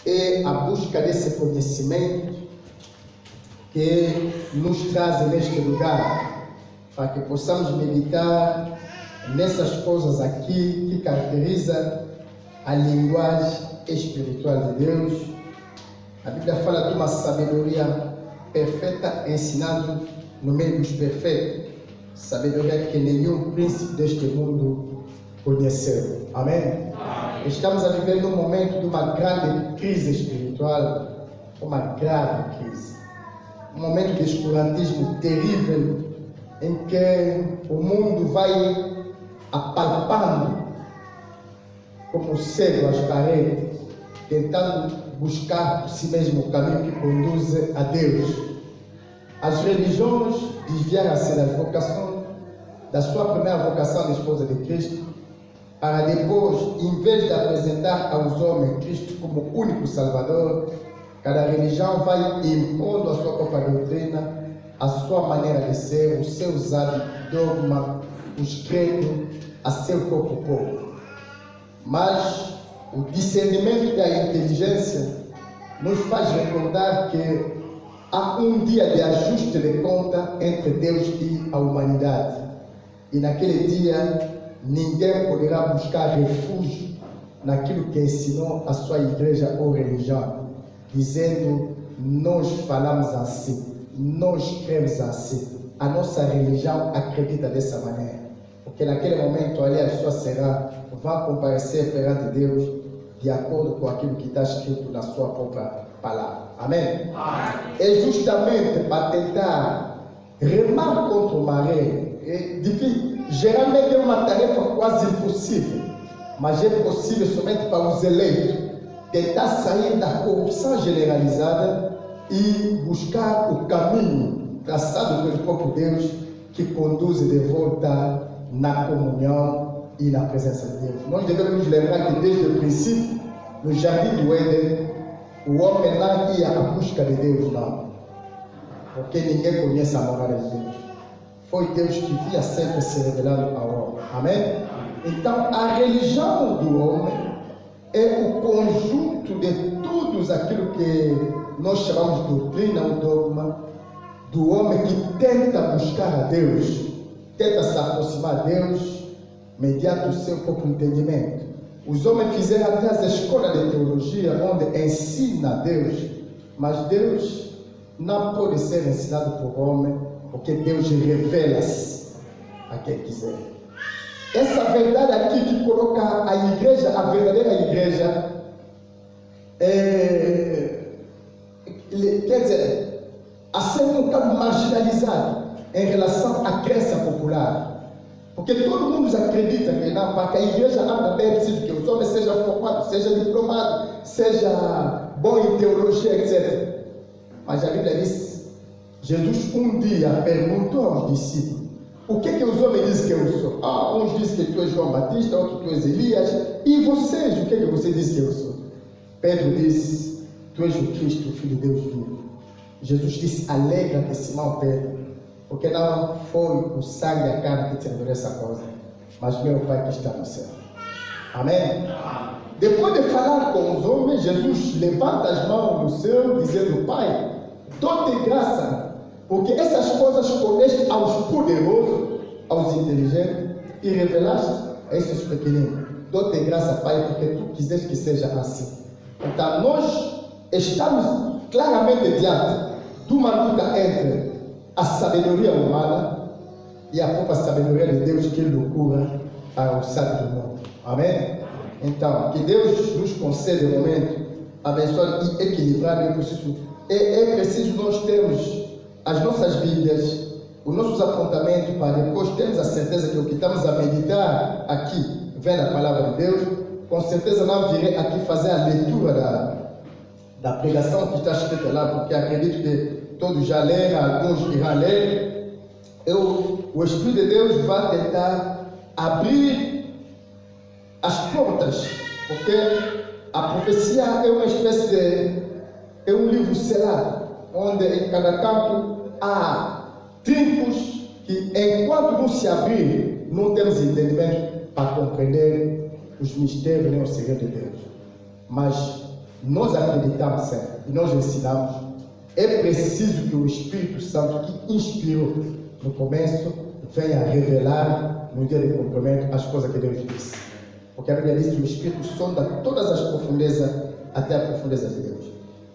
é a busca desse conhecimento que nos traz neste lugar, para que possamos meditar nessas coisas aqui que caracteriza a linguagem espiritual de Deus. A Bíblia fala de uma sabedoria perfeita ensinando no meio dos perfeitos, sabedoria que nenhum príncipe deste mundo conheceu. Amém? Amém. Estamos a viver num momento de uma grande crise espiritual, uma grave crise, um momento de escurantismo terrível, em que o mundo vai apalpando como cego às paredes, tentando buscar por si mesmo o caminho que conduz a Deus. As religiões desviaram-se da vocação, da sua primeira vocação de esposa de Cristo, para depois, em vez de apresentar aos homens Cristo como único Salvador, cada religião vai impondo a sua própria doutrina, a sua maneira de ser, os seus hábitos, dogma, os credos, a seu próprio povo. Mas o discernimento da inteligência nos faz recordar que há um dia de ajuste de conta entre Deus e a humanidade. E naquele dia, ninguém poderá buscar refúgio naquilo que ensinou a sua igreja ou religião, dizendo: nós falamos assim, nós cremos assim, a nossa religião acredita dessa maneira. Porque naquele momento ali a pessoa vai comparecer perante Deus de acordo com aquilo que está escrito na sua própria palavra. Amém? Amém. É justamente para tentar remar contra o maré. É difícil. Geralmente é uma tarefa quase impossível, mas é possível somente para os eleitos tentar sair da corrupção generalizada e buscar o caminho traçado pelo próprio Deus, que conduz de volta na comunhão e na presença de Deus. Nós devemos nos lembrar que desde o princípio, no jardim do Éden, o homem não ia à busca de Deus, não, porque ninguém conhece a morada de Deus. Foi Deus que vinha sempre se revelando ao homem. Amém? Então, a religião do homem é o conjunto de tudo aquilo que nós chamamos de doutrina ou dogma do homem que tenta buscar a Deus, tenta se aproximar a Deus mediante o seu próprio entendimento. Os homens fizeram até as escolas de teologia onde ensina a Deus, mas Deus não pode ser ensinado por homem, porque Deus revela-se a quem quiser. Essa verdade aqui que coloca a igreja, a verdadeira igreja, quer dizer, a ser um bocado marginalizado em relação à crença popular. Porque todo mundo acredita que não, para que a igreja anda bem, é preciso que os homens sejam formados, sejam diplomados, seja bom em teologia, etc. Mas a Bíblia diz, Jesus um dia perguntou aos discípulos: o que os homens dizem que eu sou? Uns dizem que tu és João Batista, outros que tu és Elias. E vocês, o que vocês dizem que eu sou? Pedro disse: tu és o Cristo, o Filho de Deus vivo. Jesus disse: alegra-te, Simão Pedro, porque não foi o sangue e a carne que te revelou essa coisa, mas meu Pai que está no céu. Amém? Depois de falar com os homens, Jesus levanta as mãos no céu, dizendo: Pai, dou-te graça, porque essas coisas conheceste aos poderosos, aos inteligentes, e revelaste a esses pequeninos. Dou-te graça, Pai, porque tu quiseste que seja assim. Então nós estamos claramente diante de uma luta entre a sabedoria humana e a própria sabedoria de Deus, que loucura para o sábio do mundo. Amém? Então, que Deus nos conceda um momento abençoado e equilibrado. É preciso nós termos as nossas Bíblias, os nossos apontamentos, para depois termos a certeza que o que estamos a meditar aqui vem da palavra de Deus. Com certeza não virei aqui fazer a leitura da pregação que está escrita lá, porque acredito que todos já leram, alguns irão ler. O Espírito de Deus vai tentar abrir as portas, porque a profecia é uma espécie de... é um livro selado, onde em cada canto há trincos que, enquanto não se abrir, não temos entendimento para compreender os mistérios nem o segredo de Deus. Mas nós acreditamos sempre e nós ensinamos, é preciso que o Espírito Santo que inspirou no começo venha revelar no dia de cumprimento as coisas que Deus disse. Porque a Bíblia diz que o Espírito sonda todas as profundezas até a profundeza de Deus.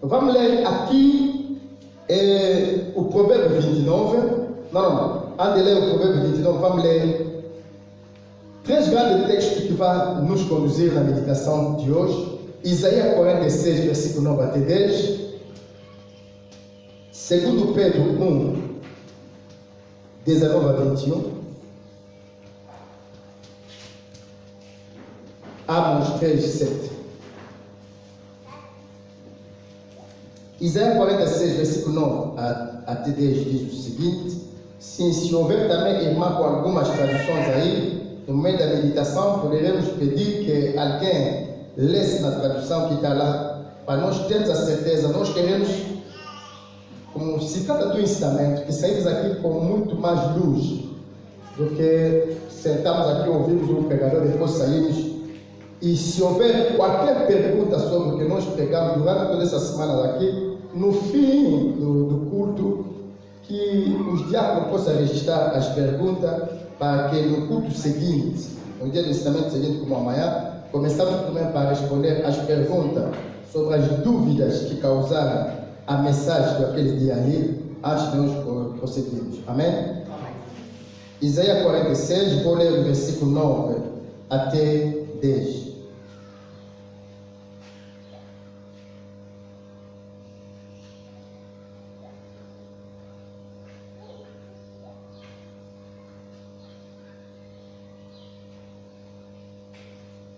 Vamos ler aqui o Provérbio 29. Não. Antes de ler o Provérbio 29, vamos ler 3 grandes textos que vão nos conduzir na meditação de hoje. Isaías 46, versículo 9 até 10. 2 Pedro 1, 19 a 21. Amos 3, 7. Isaías 46, versículo 9 até 10 diz o seguinte: sim, se houver também, irmã, com algumas traduções aí, no meio da meditação, poderemos pedir que alguém lesse na tradução que está lá, para nós termos a certeza. Nós queremos, como se trata do ensinamento, que saímos aqui com muito mais luz do que sentamos aqui, ouvimos um pregador, depois saímos. E se houver qualquer pergunta sobre o que nós pregamos durante toda essa semana aqui, no fim do culto, que os diáconos possam registrar as perguntas para que no culto seguinte, no dia do ensinamento seguinte, como amanhã, começamos primeiro para responder as perguntas sobre as dúvidas que causaram a mensagem daquele dia ali, antes de nós prosseguirmos. Amém? Amém. Isaías 46, vou ler o versículo 9 até 10.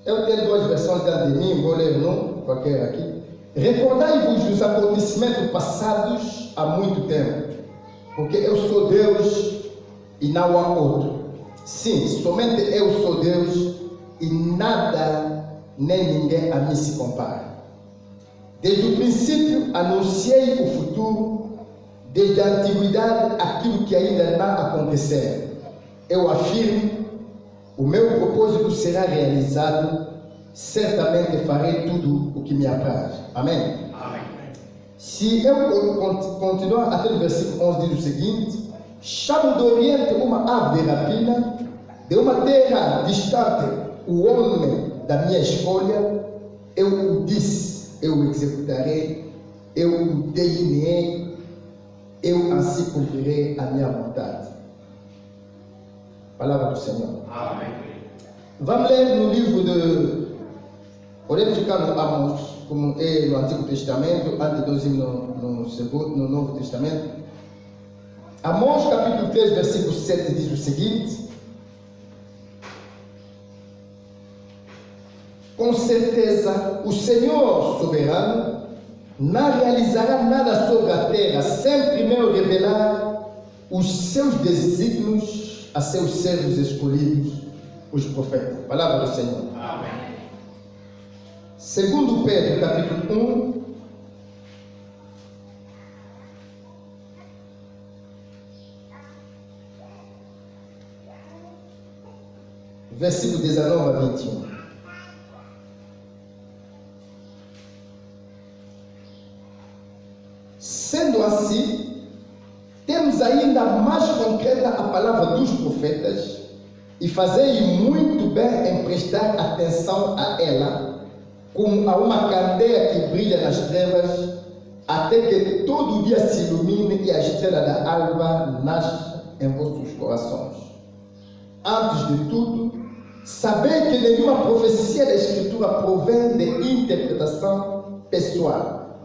Eu tenho 2 versões dentro de mim, vou ler qualquer aqui. Recordai-vos dos acontecimentos passados há muito tempo, porque eu sou Deus e não há outro. Sim, somente eu sou Deus e nada nem ninguém a mim se compara. Desde o princípio anunciei o futuro, desde a antiguidade aquilo que ainda não aconteceu. Eu afirmo, o meu propósito será realizado, certamente farei tudo o que me apraz. Amém? Amém. Se eu continuar até o versículo 11, diz o seguinte: chamo do Oriente uma ave de rapina, de uma terra distante, o homem da minha escolha. Eu o disse, eu o executarei, eu o delineei, eu assim cumprirei a minha vontade. Palavra do Senhor. Amém. Vamos ler no livro de... Podemos ficar no Amos, como é no Antigo Testamento, antes de nós irmos no Novo Testamento. Amós capítulo 3, versículo 7 diz o seguinte: com certeza o Senhor soberano não realizará nada sobre a terra sem primeiro revelar os seus desígnios a seus servos escolhidos, os profetas. Palavra do Senhor. Amém. 2 Pedro, capítulo 1, versículo 19 a 21. Sendo assim, temos ainda mais concreta a palavra dos profetas, e fazei muito bem em prestar atenção a ela, como a uma candeia que brilha nas trevas, até que todo dia se ilumine e a estrela da alva nasça em vossos corações. Antes de tudo, sabei que nenhuma profecia da Escritura provém de interpretação pessoal,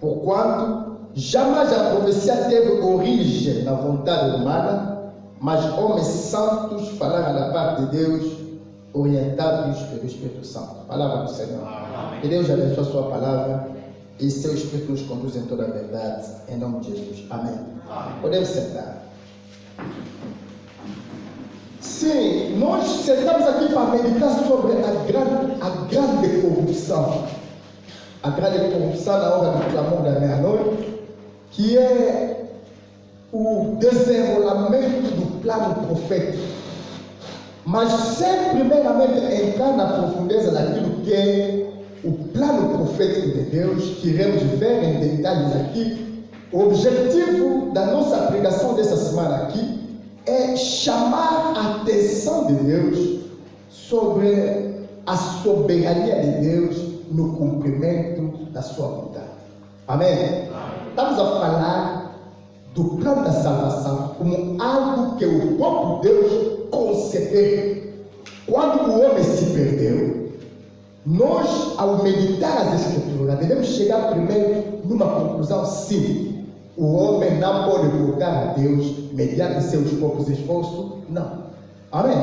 porquanto jamais a profecia teve origem na vontade humana, mas homens santos falaram da parte de Deus, orientados pelo Espírito Santo. Palavra do Senhor. Amém. Que Deus abençoe a sua palavra e seu Espírito nos conduz em toda a verdade. Em nome de Jesus. Amém. Amém. Podemos sentar. Sim, nós sentamos aqui para meditar sobre a grande corrupção. A grande corrupção na hora do clamor da meia-noite, que é o desenrolamento do plano profético, mas sem primeiramente entrar na profundeza daquilo que o plano profético de Deus, que iremos ver em detalhes aqui. O objetivo da nossa pregação dessa semana aqui é chamar a atenção de Deus sobre a soberania de Deus no cumprimento da sua vontade. Amém? Estamos a falar do plano da salvação como algo que o próprio Deus concebeu. Quando o homem se perdeu, nós, ao meditar as Escrituras, devemos chegar primeiro numa conclusão simples. O homem não pode voltar a Deus mediante seus próprios esforços, não. Amém?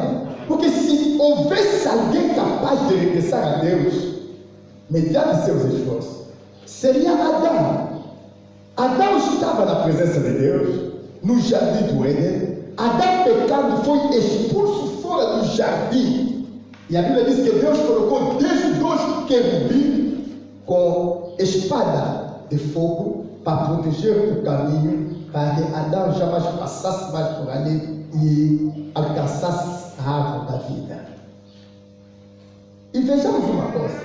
Porque se houvesse alguém capaz de regressar a Deus mediante seus esforços, seria Adão. Adão estava na presença de Deus, no jardim do Éden. Adão pecando foi expulso fora do jardim. E a Bíblia diz que Deus colocou desde dois querubins com espada de fogo para proteger o caminho, para que Adão jamais passasse mais por ali e alcançasse a árvore da vida. E vejamos uma coisa: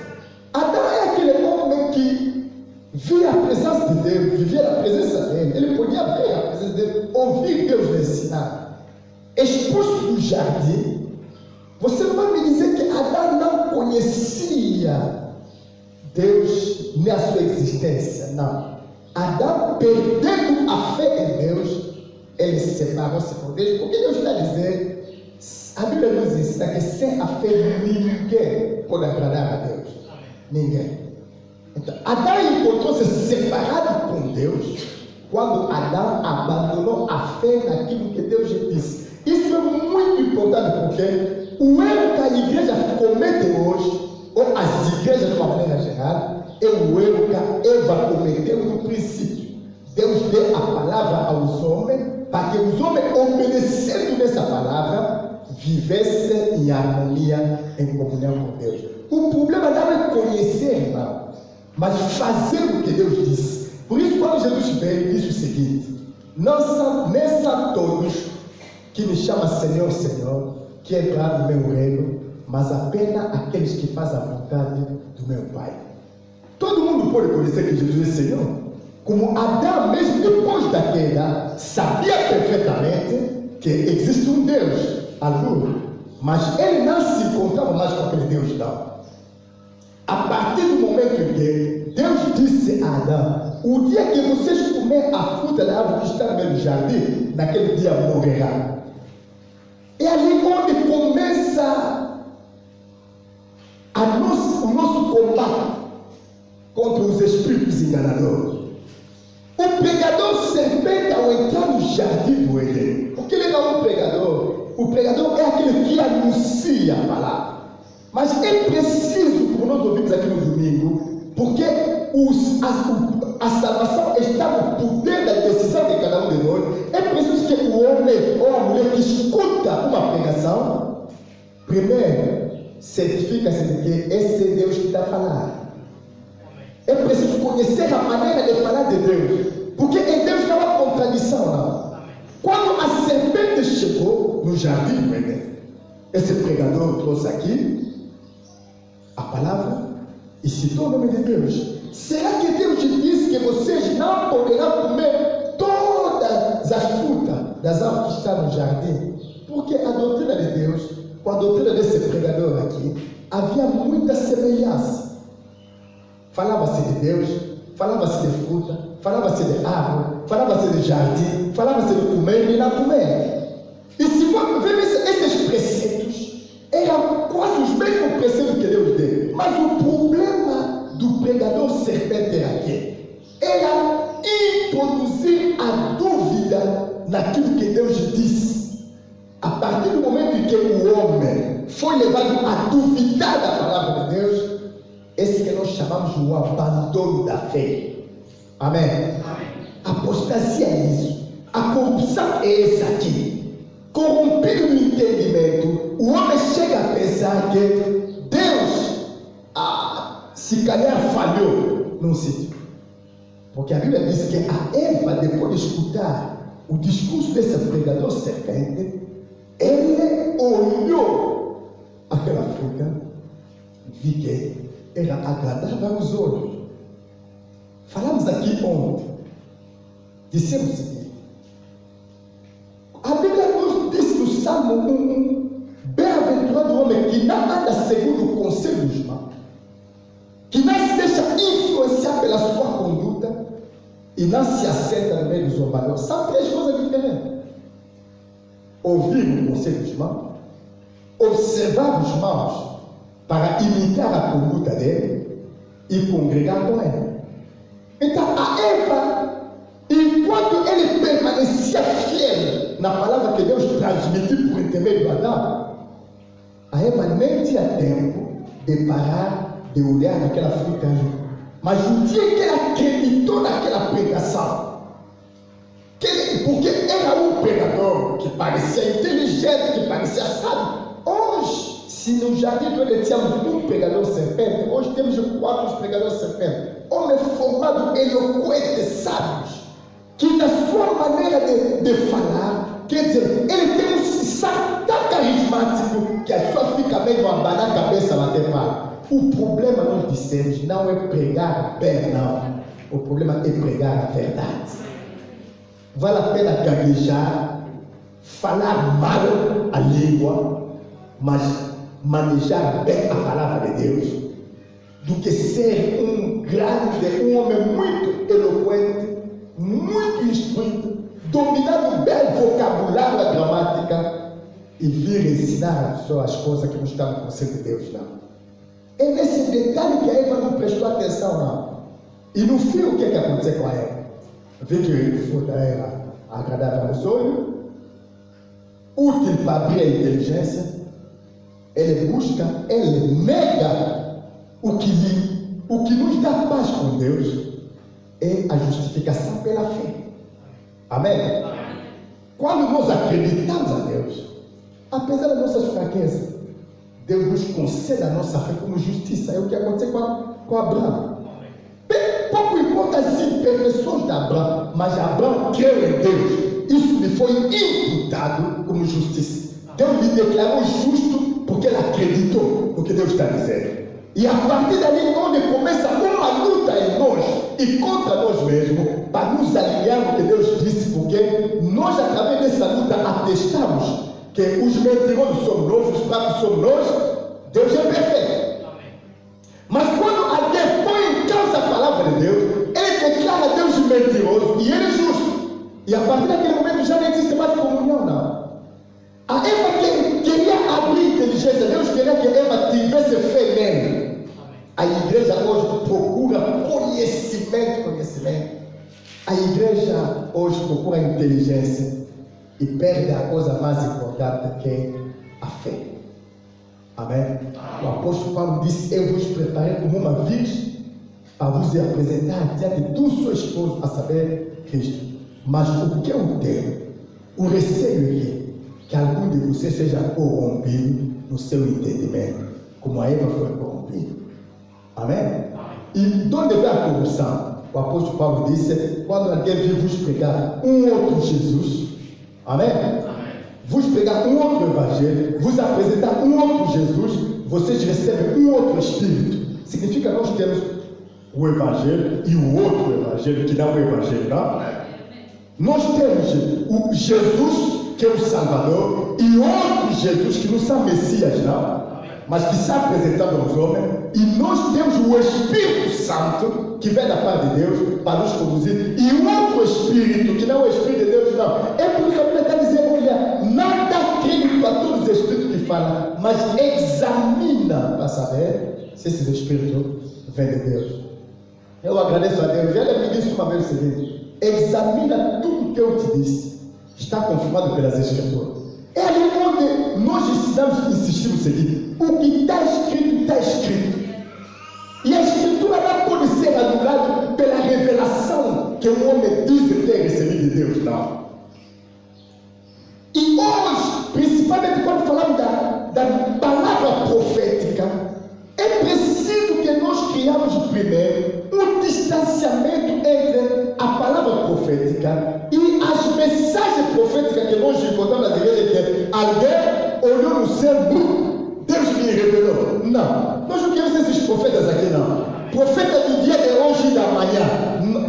Adão é aquele homem que via a presença de Deus, vivia a presença dele, ele podia ver a presença dele, ouvir Deus lhe ensinar. Expulso do jardim, você não vai me dizer que Adão não conhecia Deus nem a sua existência, não. Adão, perdendo a fé em Deus, ele separou-se por Deus, porque Deus está dizendo, a Bíblia nos ensina que sem a fé ninguém pode agradar a Deus. Ninguém. Então, Adão encontrou-se separado com Deus quando Adão abandonou a fé naquilo que Deus lhe disse. Isso é muito importante, porque o erro que a igreja comete hoje, ou as igrejas de uma maneira geral, é o erro que a Eva cometeu no princípio. Deus deu a palavra aos homens, para que os homens, obedecendo nessa palavra, vivessem em harmonia, em comunhão com Deus. O problema não é conhecer, irmão, mas fazer o que Deus disse. Por isso, quando Jesus veio, disse o seguinte: nem são todos que me chamam Senhor, Senhor, que entraram no meu reino, mas apenas aqueles que fazem a vontade do meu Pai. Todo mundo pode conhecer que Jesus é Senhor. Como Adão, mesmo depois da queda, sabia perfeitamente que existe um Deus, algum, mas ele não se encontrava mais com aquele Deus, não. A partir do momento em que Deus disse a Adão: o dia que vocês comerem a fruta da árvore que está no meio do jardim, naquele dia morrerá. É ali onde começa o nosso combate contra os espíritos enganadores. O pregador serpente, ao entrar no jardim do Éden, porque ele não é um pregador. O pregador é aquele que anuncia a palavra. Mas é preciso, como nós ouvimos aqui no domingo, porque a salvação está no poder da decisão de cada um de nós. É preciso que o homem ou a mulher que escuta uma pregação, primeiro, certifica-se de que esse é Deus que está falando. É preciso conhecer a maneira de falar de Deus, porque em Deus não há contradição, não. Quando a serpente chegou no jardim do Éden, esse pregador trouxe aqui a palavra e citou o nome de Deus. Será que Deus disse que vocês não poderão comer todas as frutas das árvores que estão no jardim? Porque a doutrina de Deus, com a doutrina desse pregador aqui, havia muita semelhança. Falava-se de Deus, falava-se de fruta, falava-se de árvore, falava-se de jardim, falava-se de comer e não comer. E se vemos esses preceitos, eram quase os mesmos preceitos que Deus deu. Mas o problema do pregador serpente era que era introduzir a dúvida naquilo que Deus disse. A partir do momento em que o homem foi levado a duvidar da palavra de Deus, esse que nós chamamos de o abandono da fé. Amém? Amém. A apostasia é isso. A corrupção é essa aqui. Corrompido no entendimento, o homem chega a pensar que Deus, se calhar, falhou num sítio. Porque a Bíblia diz que a Eva, depois de escutar o discurso desse pregador serpente, ele olhou aquela fruta, vi que era agradável aos olhos. Falamos aqui ontem, dissemos o seguinte: a Bíblia nos diz no Salmo 1, bem-aventurado o homem que não anda segundo o conselho dos maus, que não se deixa influenciar pela sua conduta e não se assenta no meio dos zombadores. São três coisas diferentes: ouvir o conselho dos maus, observar os maus para imitar a conduta dele e congregar com ele. Então a Eva, enquanto ele permanecia fiel na palavra que Deus transmitiu por intermédio de Adão, a Eva nem tinha tempo de parar de olhar naquela fruta. Mas o dia que ela acreditou naquela pregação, porque era um pregador que parecia inteligente, que parecia sábio. Hoje, se no jardim do Éden tínhamos um pregador serpente, hoje temos 4 pregadores serpente. Homens formados, eloquentes, sábios, que na sua maneira de falar, quer dizer, ele tem um sissá tão carismático que a pessoa fica meio a abanar a cabeça lá dentro. O problema, nós dissemos, não é pregar bem, não. O problema é pregar a verdade. Vale a pena gaguejar, falar mal a língua, mas manejar bem a palavra de Deus, do que ser um homem muito eloquente, muito instruído, dominando bem o vocabulário, a gramática, e vir ensinar a pessoa as coisas que não estão no conselho de Deus, não. É nesse detalhe que a Eva não prestou atenção, não. E no fim, o que é que aconteceu com a Eva? Vê que o fruto era agradável aos olhos, útil para abrir a inteligência. Ele busca, ele nega o que nos dá paz com Deus é a justificação pela fé. Amém? Quando nós acreditamos a Deus, apesar das nossas fraquezas, Deus nos concede a nossa fé como justiça. É o que aconteceu com Abraão. Pouco importa as imperfeições de Abraão, mas Abraão creu em Deus. Isso lhe foi imputado como justiça. Deus lhe declarou justo porque ele acreditou no que Deus está dizendo. E a partir dali, onde começa uma luta em nós e contra nós mesmos, para nos alinhar com o que Deus disse, porque nós, através dessa luta, atestamos que os mentirosos somos nós, os fracos somos nós. Deus é perfeito. Mas quando alguém põe em causa a palavra de Deus, ele declara Deus mentiroso e ele é justo. E a partir daquele momento já não existe mais comunhão, não. A Eva queria abrir inteligência, Deus queria que Eva tivesse fé nele. A igreja hoje procura conhecimento. A igreja hoje procura inteligência e perde a coisa mais importante que é a fé. Amém? O apóstolo Paulo disse: eu vos preparei como uma virgem para vos apresentar diante do seu esposo, a saber, Cristo. Mas o que eu tenho, o receio é que algum de vocês seja corrompido no seu entendimento, como a Eva foi corrompida. Amém? E de onde vem a corrupção? O apóstolo Paulo disse: quando alguém vir vos pregar um outro Jesus, amém? Vos pregar um outro evangelho, vos apresentar um outro Jesus, vocês recebem um outro Espírito. Significa que nós temos o evangelho e o outro evangelho, que não é o evangelho, não? Nós temos o Jesus, que é o Salvador, e outro Jesus, que não são Messias, não, mas que está apresentado aos homens. E nós temos o Espírito Santo, que vem da parte de Deus, para nos conduzir, e um outro Espírito, que não é o Espírito de Deus, não. É por isso que a Bíblia está dizendo: olha, não dá crédito a todos os Espíritos que falam, mas examina para saber se esses Espíritos vêm de Deus. Eu agradeço a Deus. Ele me disse uma vez o seguinte: examina tudo que eu te disse, está confirmado pelas Escrituras. É ali onde nós insistimos o seguinte: o que está escrito, está escrito. E a Escritura não pode ser anulada pela revelação que o homem diz ter recebido de Deus, não. E hoje, principalmente quando falamos da palavra profética, é preciso que nós criamos primeiro um distanciamento entre a palavra profética e as mensagens proféticas que nós encontramos nas igrejas, que alguém olhou no céu, Deus me revelou. Não, nós não queremos esses profetas aqui não. Profeta do dia de hoje e da manhã.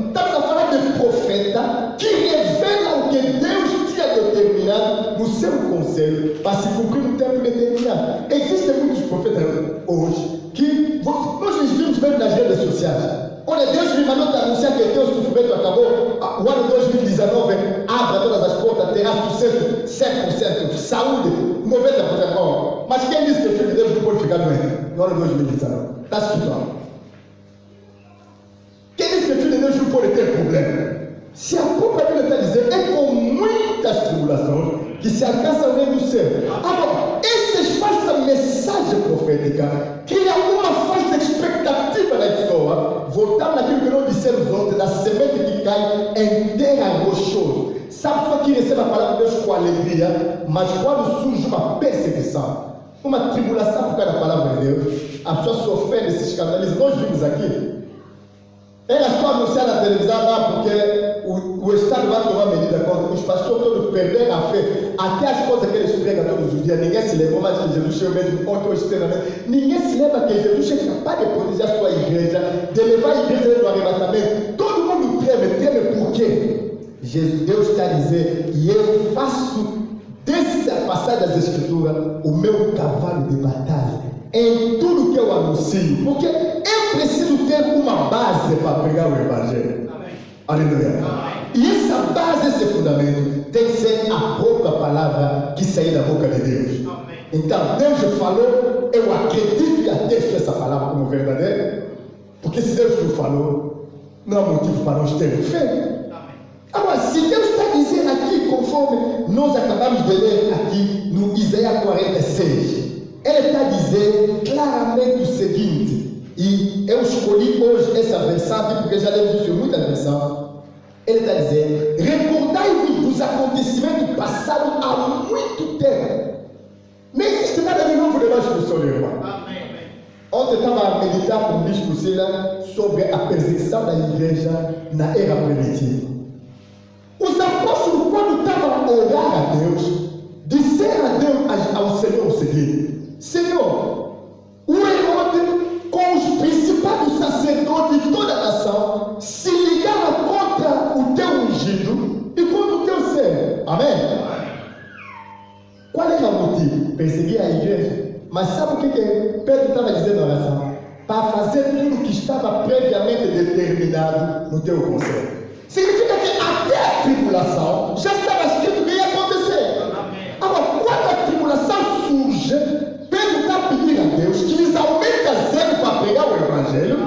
Estamos a falar de profeta que revela o que Deus tinha determinado no seu conselho para se cumprir no tempo determinado. Existem muitos profetas hoje que nós os vimos mesmo nas redes sociais. Olha, Deus me mandou te anunciar que o teu sofrimento acabou. O ano 2019 abra todas as portas, terá sucesso 100%, saúde 90%. Oh, mas quem disse que o filho de Deus não pode ficar doente no ano 2019? Está escrito lá. Quem disse que o filho de Deus não pode ter problema? Se a própria Bíblia está dizendo, é com muitas tribulações que se alcança o reino do céu. Agora, essas falsas mensagens proféticas criam uma falsa expectativa na pessoa, voltando naquilo que nós dissemos ontem, da semente que cai em terra rochosa. Sabe só que recebe a palavra de Deus com alegria, mas quando surge uma perseguição, uma tribulação por causa da palavra de Deus, a pessoa se ofende, se escandaliza. Nós vimos aqui. Era só anunciar na televisão lá porque o Estado vai tomar medida contra os pastores todos perderam a fé. Até as coisas que eles pregam todos os dias, ninguém se lembra mais que Jesus chegou mesmo ontem ou externamente. Ninguém se lembra que Jesus é capaz de proteger a sua igreja, de levar a igreja no arrebatamento. Todo mundo teme por quê? Deus está dizendo, e eu faço dessa passagem das Escrituras o meu cavalo de batalha. Em tudo que eu anuncio, porque eu preciso ter uma base para pregar o Evangelho. Amém. Aleluia. Amém. E essa base, esse fundamento, tem que ser a própria palavra que sair da boca de Deus. Amém. Então, Deus falou, eu acredito e atesto essa palavra como verdadeira, porque se Deus não falou, não há motivo para nós termos fé. Agora, se Deus está dizendo aqui, conforme nós acabamos de ler aqui no Isaías 46, ele está dizendo claramente o seguinte, e eu escolhi hoje essa versão, porque já lemos isso em muitas versões. Ele está dizendo, recordai-vos dos acontecimentos passados há muito tempo. Nem existe nada de novo debaixo do sol, irmão. Ontem eu estava a meditar com o bispo Sila sobre a perseguição da igreja na era primitiva. Os apóstolos, quando estavam a orar a Deus, disseram a Deus, ao Senhor o seguinte: Senhor, o Herodes com os principais sacerdotes de toda a nação se ligaram contra o teu ungido e contra o teu servo. Amém? Qual era o motivo? Perseguir a igreja. Mas sabe o que Pedro estava dizendo na oração? Para fazer tudo que estava previamente determinado no teu conselho. Significa que até a tribulação já estava escrito o que ia acontecer. Agora, quando a tribulação surge, Pedro está pedindo a Deus que lhes aumente zelo para pregar o Evangelho.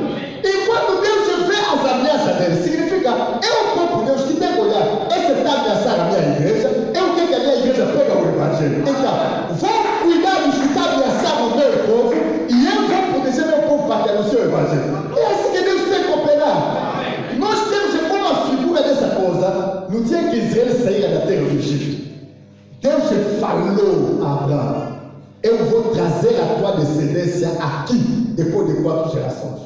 E quando Deus vê as ameaças dele, significa, é o próprio Deus que tem que olhar, esse está ameaçando a minha igreja, eu quero que a minha igreja prega o Evangelho. Então, vou cuidar dos que estão ameaçando o meu povo, e eu vou proteger meu povo para que anuncie o Evangelho. É assim que Deus tem que operar. Nós temos uma figura dessa coisa no dia que Israel saíra da terra do Egito. Deus falou a Abraão: eu vou trazer a tua descendência aqui, depois de 4 gerações.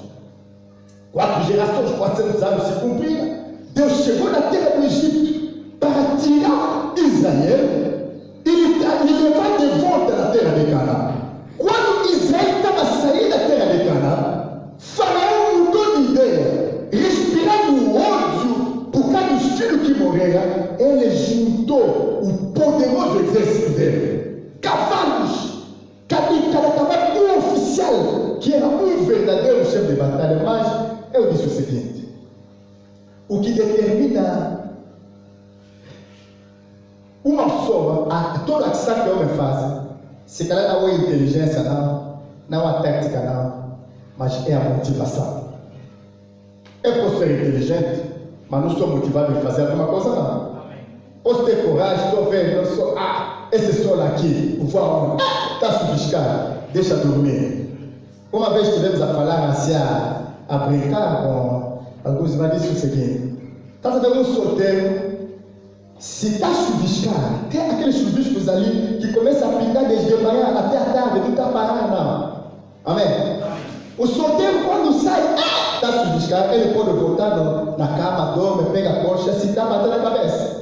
4 gerações, 400 anos se cumpriram. Deus chegou na terra do Egito para tirar Israel e levar de volta na terra de Canaã. Quando Israel estava saindo da terra de Canaã, Faraó mudou de ideia, respirando ódio por causa dos filhos que morreram. Ele juntou o poderoso exército dele, cavalos, cada cavalo, um oficial, que era um verdadeiro chefe de batalha. Mas eu disse o seguinte: o que determina uma pessoa, toda ação que o homem faz, se calhar não é a inteligência, não a tática, não, mas é a motivação. Eu posso ser inteligente, mas não sou motivado em fazer alguma coisa, não. Posso ter coragem, estou vendo, eu sou, esse sol aqui, o vão, está chuviscado, deixa dormir. Uma vez estivemos a falar assim, a brincar com alguns irmãos, disse o seguinte: está vendo um solteiro, se está chuviscado, tem aqueles chuviscos ali que começam a pingar desde a manhã até a tarde, não está parado, não. Amém? O solteiro, quando sai, está chuviscado, ele pode voltar na cama, dorme, pega a coxa, se está batendo a cabeça.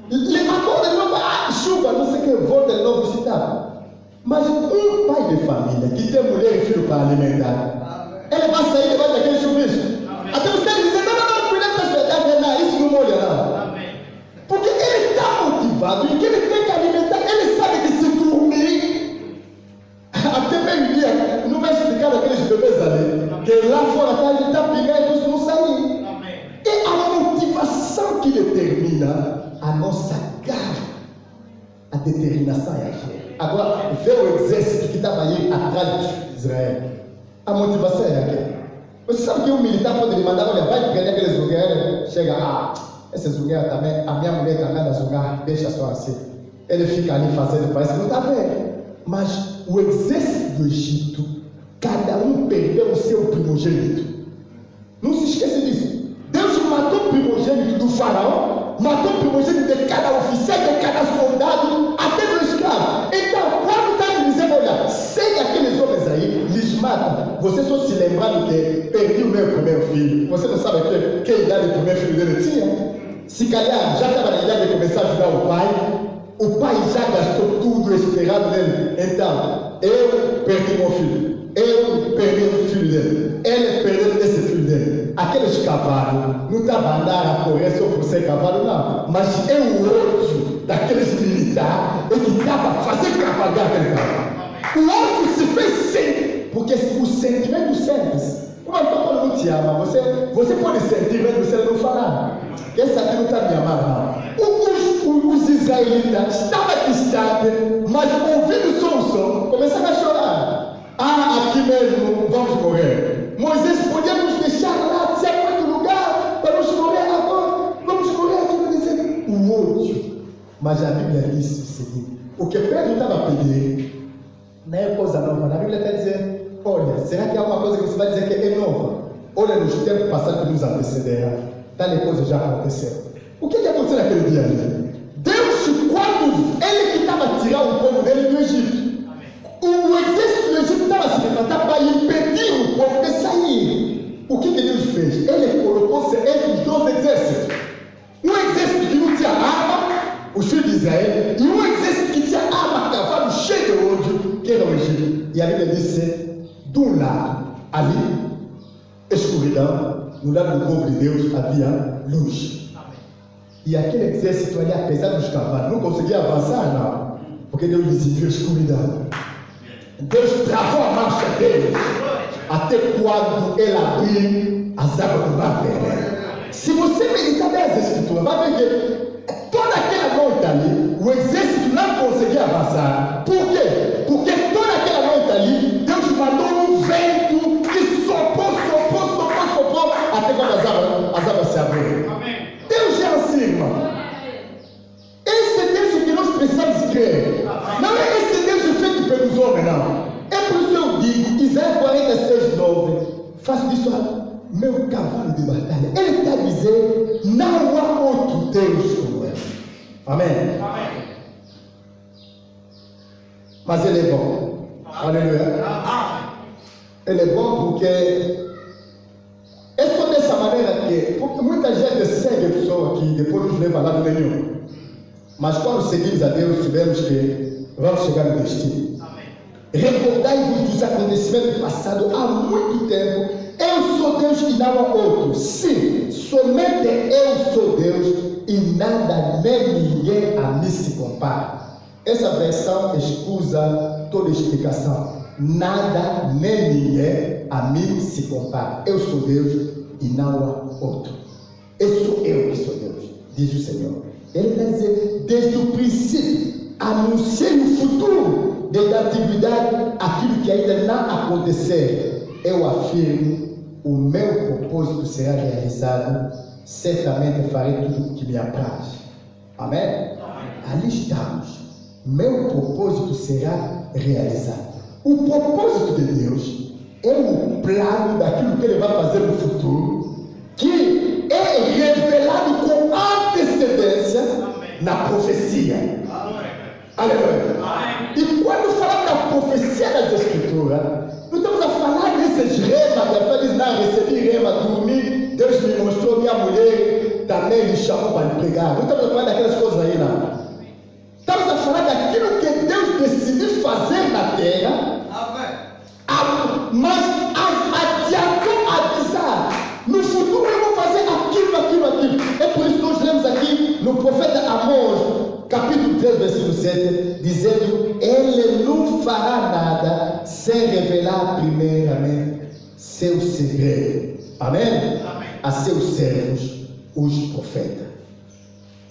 Acorda de novo, chuva, não sei o que, volta de novo, se está. Mas um pai de família que tem mulher e filho para alimentar, Ele vai sair debaixo daquele chuvisco. Até você dizer, não, cuidado com as verdades, isso não molha não. Porque ele está motivado e que ele tem que alimentar, ele sabe que se dormir, até meio-dia, não vai explicar aqueles bebês ali, que lá fora ele está pegando e não sair. É a motivação que determina a nossa garra, a determinação é aqui. Agora, vê o exército que estava aí atrás de Israel. A motivação é aqui. Você sabe que um militar pode lhe mandar, olha, vai pegar aquele zungueiro, chega, esse zungueiro também, a minha mulher também anda a zungar, deixa só assim. Ele fica ali fazendo, parece que não está vendo. Mas o exército do Egito, cada um perdeu o seu primogênito. Não se esqueça disso. Deus matou o primogênito do faraó, matou o primogênito de cada oficial, de cada soldado, até do escravo. Então, quando está dizendo, olha, sem aqueles homens aí, lhes mata. Você só se lembrando que perdi o meu primeiro filho. Você não sabe que idade o primeiro filho dele tinha? Se calhar já estava na idade de começar a ajudar o pai. O pai já gastou tudo esperado nele. Então, eu perdi meu filho. Eu perdi o filho dele. Ele perdeu esse filho dele. Aqueles cavalos não estavam a andar a correr só por ser cavalo, não. Mas é o ódio daqueles militares que estava a fazer cavalgar aquele cavalo. O ódio se fez sem, porque o sentimento sente-se. Uma pessoa quando não te ama, você pode sentir, mas você não falar. Esse aqui não está me amando, não. Os israelitas estavam distantes, mas ouvindo só o som, começaram a chorar. Aqui mesmo vamos morrer. Moisés, podemos deixar lá, se há muito lugar, vamos morrer agora, vamos morrer aqui, não dizer o ódio. Mas a Bíblia disse o seguinte: o que Pedro estava pedindo não é coisa nova. Na Bíblia está dizendo, olha, será que há uma coisa que você vai dizer que é nova? Olha, nos tempos passados que nos antecederam, tal coisa já aconteceu. O que aconteceu naquele dia ali? Deus, quando ele que estava a tirar o povo dele do Egito, o exército do Egito estava se levantando para impedir o povo de sair. O que Deus fez? Ele colocou-se entre os dois exércitos. Um exército que não tinha arma, os filhos de Israel, e um exército que tinha arma, cavalo cheio de ódio, que era o Egito. E a Bíblia disse, de um lado, ali, escuridão, no lado do povo de Deus havia luz. E aquele exército ali, apesar dos cavalos, não conseguia avançar, não, porque Deus decidiu escuridão. Deus travou a marcha deles até quando ele abriu as águas do Mar Vermelho. Se você meditar bem as escrituras, vai ver que toda aquela noite ali, o exército não conseguia avançar. Por quê? Porque toda aquela noite ali, Deus mandou um vento que soprou, até quando as águas se abriram. Deus é assim, irmão. Esse é Deus que nós precisamos crer. Não é esse Deus feito pelos homens, não. É por isso que eu digo, Isaías 46:9, faço disso meu cavalo de batalha. Ele está dizendo, não há outro Deus como ele. Amém? Mas ele é bom. Aleluia. Ele é bom porque é só dessa maneira que muita gente segue a pessoa que depois nos leva lá do nenhum. Mas quando seguimos a Deus, sabemos que vamos chegar no destino. Recordai-vos dos acontecimentos passados há muito tempo. Eu sou Deus e não há outro. Sim, somente eu sou Deus e nada nem ninguém a mim se compara. Essa versão excusa toda explicação. Nada nem ninguém a mim se compara. Eu sou Deus e não há outro. Sou eu que sou Deus, diz o Senhor. Ele está dizendo, desde o princípio, anunciei o futuro, desde a antiguidade, aquilo que ainda não aconteceu. Eu afirmo, o meu propósito será realizado, certamente farei tudo o que me apraz. Amém? Ali estamos. Meu propósito será realizado. O propósito de Deus é o plano daquilo que Ele vai fazer no futuro, que é revelado com antecedência na profecia. Aleluia. E quando falamos da profecia das Escrituras, não estamos a falar desses remas, que a diz, não, recebi rema, dormi, Deus me mostrou, minha mulher também me chamou para lhe pregar. Não estamos a falar daquelas coisas aí, não. Estamos a falar daquilo que Deus decidiu fazer na terra, mas adiantado 13, versículo 7, dizendo: Ele não fará nada sem revelar primeiramente seu segredo. Amém? Amém. A seus servos, os profetas.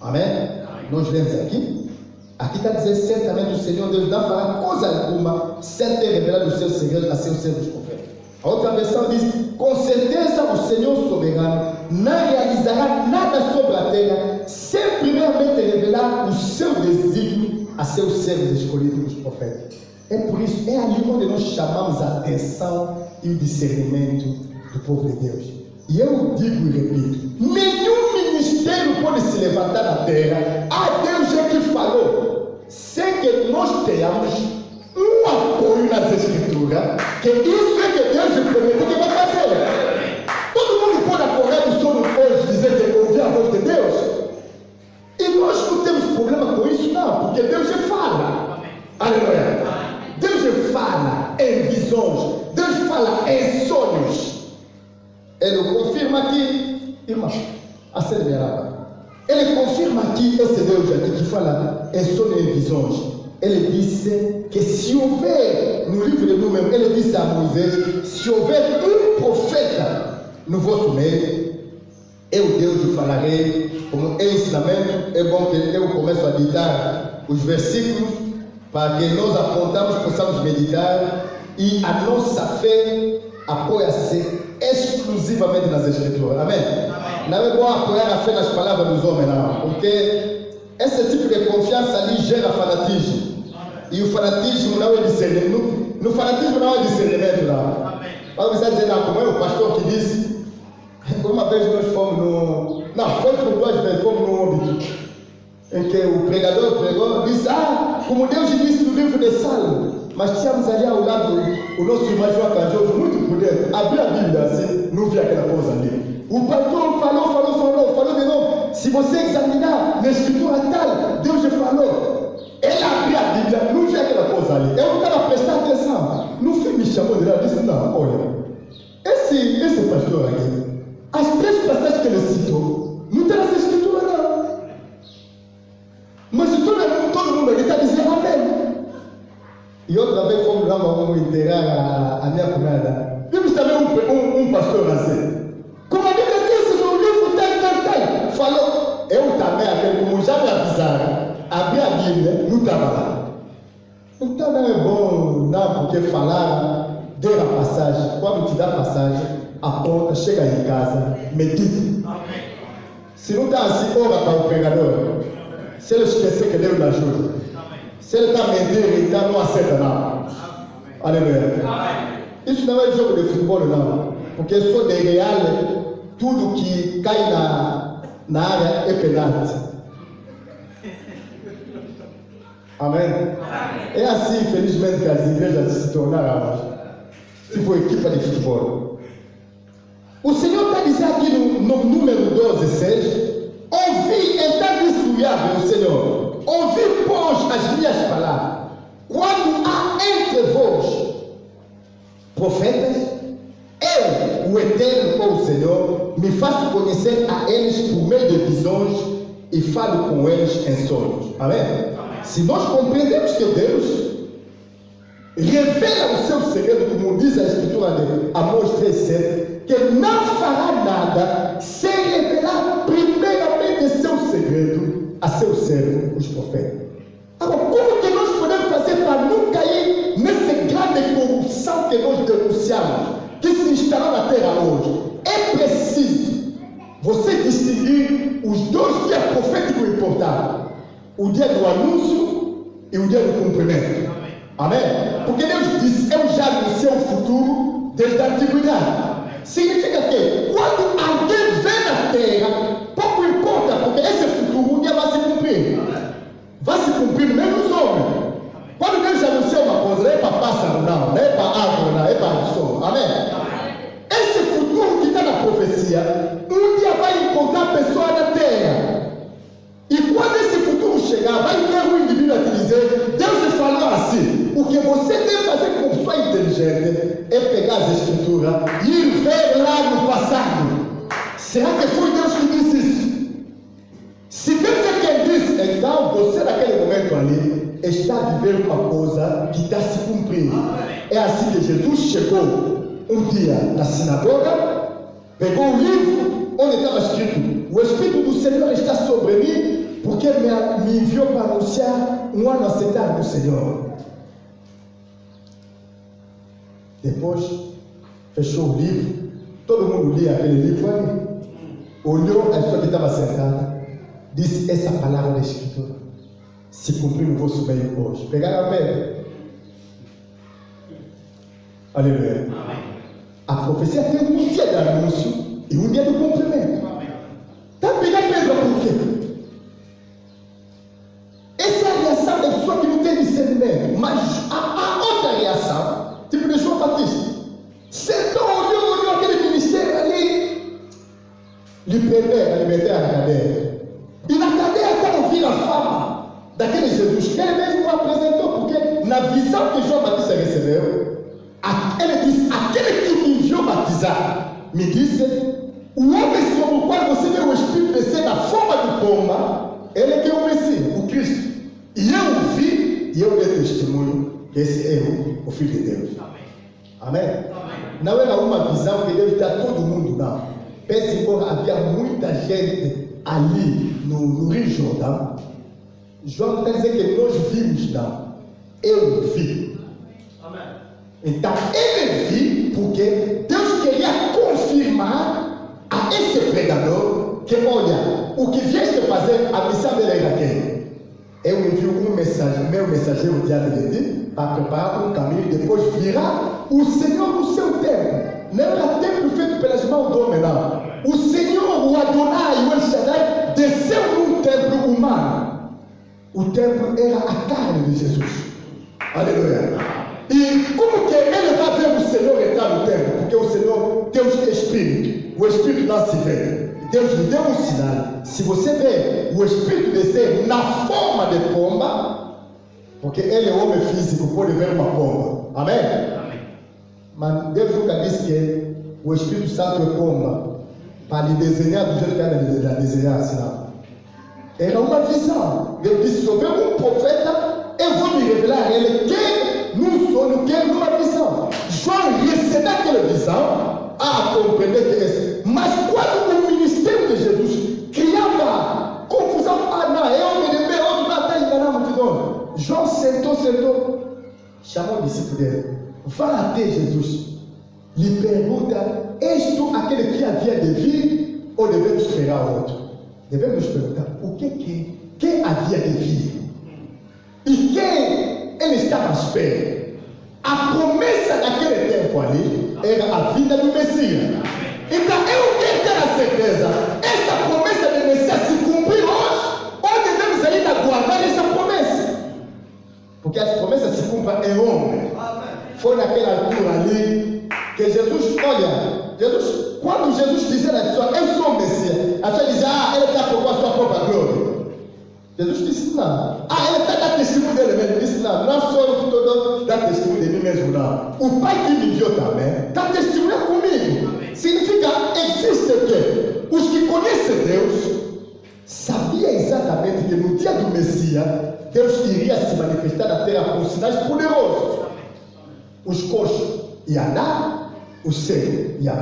Amém? Amém. Nós lemos aqui. Aqui está dizendo: certamente o Senhor Deus não fará coisa alguma sem ter revelado os seus segredos a seus servos profetas. A outra versão diz: com certeza o Senhor soberano não realizará nada sobre a terra sem primeiramente revelar o seu desígnio a seus servos escolhidos, os profetas. É por isso, é ali onde nós chamamos a atenção e o discernimento do povo de Deus. E eu digo e repito: nenhum ministério pode se levantar na terra. Deus é que falou, sem que nós tenhamos um apoio nas Escrituras, que isso é que Deus prometeu que vai fazer. Todo mundo pode acordar no sono hoje dizer que ouvir a voz de Deus, e nós não temos problema com isso, não, porque Deus já fala. Aleluia. Deus já fala em visões, Deus fala em sonhos. Ele confirma aqui, irmão, acelerava. Ele confirma aqui, esse Deus aqui que fala em sonhos e visões. Ele disse que se houver, no livro de Números, ele disse a Moisés: se houver um profeta no vosso meio, eu, Deus, lhe falarei como ensinamento. É bom que eu começo a ditar os versículos para que nós apontamos, possamos meditar, e a nossa fé apoia-se exclusivamente nas Escrituras. Amém? Amém? Não é bom apoiar a fé nas palavras dos homens, não, porque esse tipo de confiança ali gera fanatismo. E o fanatismo não é discernimento. No fanatismo não é discernimento, não. Vamos dizer, não, como é o pastor que disse. Uma vez nós fomos no. Não, foi por 2 vezes, fomos no óbito. Em que o pregador pregou, disse: como Deus disse no livro de Salmo. Mas tínhamos ali ao lado o nosso irmão João Canjoso, muito prudente. Abri a Bíblia assim, não vi aquela coisa ali. O pastor falou de novo. Se você examinar na escritura tal, Deus já falou. Ele abriu a Bíblia, não vi aquela coisa ali. Eu não estava prestando atenção. No fim me chamou de lá e disse: não, olha, esse pastor aqui, as 3 passagens que ele citou, não está nessa escritura não. Mas todo mundo aqui está dizendo amém. E outra vez fomos lá, vamos enterrar a minha cunhada. Vimos também um pastor assim. Como a Bíblia disse no livro tal, falou. Eu também, aquele, como já me avisaram, abri a Bíblia, não estava lá. Então não é bom, não, porque falaram, deu a passagem. Quando te dá a passagem, aponta, chega em casa, medita. Se não está assim, ora para o pregador. Se ele esquecer que Deus lhe ajuda. Se ele está mentindo, então não aceita nada. Aleluia. Isso não é jogo de futebol, não. Porque só de real, tudo que cai na área é penalti. Amém? É assim, infelizmente, que as igrejas se tornaram tipo equipa de futebol. O Senhor está dizendo aqui no número 12, 6: ouvi, então disse o Senhor: ouvi, pois, as minhas palavras. Quando há entre vós profetas, eu, o Eterno, ou o Senhor, me faço conhecer a eles por meio de visões e falo com eles em sonhos. Amém? Amém. Se nós compreendemos que Deus revela o seu segredo, como diz a Escritura de Amós 3,7, que não fará nada sem revelar primeiramente seu segredo a seu servo, os profetas. Agora, como que nós podemos fazer para não cair nessa grande corrupção que nós denunciamos, que se instalou na terra hoje? É preciso você distinguir os 2 dias proféticos importantes: o dia do anúncio e o dia do cumprimento. Amém? Porque Deus disse: eu já anunciei o futuro desde a antiguidade. Significa que quando alguém vem na terra, pouco importa, porque esse futuro um dia vai se cumprir. Vai se cumprir mesmo os homens. Quando Deus anunciou uma coisa, não é para pássaro, não é para árvore, não é para som. Amém? Esse futuro que está na profecia, um dia vai encontrar pessoas na terra. E quando esse futuro chegar, vai ver um indivíduo a te dizer: Deus te falou assim. O que você deve fazer como pessoa inteligente é pegar as escrituras e ir ver lá no passado. Será que foi Deus que disse isso? Se Deus é quem disse, então você naquele momento ali está vivendo uma coisa que está se cumprindo. É assim que Jesus chegou um dia na sinagoga, pegou o livro onde estava escrito: o Espírito do Senhor está sobre mim, porque me enviou para anunciar um ano aceitável do Senhor. Depois, fechou o livro, todo mundo lia aquele livro ali, olhou a pessoa que estava sentada, disse: essa palavra da Escritura se cumpriu no vosso meio hoje. Pegaram a pedra. Aleluia. A profecia tem um dia de anúncio e um dia de cumprimento. Está pegando pedra por quê? Essa é a reação da pessoa que não tem discernimento. Mas há outra reação, tipo de João Batista. Sentou, olhou aquele ministério ali, lhe meter na cadeia. E na cadeia está ouvindo a fama daquele Jesus que ele mesmo apresentou, porque na visão que João Batista recebeu, ele disse: aquele que me enviou batizar me disse: o homem sobre o qual você vê o Espírito descer na forma de pomba, ele é que é o Messias, o Cristo. E eu o vi e eu dei testemunho que esse é o Filho de Deus. Amém? Amém? Não era uma visão que Deus dá a todo mundo, não. Pense que havia muita gente ali no Rio Jordão. João está dizendo que nós vimos, não. Eu vi. Amém. Então, ele viu porque Deus queria confirmar a esse pregador que, olha, o que vieste fazer, a missão dele era quem? Eu envio meu mensageiro diante de ti para preparar um caminho e depois virá o Senhor no seu tempo. Não era templo feito pelas mãos do homem, não. O Senhor, o Adonai, o El Shaddai, desceu num templo humano. O templo era a carne de Jesus. Aleluia. E como que ele vai ver o Senhor entrar no templo? Porque o Senhor, Deus é Espírito. O Espírito não se vê. Deus lhe deu um sinal. Se você vê o Espírito descer na forma de pomba, porque ele é homem físico, pode ver uma pomba. Amém? Amém. Mas Deus nunca disse que o Espírito Santo é pomba para lhe desenhar do jeito que ele desenhar, senão. Era uma visão. Deus disse: se houver um profeta, eu vou me revelar a ele, quer num sonho, quer numa visão. João recebeu aquela visão a compreender que é esse. Mas quando o ministério de Jesus criava confusão, não, é homem de bem, outro não está enganando a multidão. João sentou, chamou o discípulo dele, vai até Jesus, lhe pergunta: és tu aquele que havia de vir ou devemos esperar outro? Devemos perguntar: o quem havia de vir? E quem ele estava à espera? A promessa daquele tempo ali era a vida do Messias. Então eu quero ter a certeza, essa promessa do Messias se cumpriu hoje, ou devemos ainda guardar essa promessa? Porque as promessas se cumprem em homem. Foi naquela altura ali que Jesus, olha, quando Jesus dizia a pessoa: eu sou o Messias, a pessoa dizia: ele está por a sua própria glória. Jesus disse: não. Ele está dando testemunho dele mesmo. Ele disse: não sou eu que estou dando testemunho de mim mesmo, não. O Pai que me enviou também está testemunhando comigo. Significa, existe o quê? Os que conhecem Deus sabiam exatamente que no dia do Messias, Deus iria se manifestar na terra com sinais poderosos. Os coxos iam andar, o cego ia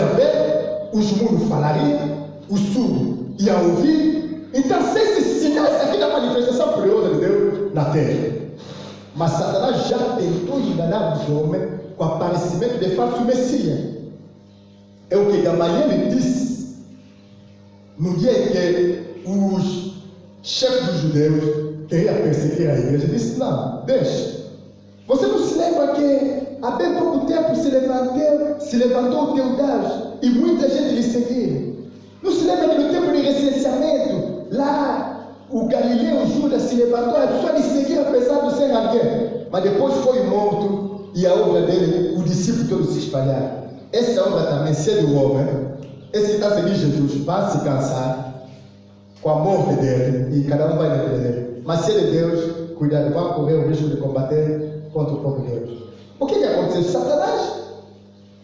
ver, os mudos falariam, o surdo ia ouvir. Então, se esses sinais aqui da manifestação poderosa de Deus na terra. Mas Satanás já tentou enganar os homens com o aparecimento de falso Messias. É o que Gamaliel disse no dia em que os chefes dos judeus queriam perseguir a igreja. Ele disse: não, deixa. Você não se lembra que há bem pouco tempo se levantou Teodas e muita gente lhe seguia? Não se lembra que no tempo de recenseamento, lá o Galileu Judas se levantou, a pessoa lhe seguia apesar de ser alguém, mas depois foi morto e a obra dele, o discípulo todo se espalhar. Essa obra também, ser do homem, esse que está seguindo Jesus, vai se cansar com a morte dele e cada um vai na vida dele. Mas se ele é Deus, cuidado, vai correr o risco de combater contra o próprio Deus. O que aconteceu? Satanás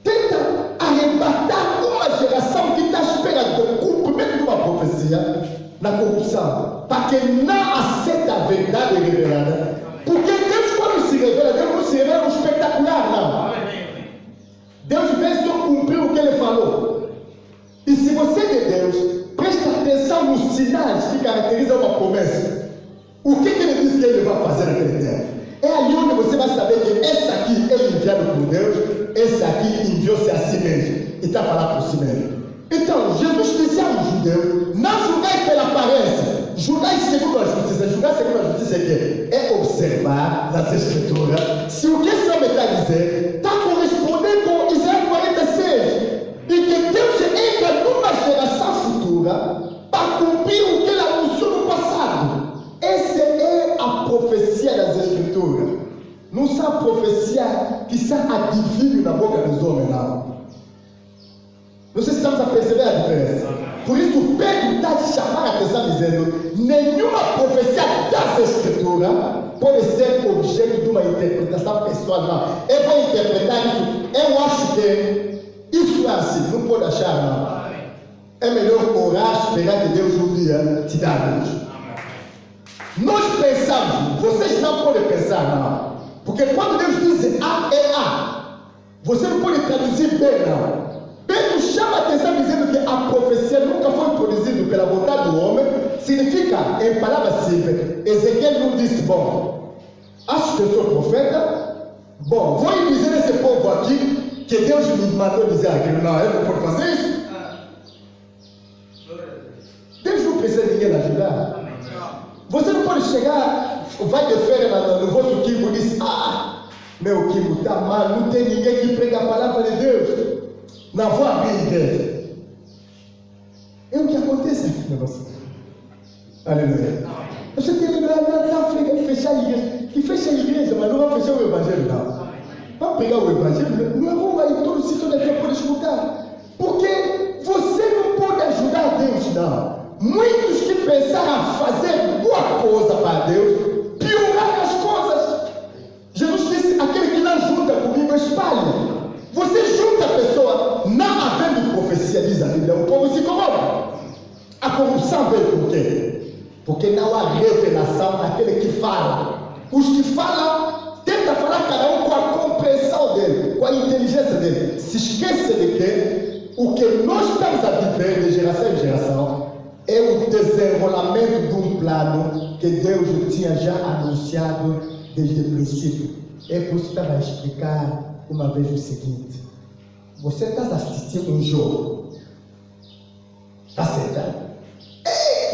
tenta arrebatar uma geração que está à espera do cumprimento de uma profecia na corrupção, para que não aceita a verdade revelada. Porque Deus, quando se revela, Deus não se revela no espetacular, não. Deus vem só cumprir o que Ele falou. E se você é de Deus, presta atenção nos sinais que caracterizam uma promessa. O que Ele diz que Ele vai fazer naquele tempo? É ali onde você vai saber que esse aqui é enviado por Deus, esse aqui enviou-se a si mesmo e está falando por si mesmo. Então, Jesus disse aos judeus: não julgai pela aparência, julgai segundo a justiça. Julgar segundo a justiça é observar nas Escrituras se o que esse homem está dizendo está correspondendo com Isaías 46. E que Deus entra numa geração futura para cumprir o que Ele anunciou no passado. Essa é a profecia das Escrituras. Não são profecia que são adivinho na boca dos homens, não. Não sei se estamos a perceber a diferença. Por isso Pedro está te chamando a atenção dizendo: nenhuma profecia das Escrituras pode ser objeto de uma interpretação pessoal, não. Eu vou interpretar isso, eu acho que isso é assim, não pode achar, não. É melhor orar, esperar que Deus um dia te dê a luz. Nós pensamos, vocês não podem pensar, não. Porque quando Deus diz A é A, você não pode traduzir B, não. Pedro chama a atenção dizendo que a profecia nunca foi produzida pela vontade do homem. Significa, em palavras simples, Ezequiel não disse: bom, acho que eu sou profeta, bom, vou lhe dizer a esse povo aqui que Deus me mandou dizer aquilo. Não, eu não posso fazer isso. Deus não precisa de ninguém ajudar. Você não pode chegar, vai de férias no vosso quimbo e diz: ah, meu quimbo está mal, não tem ninguém que pregue a palavra de Deus. Não vou abrir a igreja. É o que acontece aqui no nosso. Aleluia. Você tem que lembrar, não fechar a igreja. Que fecha a igreja, mas não vai fechar o evangelho, não. Vamos pegar o evangelho, não é bom aí todo sítio onde você pode escutar. Porque você não pode ajudar Deus, não. Muitos que pensaram fazer boa coisa para Deus, pioraram as coisas. Jesus disse: aquele que não junta comigo espalha. Você junta a pessoa, não havendo profecia, diz a Bíblia, o povo se corrompe. A corrupção veio por quê? Porque não há revelação naquele que fala. Os que falam, tentam falar cada um com a compreensão dele, com a inteligência dele. Se esquece de que o que nós estamos a viver de geração em geração é o desenrolamento de um plano que Deus tinha já anunciado desde o princípio. É por isso que eu estava a explicar uma vez o seguinte: você está assistindo um jogo, está sentado,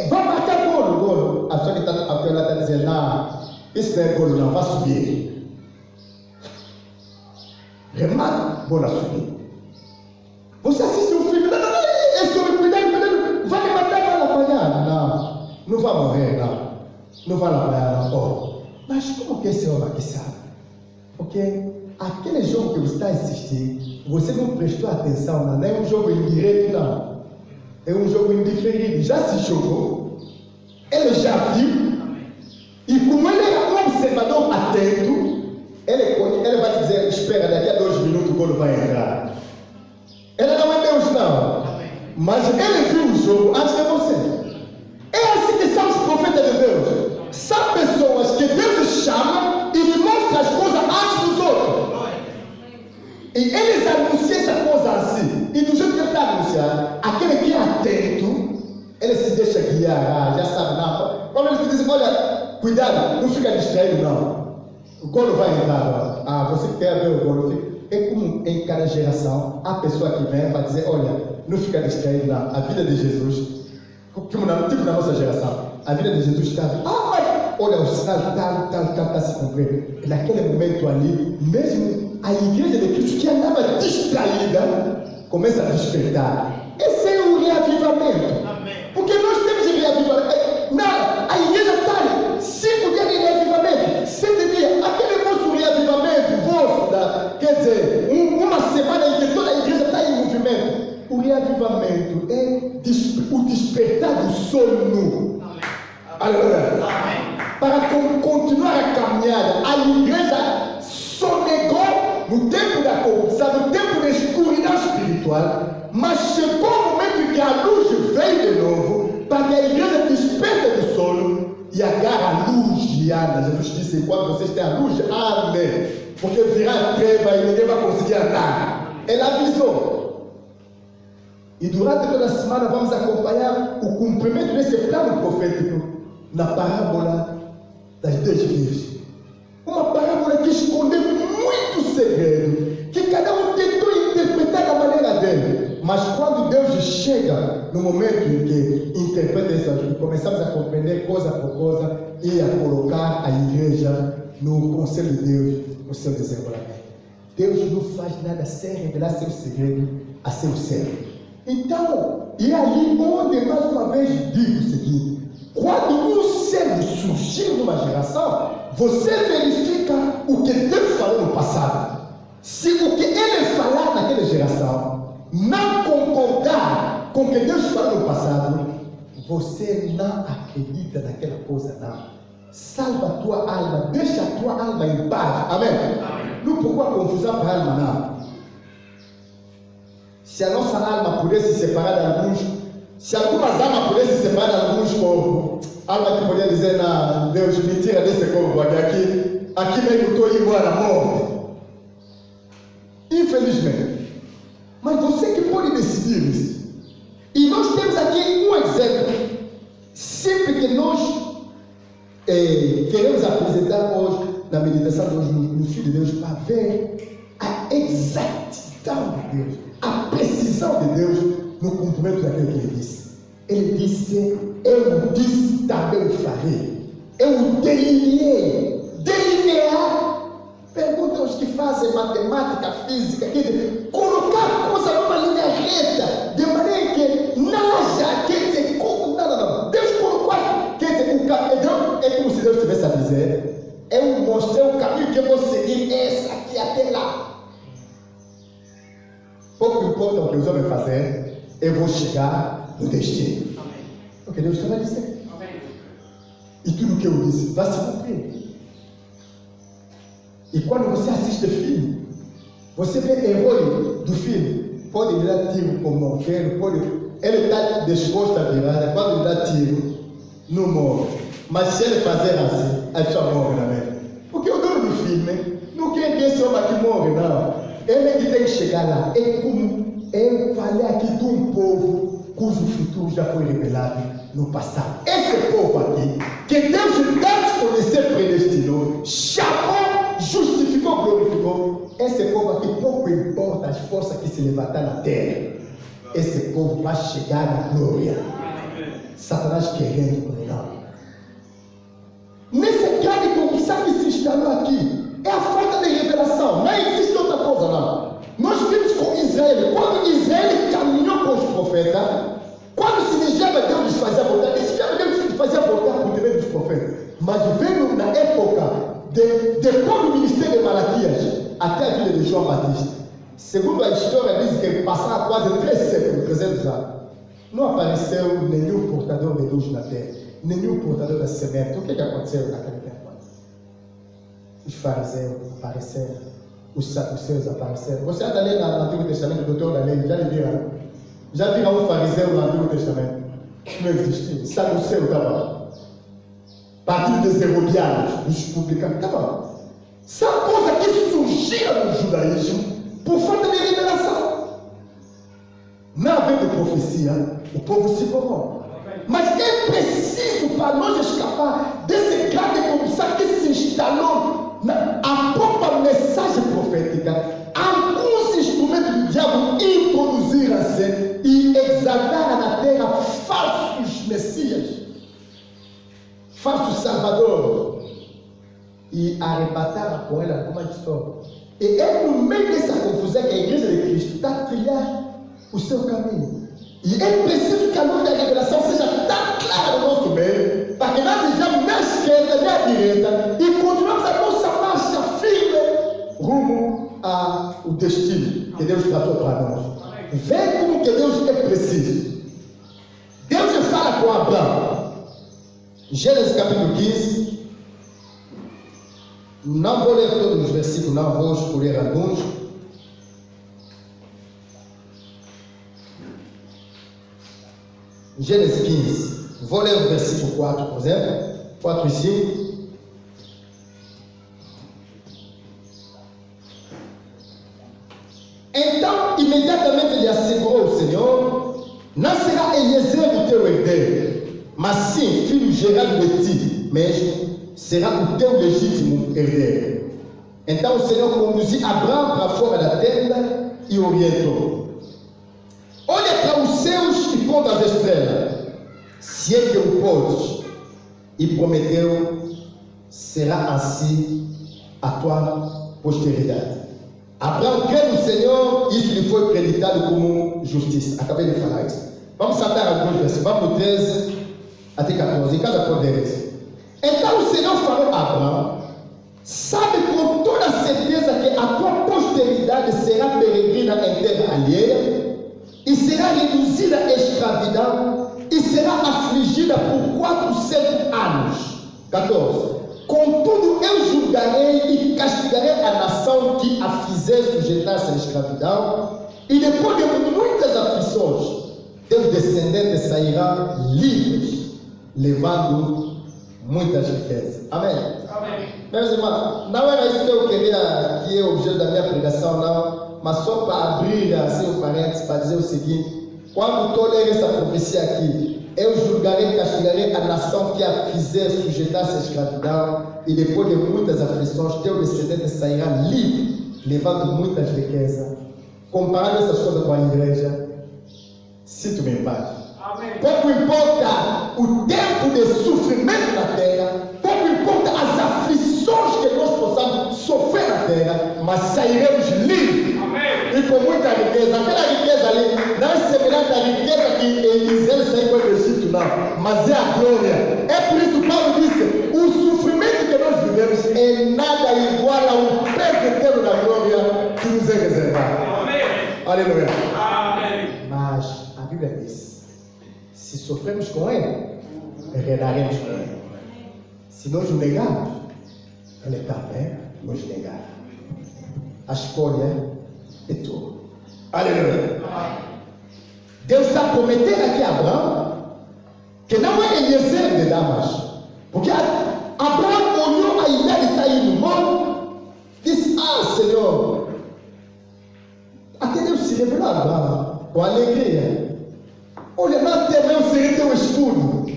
vai marcar golo. A pessoa que está dizendo: não, isso não é golo, não, vai subir. Remata, bola subir. Você assiste um filme, é sobre cuidado, vai me matar, vai apanhar. Não vai morrer, não vai apanhar, não. Mas como que esse homem aqui sabe? Porque aquele jogo que você está assistindo, você não prestou atenção, não é um jogo indireto, não. É um jogo indiferido. Já se jogou, ele já viu, e como ele é um observador atento, ele vai dizer: espera, daqui a 2 minutos o golo vai entrar. Ele não é Deus, não. Mas ele viu o jogo antes de você. É assim que são os profetas de Deus. São pessoas que Deus chama e lhe mostra as coisas antes dos outros. E eles anunciam essa coisa assim. E do jeito que ele está anunciando, aquele que é atento, ele se deixa guiar. Já sabe, não. Quando ele te diz: olha, cuidado, não fica distraído, não. O golo vai entrar. Você quer ver o golo? É como em cada geração, a pessoa que vem vai dizer: olha, não fica distraído, não. A vida de Jesus, tipo na nossa geração, a vida de Jesus está. Mas olha, o sinal está se cumprindo. Naquele momento ali, mesmo a igreja de Cristo que andava distraída, começa a despertar. Esse é o reavivamento. Porque nós temos reavivamento. A igreja está ali, 5 dias de reavivamento, 7 dias. Aquele nosso reavivamento, quer dizer, uma semana em que toda a igreja está em movimento. O reavivamento é o despertar do sono. Aleluia. Para continuar a caminhada, a igreja sonegou no tempo da corrupção, no tempo da escuridão espiritual, mas chegou o momento em que a luz veio de novo, para que a igreja a luz de anda. Jesus disse, enquanto vocês têm a luz, andem, porque virá a treva e ninguém vai conseguir andar. Ele avisou. E durante toda a semana vamos acompanhar o cumprimento desse plano profético na parábola das 10 virgens. Uma parábola que escondeu muito segredo, que cada um tentou interpretar da maneira dele. Mas quando Deus chega no momento em que interpreta isso, e começamos a compreender coisa por coisa e a colocar a igreja no conselho de Deus, no seu desenvolvimento. Deus não faz nada sem revelar seu segredo a seu servo. Então, e ali onde mais uma vez digo o seguinte: quando um servo surgir numa geração, você verifica o que Deus falou no passado. Se o que ele falar naquela geração não concordar com o que Deus falou no passado, você não acredita naquela coisa, não. Salva a tua alma, deixa a tua alma em paz. Amém? Não procura confusão para a alma, não. Se a nossa alma pudesse se separar de alguns, se algumas almas pudessem se separar de alguns corpos, alma que podia dizer, não, Deus me tira desse corpo aqui mesmo estou indo embora, morte. Infelizmente. Mas você que pode decidir isso. E nós temos aqui um exemplo. Sempre que nós queremos apresentar hoje, na meditação de hoje, no Filho de Deus, para ver a exatidão de Deus, a precisão de Deus no cumprimento daquilo que ele disse. Ele disse, eu disse, também o farei. Eu delineei. Delinear. Pergunta aos que fazem matemática, física, quer dizer, colocar a coisa numa linha reta, de maneira que naja, quer dizer, como, não. Deus colocou, quer dizer, o caminho, é como se Deus estivesse a dizer, eu mostrei o caminho que eu vou seguir, essa aqui até lá. Pouco importa o que os homens fazem, eu vou chegar no destino. Amém. O que Deus estava dizendo. Amém. E tudo o que eu disse vai se cumprir. E quando você assiste filme, você vê herói do filme, pode lhe dar tiro com o morteiro, ele está disposto a virar, quando lhe dá tiro, não morre. Mas se ele fazer assim, a pessoa morre também. Porque o dono do filme não quer que esse homem aqui morre, não. Ele é que tem que chegar lá. É como eu falei aqui de um povo cujo futuro já foi revelado no passado. Esse povo aqui, que Deus antes de conhecer, predestinou, chamou, justificou, glorificou. Esse povo aqui, pouco importa as forças que se levantar na terra, esse povo vai chegar na glória. Satanás querendo ou não. Nesse grande corrupção que se instalou aqui, é a falta de revelação. Não existe outra coisa, não. Nós vimos com Israel, quando Israel caminhou com os profetas, quando se desviava Deus lhes fazia voltar, Deus lhes fazia voltar por meio dos profetas. Mas vendo na época depois do ministério de Malaquias até a vida de João Batista, segundo a história diz que passaram quase 3 séculos, 300 anos, não apareceu nenhum portador de luz na terra, nenhum portador da semente. O que aconteceu naquele tempo? Os fariseus apareceram, os saduceus apareceram. Você anda ali no Antigo Testamento, doutor da lei, já lhe viram? Já viram um fariseu no Antigo Testamento? Não existia. Saduceu estava lá. Partido dos Herodianos, dos publicanos, estava lá. São coisas que surgiram no judaísmo por falta de revelação. Não havendo profecia, o povo se corrompe. Mas é preciso para nós escapar desse grande corrupção que se instalou a própria mensagem profética. Alguns instrumentos do diabo introduziram-se e exaltaram na terra falsos messias, falsos salvadores, e arrebataram com ela alguma história. E é no meio dessa confusão que a igreja de Cristo está a trilhar o seu caminho. E é preciso que a luz da revelação seja tão clara no nosso meio, para que nós estejamos na esquerda, na direita, e continuamos a nossa marcha firme rumo ao destino que Deus traçou para nós. Vê como que Deus é preciso. Deus fala com Abraão. Gênesis capítulo 15. Não vou ler todos os versículos, não vou escolher alguns. Gênesis 15. Vou ler o versículo 4, por exemplo. 4 e 5. Então, imediatamente ele assegurou ao Senhor: não será Eliezer o teu herdeiro, mas sim filho gerado de ti mesmo, será o teu legítimo herdeiro. Então o Senhor conduziu Abraão para fora da tenda e orientou: olha para os céus e conta as estrelas, se é que o podes. E prometeu: será assim a tua posteridade. Abraão crê no Senhor, isso lhe foi acreditado como justiça. Acabei de falar isso. Vamos saltar alguns versos. Vamos 13 até 14. Em cada cor deles. Então o Senhor falou a Abraão: sabe com toda certeza que a tua posteridade será peregrina em terra alheia, e será reduzida à escravidão, e será afligida por 400 anos. 14. Contudo, eu julgarei e castigarei a nação que a fizer sujeitar-se à escravidão, e depois de muitas aflições, teus descendentes sairão livres, levando muitas riquezas. Amém? Amém. Meus irmãos, não era isso que eu queria, que é o objeto da minha pregação, não, mas só para abrir assim o parênteses, para dizer o seguinte: quando estou lendo essa profecia aqui, eu julgarei e castigarei a nação que a fizer sujeitar-se à escravidão, e depois de muitas aflições, teu descendente sairá livre, levando muitas riquezas. Comparando essas coisas com a igreja, sinto-me em paz. Amém. Pouco importa o tempo de sofrimento na terra, pouco importa as aflições que nós possamos sofrer na terra, mas sairemos livres. Amém. E com muita riqueza. Aquela riqueza ali não é semelhante à riqueza que Israel saiu com o Egito, não, mas é a glória. É por isso que Paulo disse: o sofrimento que nós vivemos é nada igual ao peso eterno da glória que nos é reservado. Amém. Aleluia. Amém. Mas a Bíblia diz: se sofremos com Ele, reinaremos com Ele. Se nós o negarmos, Ele também nos negará. A escolha é tua. Aleluia. Deus está prometendo aqui a Abraão que não é Eliezer de Damas, porque Abraão olhou a ideia de estar aí no monte, disse: ah, Senhor. Até Deus se revelou a Abraão com alegria: olha, na terra eu serei teu escudo.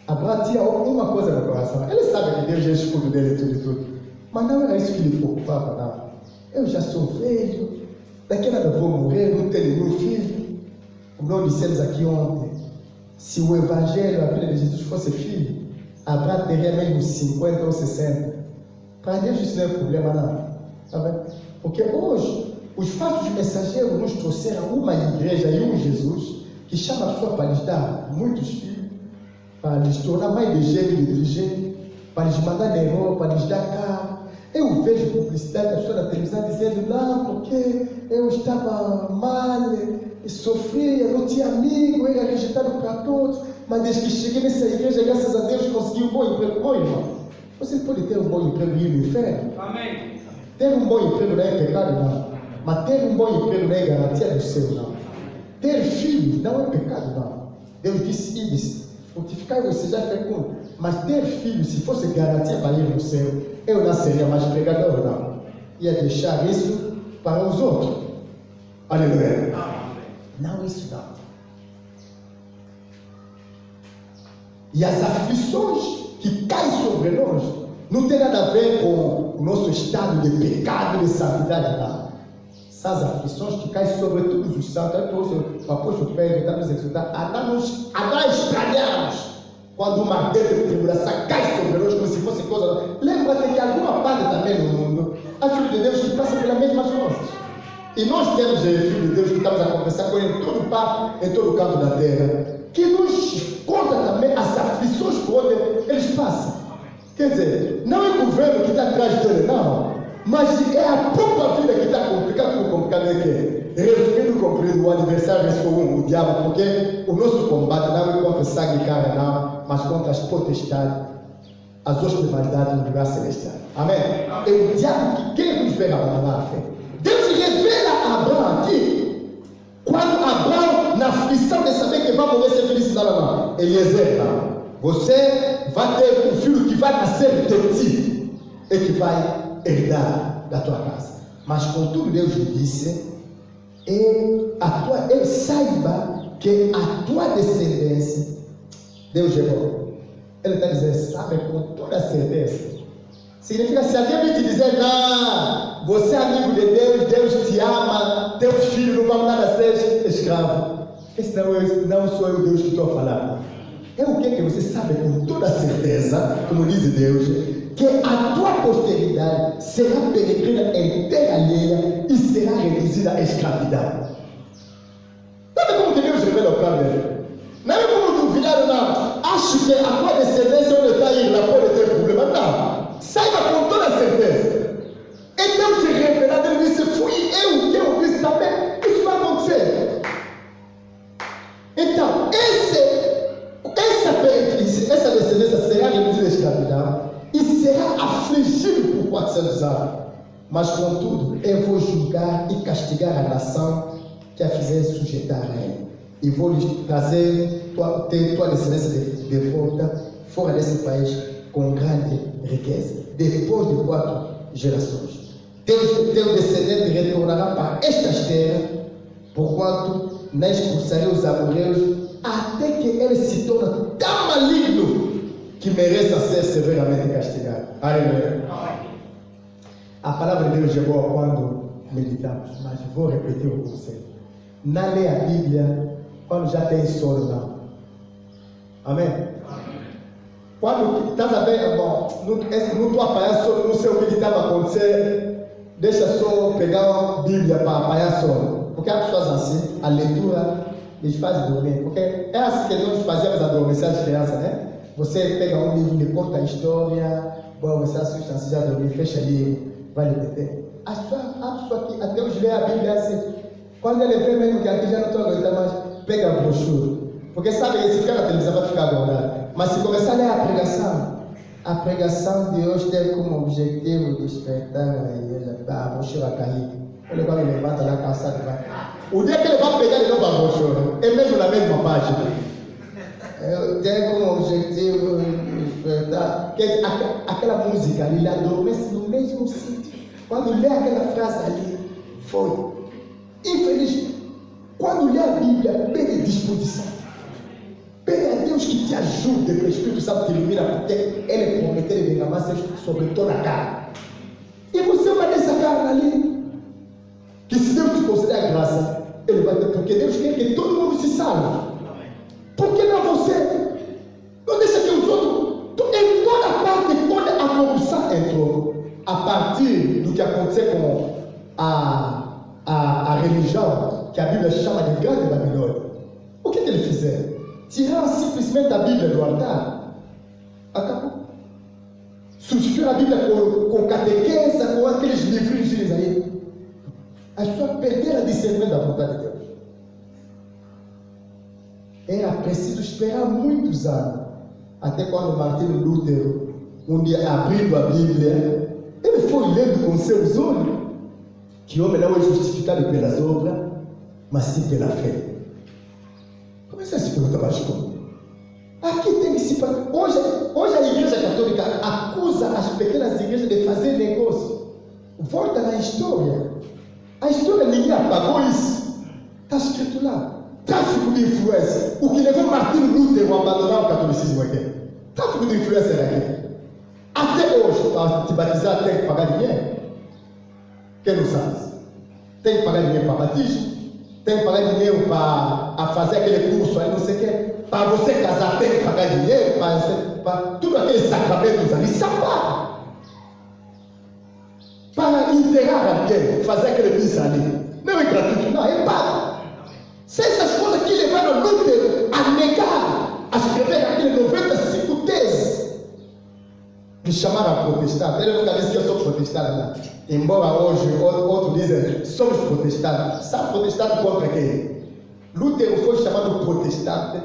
Abraão tinha uma coisa no coração: ele sabe que Deus é o escudo dele, tudo e tudo, mas não era isso que lhe preocupava, não. Eu já sou velho, daqui a nada vou morrer, não tenho nenhum filho. Como nós dissemos aqui ontem, se o Evangelho, a vida de Jesus fosse filho, Abraão teria mesmo 50 ou 60. Para Deus isso não é problema, não. Tá vendo? Porque hoje, os falsos mensageiros nos trouxeram uma igreja e um Jesus que chama a pessoa para lhes dar muitos filhos, para lhes tornar mais de gêmeo e de gêmeo, para lhes mandar na Europa, para lhes dar carro. Eu vejo publicidade da pessoa na televisão dizendo: não, porque eu estava mal, sofria, não tinha amigo, era rejeitado para todos, mas desde que cheguei nessa igreja, graças a Deus, consegui um bom emprego. Bom, irmão, você pode ter um bom emprego e ir no inferno? Amém. Ter um bom emprego não é pecado, não. Mas ter um bom emprego não é garantia do céu, não. Ter filhos não é pecado, não. Deus disse: frutificar você já fecundo. Mas ter filhos, se fosse garantia para ir no céu, eu não seria mais pregador, não. Ia deixar isso para os outros. Aleluia. Não, isso não. E as aflições que caem sobre nós não tem nada a ver com o nosso estado de pecado, de santidade, não. Essas aflições que caem sobre todos os santos, o apóstolo Pedro está nos exortando a não estranharmos quando uma grande tribulação cai sobre nós como se fosse coisa. Lembra-te que alguma parte também no mundo há filhos de Deus que passam pelas mesmas coisas. E nós temos filhos de Deus que estamos a conversar com ele em todo parte, em todo canto da terra, que nos conta também as aflições por onde eles passam. Quer dizer, não é o governo que está atrás dele, não, mas é a própria vida que está complicada. Como complicado é que, resumindo, concluído, o adversário é só o diabo, porque o nosso combate não é contra sangue e carne, não, mas contra as potestades, as hostes de maldade no lugar celestial. Amém? É o diabo que quer nos ver abandonar a fé. Deus revela a Abraão aqui, quando Abraão, na aflição de saber que vai morrer, ser feliz, não, Eliezer, não. Você vai ter um filho que vai nascer de ti e que vai herdar da tua casa. Mas contudo Deus lhe disse, ele saiba que a tua descendência, Deus é bom. Ele está dizendo, sabe com toda certeza. Significa, se alguém me te dizer, não, você é amigo de Deus, Deus te ama, teus filhos não vão nada ser escravo. Esse não sou eu, Deus, que estou a falar. É o que você sabe com toda certeza, como diz Deus, que a tua posteridade será peregrina em terra alheia e será reduzida à escravidão. Não é como que Deus revela o plano dele. Não é como duvidar, não. Acho que a tua descendência onde está indo, ela pode ter problema. Não. Saiba com toda certeza. E Deus se revelado, ele disse, fui eu que eu disse também. Isso vai acontecer. Então, essa descendência será reduzida à escravidão e será afligido por 400 anos. Mas, contudo, eu vou julgar e castigar a nação que a fizer sujeitar a ele. E vou lhes trazer tua descendência de volta fora desse país com grande riqueza. Depois de 4 gerações, teu descendente retornará para estas terras, porquanto não expulsarei os amorreus até que ele se torne tão maligno que mereça ser severamente castigado. Aleluia. A palavra de Deus é boa quando meditamos, mas vou repetir o conselho. Não lê a Bíblia quando já tem sono, não. Amém? Quando estás a ver, bom, não estou apanhando sono, não sei o que estava acontecendo, deixa só pegar a Bíblia para apanhar sono. Porque há pessoas assim, a leitura lhes faz dormir. Porque é assim que nós fazíamos adormecer as crianças, né? Você pega um livro, lhe conta a história, bom, você assusta antes de dormir, fecha o livro, vai lhe meter. Há pessoa que até hoje lê a Bíblia assim, quando ele vê mesmo que aqui já não estou aguentando mais, pega a brochura. Porque sabe, se ficar na televisão vai ficar guardado. Mas se começar a ler a pregação de hoje teve como objetivo despertar a brochura cair. Ele vai levanta lá, calçado, vai. O dia que ele vai pegar de novo a brochura, é mesmo na mesma página. Tem como objetivo despertar. Aquela música ali, ele adormece no mesmo sítio. Quando lê aquela frase ali, foi. Infeliz, quando lê a Bíblia, pede disposição. Pede a Deus que te ajude, que o Espírito Santo te ilumina, porque ele prometeu de derramar sobre toda a carne. E você vai nessa carne ali, que se Deus te conceder a graça, ele vai ter, porque Deus quer que todo mundo se salve. Por que não você? Não deixa que os outros, em toda parte onde a corrupção entrou, a partir do que aconteceu com a religião, que a Bíblia chama de Grande Babilônia, o que eles fizeram? Tiraram simplesmente a Bíblia do altar. Acabou. Substituíram a Bíblia com catequese, com aqueles livrinhos aí. As pessoas perderam a discernimento da vontade de Deus. Era preciso esperar muitos anos, até quando Martinho Lutero, um dia abrindo a Bíblia, ele foi lendo com seus olhos que o homem não é justificado pelas obras, mas sim pela fé. Começa a se perguntar mais como. Aqui tem que se... Hoje a Igreja Católica acusa as pequenas igrejas de fazer negócio. Volta na história. A história, ninguém apagou isso. Está escrito lá. Tráfico de influência. O que levou Martinho Lutero a abandonar o catolicismo aqui. Tráfico de influência era aqui. Até hoje, para te batizar, tem que pagar dinheiro. Quem não sabe? Tem que pagar dinheiro para batismo. Tem que pagar dinheiro para fazer aquele curso aí, não sei o quê. Para você casar, tem que pagar dinheiro. Para tudo aqueles sacramentos ali, só paga. Para enterrar alguém, fazer aquele missa ali. Não é gratuito, não, é pago. São essas coisas que levaram Lutero a negar, a escrever aqueles 95 teses que chamaram protestante. Ele nunca disse que eu sou protestante, não. Embora hoje outros dizem somos protestantes. Sabe protestante contra quem? Lutero foi chamado protestante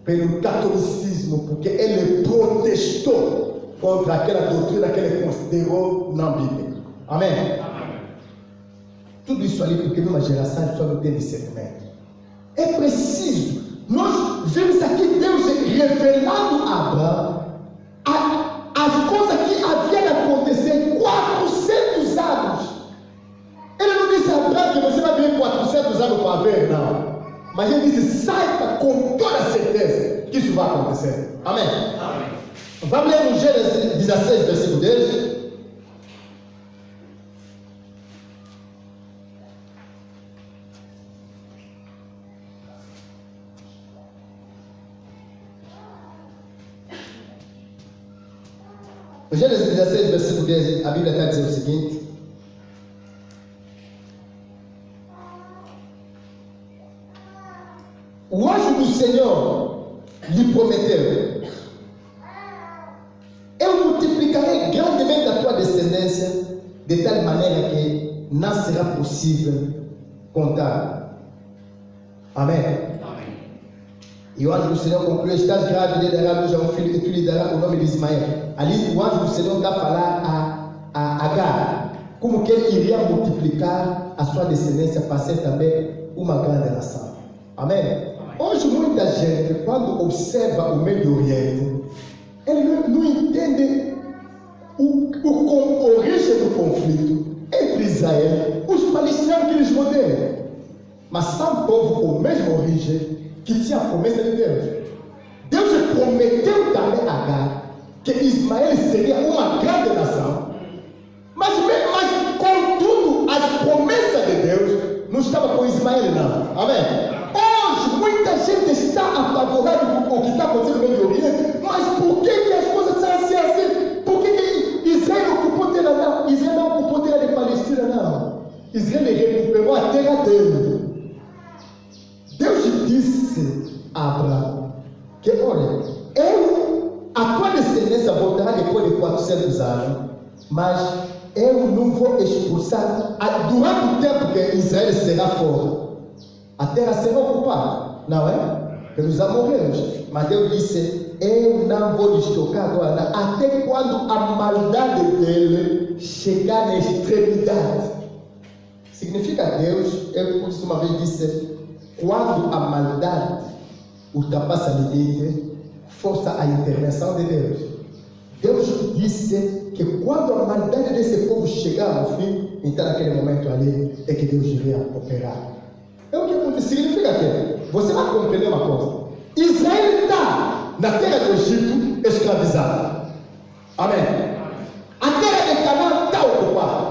pelo catolicismo, porque ele protestou contra aquela doutrina que ele considerou não bíblica. Amém? Amém? Tudo isso ali porque numa geração só não tem discernimento. É preciso nós vemos aqui Deus revelando a Abraão as coisas que haviam de acontecer 400 anos. Ele não disse a Abraão que você vai vir 400 anos para ver, não. Mas ele disse, saiba com toda certeza que isso vai acontecer. Amém? Amém. Vamos ler no Gênesis 16, versículo 10. No Gênesis 16, versículo 10, a Bíblia está dizendo o seguinte: o anjo do Senhor lhe prometeu: eu multiplicarei grandemente a tua descendência, de tal maneira que não será possível contar. Amém? E o anjo do Senhor concluiu: estás grávida, lhe dará luz a um filho, e tu lhe darás o nome de Ismael. Ali o anjo do Senhor está a falar a Agar, como que ele iria multiplicar a sua descendência para ser também uma grande nação. Amém? Hoje muita gente, quando observa o Médio Oriente, ele não entende a origem do conflito entre Israel e os palestinos que eles modelam. Mas são povo com a mesma origem, que tinha a promessa de Deus. Deus prometeu também a Agar que Ismael seria uma grande nação, mas contudo as promessas de Deus não estavam com Ismael, não. Amém? Hoje muita gente está apavorada com o que está acontecendo no Médio Oriente, mas por que as coisas são assim? Por que Israel ocupou terra? Não, Israel não ocupou terra de Palestina, não. Israel recuperou a terra dele. Deus disse a Abraão que, olha, a tua descendência voltará depois de 400 anos, mas eu não vou expulsar, durante o tempo que Israel será fora, a terra será ocupada, não é? Pelos amorreus. Mas Deus disse, eu não vou lhes tocar agora, até quando a maldade dele chegar na extremidade. Significa Deus, eu por isso uma vez disse, quando a maldade ultrapassa o limite, força a intervenção de Deus. Deus disse que quando a maldade desse povo chegar ao fim, então naquele momento ali é que Deus iria operar. É o que acontece. Significa que você vai compreender uma coisa: Israel está na terra do Egito escravizada. Amém? A terra de Canaã está ocupada.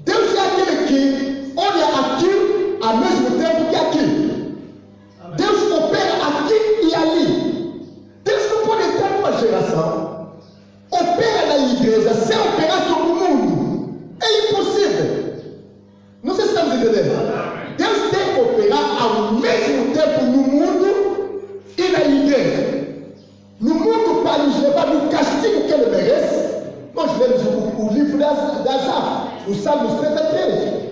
Deus é aquele que olha aqui ao mesmo tempo que aqui. Deus opera aqui e ali. Deus não pode entrar numa geração, opera na igreja sem operar sobre o mundo. É impossível. Não sei se estamos entendendo. Deus tem que operar ao mesmo tempo no mundo e na igreja. No mundo, para nos levar no castigo que ele merece. Nós lemos o livro das Asaf, o Salmo 33.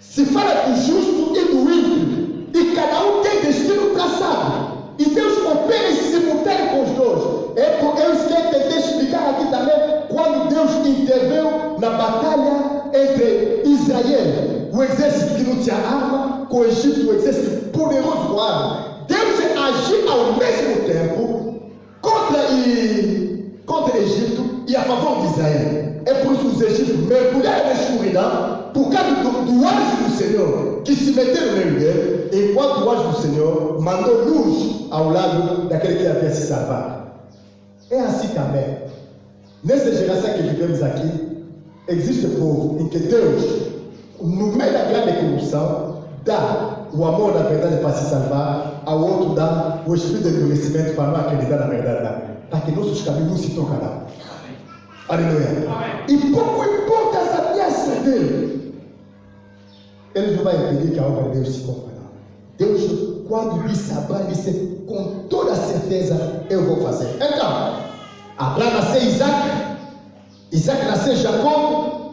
Se fala do justo e do ímpio, e cada um tem destino traçado, e Deus opera em simultâneo com os dois. Eu esqueci de explicar aqui também quando Deus interveio na batalha entre Israel, o exército que não tinha arma, com o Egito, o exército poderoso com arma. Deus agiu ao mesmo tempo contra o Egito e a favor de Israel. É por isso que os egípcios mergulharam na escuridão por causa do anjo do Senhor que se meteu no meio dele, enquanto o anjo do Senhor mandou luz ao lado daquele que havia se salvado. É assim também. Nessa geração que vivemos aqui, existe um povo em que Deus, no meio da grande corrupção, dá o amor da verdade para se salvar, ao outro dá o espírito de conhecimento para não acreditar na verdade, para que nossos caminhos não se tocarão. Aleluia. E pouco importa as ameaças dele, ele não vai impedir que a obra de Deus se cumpra. Deus, quando disse a Abraão, disse, com toda certeza eu vou fazer. Então, Abraão nasceu Isaac, Isaac nasceu Jacó.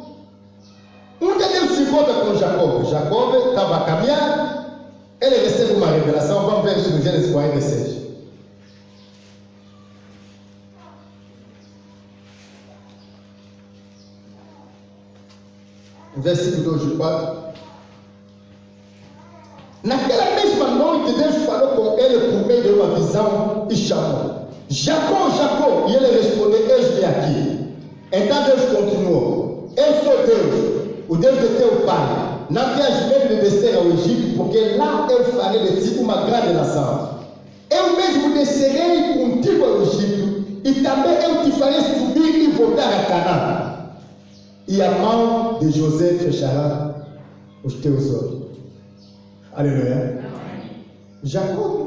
Um dia Deus se encontra com Jacó. Jacó estava a caminhar, ele recebe uma revelação. Vamos ver isso no Gênesis 46. Versículo 2 e 4. Naquela mesma mesmo a noite Deus falou com ele por meio de uma visão e chamou. Jacó, Jacó. E ele respondeu, eis-me aqui. Então Deus continuou. Eu sou Deus, o Deus de teu pai. Não tenhas medo de descer ao Egito, porque lá eu farei de ti uma grande nação. Eu mesmo descerei contigo ao Egito, e também eu te farei subir e voltar a Canaã. E a mão de José fechará os teus olhos. Aleluia. Jacó,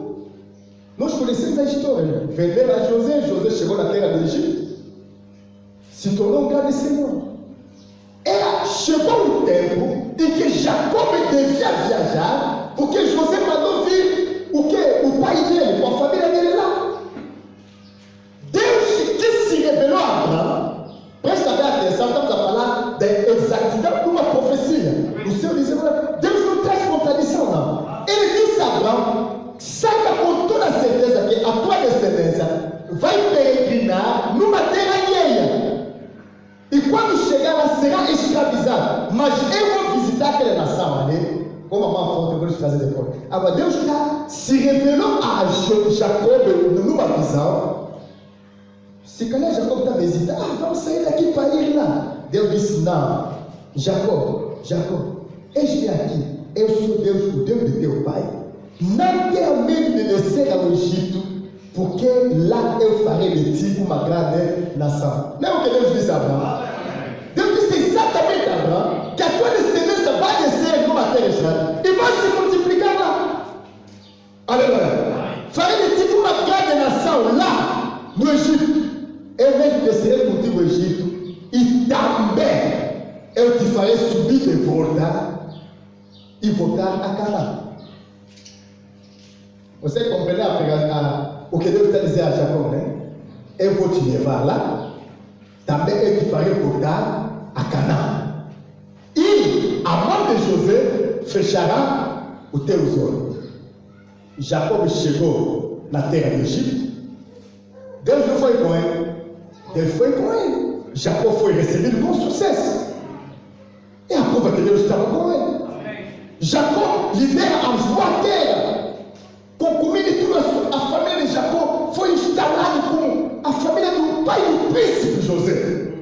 nós conhecemos a história. Venderam a José, José chegou na terra do Egito, se tornou um grande senhor. Chegou um tempo em que Jacó devia viajar, porque José mandou vir o quê? O pai dele, com a família dele lá. Deus que se revelou a Abraão, presta bem atenção, estamos a falar da exatidão de uma profecia. O Senhor disse, Deus não traz contradição, não. Ele disse a Abraão, saiba com toda certeza que a tua descendência vai peregrinar numa terra alheia. E quando chegar lá, será escravizado. Mas eu vou visitar aquela nação ali. Como a mão forte, eu vou te trazer depois. Agora, Deus se revelou a Jacó numa visão. Se calhar Jacó está visitando. Vamos sair daqui para ir lá. Deus disse, não. Jacó, eis-me aqui. Eu sou Deus, o Deus de teu pai. Não tenha medo de descer ao Egito, porque lá eu farei de ti uma grande nação. Não é o que Deus disse a Abraão? Deus disse exatamente a Abraão que a tua descendência vai descer numa terra estranha e vai se multiplicar lá. Aleluia. Farei de ti uma grande nação lá no Egito. Eu mesmo descerei contigo ao Egito e também eu te farei subir de volta e voltar a Canaã. Você compreende o que Deus está dizendo a Jacó, né? Eu vou te levar lá, também eu te farei voltar a Canaã. E a mão de José fechará os teus olhos. Jacó chegou na terra do Egito. Deus não foi com ele. Deus foi com ele. Jacó foi recebido com sucesso. É a prova que Deus estava com ele. Jacó lidera a sua terra. Com comida e tudo, a família de Jacó foi instalada como a família do pai do príncipe José.